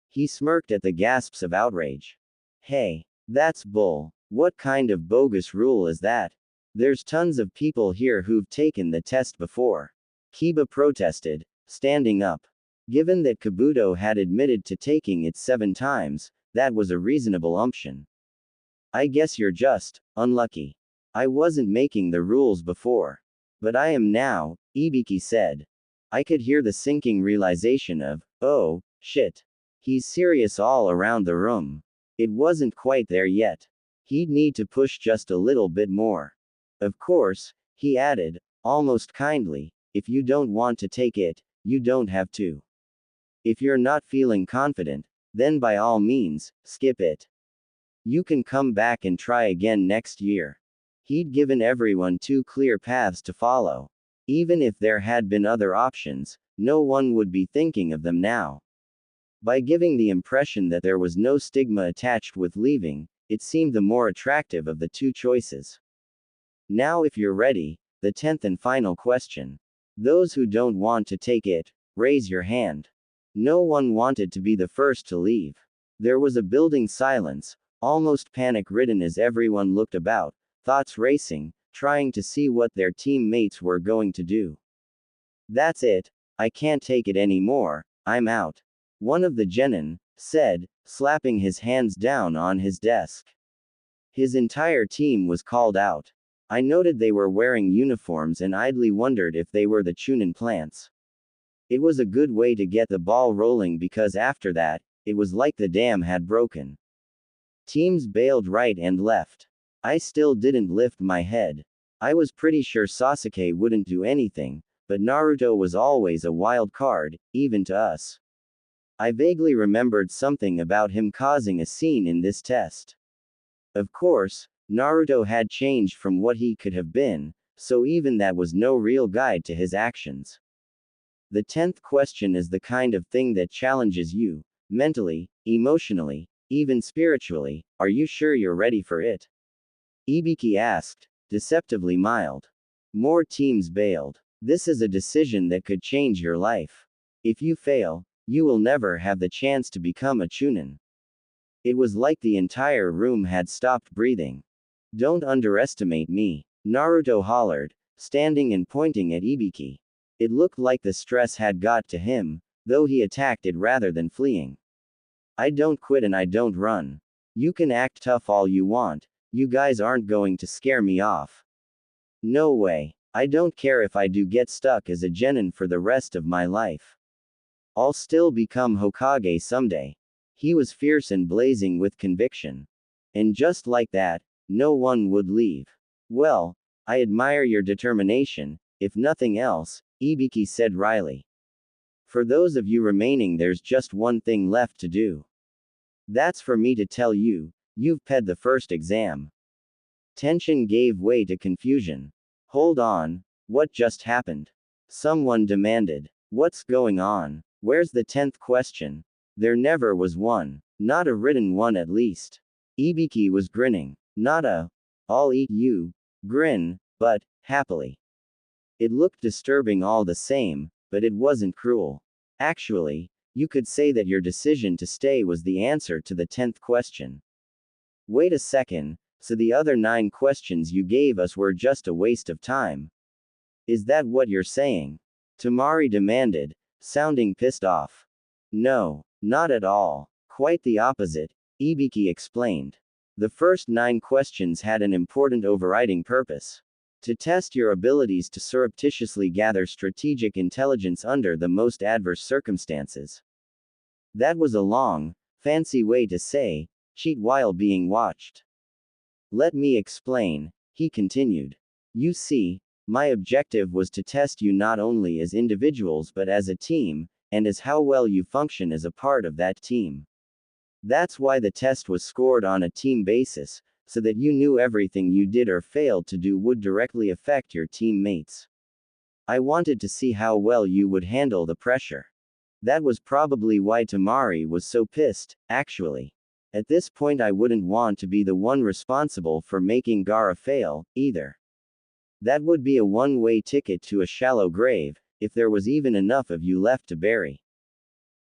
He smirked at the gasps of outrage. Hey, that's bull. What kind of bogus rule is that? There's tons of people here who've taken the test before. Kiba protested, standing up. Given that Kabuto had admitted to taking it 7 times, that was a reasonable umption. I guess you're just unlucky. I wasn't making the rules before. But I am now, Ibiki said. I could hear the sinking realization of, oh, shit. He's serious all around the room. It wasn't quite there yet. He'd need to push just a little bit more. Of course, he added, almost kindly, if you don't want to take it, you don't have to. If you're not feeling confident, then by all means, skip it. You can come back and try again next year. He'd given everyone 2 clear paths to follow. Even if there had been other options, no one would be thinking of them now. By giving the impression that there was no stigma attached with leaving, it seemed the more attractive of the 2 choices. Now if you're ready, the 10th and final question. Those who don't want to take it, raise your hand. No one wanted to be the first to leave. There was a building silence, almost panic-ridden as everyone looked about, thoughts racing, trying to see what their teammates were going to do. That's it, I can't take it anymore, I'm out. One of the genin said, slapping his hands down on his desk. His entire team was called out. I noted they were wearing uniforms and idly wondered if they were the Chunin plants. It was a good way to get the ball rolling because after that, it was like the dam had broken. Teams bailed right and left. I still didn't lift my head. I was pretty sure Sasuke wouldn't do anything, but Naruto was always a wild card, even to us. I vaguely remembered something about him causing a scene in this test. Of course, Naruto had changed from what he could have been, so even that was no real guide to his actions. The 10th question is the kind of thing that challenges you, mentally, emotionally, even spiritually. Are you sure you're ready for it? Ibiki asked, deceptively mild. More teams bailed. This is a decision that could change your life. If you fail, you will never have the chance to become a Chunin. It was like the entire room had stopped breathing. Don't underestimate me, Naruto hollered, standing and pointing at Ibiki. It looked like the stress had got to him, though he attacked it rather than fleeing. I don't quit and I don't run. You can act tough all you want, you guys aren't going to scare me off. No way. I don't care if I do get stuck as a genin for the rest of my life. I'll still become Hokage someday. He was fierce and blazing with conviction. And just like that, no one would leave. Well, I admire your determination, if nothing else, Ibiki said wryly. For those of you remaining, there's just one thing left to do. That's for me to tell you, you've passed the first exam. Tension gave way to confusion. Hold on, what just happened? Someone demanded. What's going on? Where's the 10th question? There never was one. Not a written one at least. Ibiki was grinning. Not a, I'll eat you, grin, but, happily. It looked disturbing all the same, but it wasn't cruel. Actually, you could say that your decision to stay was the answer to the 10th question. Wait a second, so the other 9 questions you gave us were just a waste of time. Is that what you're saying? Tamari demanded, sounding pissed off. No, not at all. Quite the opposite, Ibiki explained. The first 9 questions had an important overriding purpose. To test your abilities to surreptitiously gather strategic intelligence under the most adverse circumstances. That was a long, fancy way to say, cheat while being watched. Let me explain, he continued. You see, my objective was to test you not only as individuals but as a team, and as how well you function as a part of that team. That's why the test was scored on a team basis, so that you knew everything you did or failed to do would directly affect your teammates. I wanted to see how well you would handle the pressure. That was probably why Tamari was so pissed, actually. At this point I wouldn't want to be the one responsible for making Gaara fail, either. That would be a one-way ticket to a shallow grave, if there was even enough of you left to bury.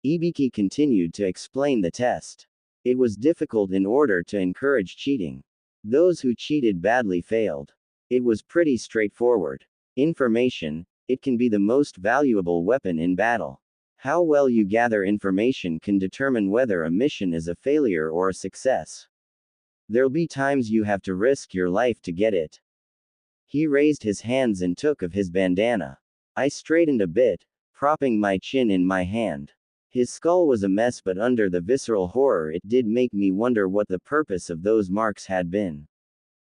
Ibiki continued to explain the test. It was difficult in order to encourage cheating. Those who cheated badly failed. It was pretty straightforward. Information, it can be the most valuable weapon in battle. How well you gather information can determine whether a mission is a failure or a success. There'll be times you have to risk your life to get it. He raised his hands and took of his bandana. I straightened a bit, propping my chin in my hand. His skull was a mess, but under the visceral horror it did make me wonder what the purpose of those marks had been.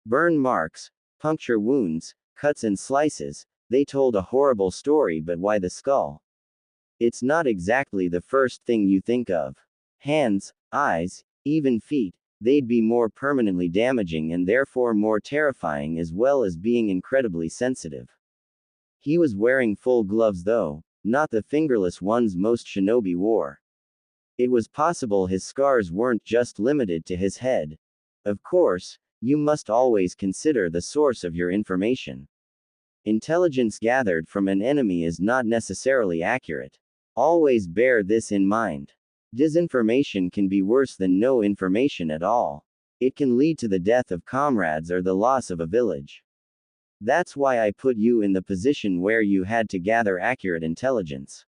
Burn marks, puncture wounds, cuts and slices, they told a horrible story, but why the skull? It's not exactly the first thing you think of. Hands, eyes, even feet, they'd be more permanently damaging and therefore more terrifying, as well as being incredibly sensitive. He was wearing full gloves though, not the fingerless ones most shinobi wore. It was possible his scars weren't just limited to his head. Of course, you must always consider the source of your information. Intelligence gathered from an enemy is not necessarily accurate. Always bear this in mind. Disinformation can be worse than no information at all. It can lead to the death of comrades or the loss of a village. That's why I put you in the position where you had to gather accurate intelligence.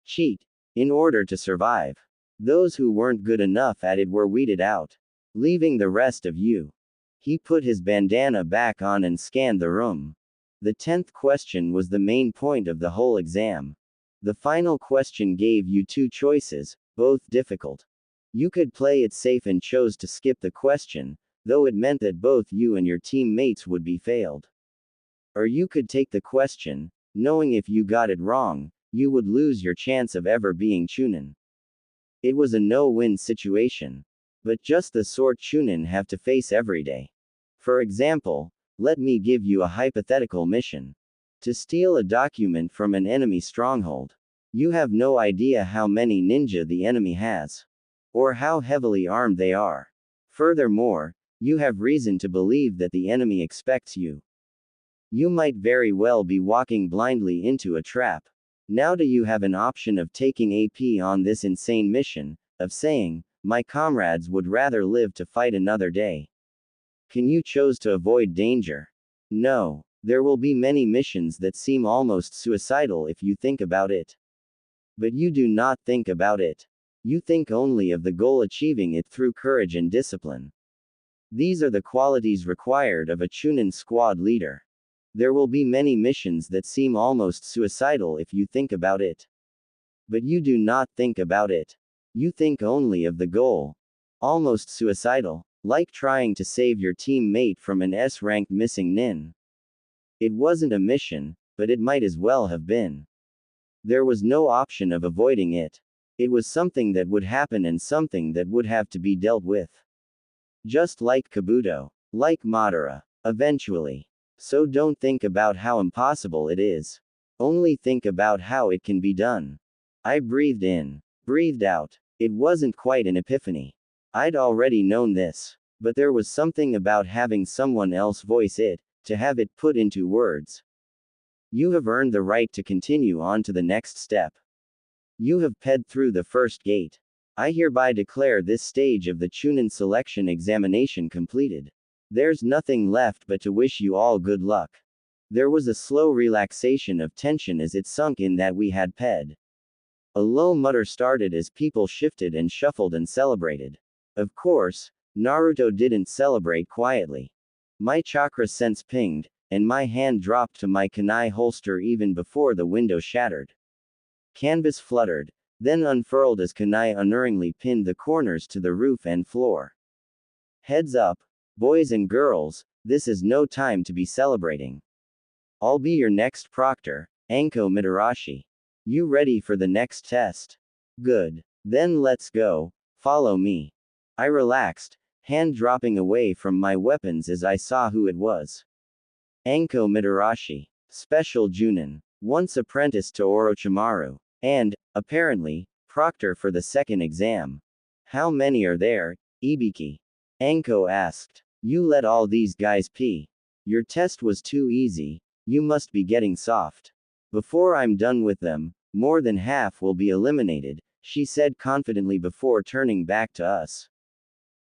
Cheat. In order to survive. Those who weren't good enough at it were weeded out, leaving the rest of you. He put his bandana back on and scanned the room. The 10th question was the main point of the whole exam. The final question gave you 2 choices, both difficult. You could play it safe and chose to skip the question, though it meant that both you and your teammates would be failed. Or you could take the question, knowing if you got it wrong, you would lose your chance of ever being Chunin. It was a no-win situation. But just the sort Chunin have to face every day. For example, let me give you a hypothetical mission. To steal a document from an enemy stronghold. You have no idea how many ninja the enemy has. Or how heavily armed they are. Furthermore, you have reason to believe that the enemy expects you. You might very well be walking blindly into a trap. Now do you have an option of taking AP on this insane mission, of saying, my comrades would rather live to fight another day? Can you choose to avoid danger? No. There will be many missions that seem almost suicidal if you think about it. But you do not think about it. You think only of the goal, achieving it through courage and discipline. These are the qualities required of a Chunin squad leader. There will be many missions that seem almost suicidal if you think about it. But you do not think about it. You think only of the goal. Almost suicidal, like trying to save your teammate from an S-ranked missing nin. It wasn't a mission, but it might as well have been. There was no option of avoiding it. It was something that would happen and something that would have to be dealt with. Just like Kabuto. Like Madara. Eventually. So don't think about how impossible it is. Only think about how it can be done. I breathed in. Breathed out. It wasn't quite an epiphany. I'd already known this. But there was something about having someone else voice it, to have it put into words. You have earned the right to continue on to the next step. You have ped through the first gate. I hereby declare this stage of the Chunin selection examination completed. There's nothing left but to wish you all good luck. There was a slow relaxation of tension as it sunk in that we had ped. A low mutter started as people shifted and shuffled and celebrated. Of course, Naruto didn't celebrate quietly. My chakra sense pinged, and my hand dropped to my kunai holster even before the window shattered. Canvas fluttered, then unfurled as kunai unerringly pinned the corners to the roof and floor. Heads up, boys and girls, this is no time to be celebrating. I'll be your next proctor, Anko Mitarashi. You ready for the next test? Good. Then let's go, follow me. I relaxed, hand dropping away from my weapons as I saw who it was. Anko Mitarashi. Special Junin. Once apprentice to Orochimaru. And, apparently, proctor for the second exam. How many are there, Ibiki? Anko asked. You let all these guys pee. Your test was too easy, you must be getting soft. Before I'm done with them, more than half will be eliminated, she said confidently before turning back to us.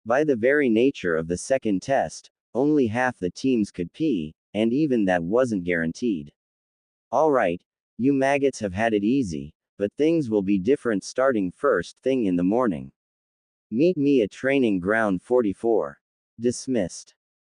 By the very nature of the second test, only half the teams could pee, and even that wasn't guaranteed. Alright, you maggots have had it easy, but things will be different starting first thing in the morning. Meet me at Training Ground 44. Dismissed.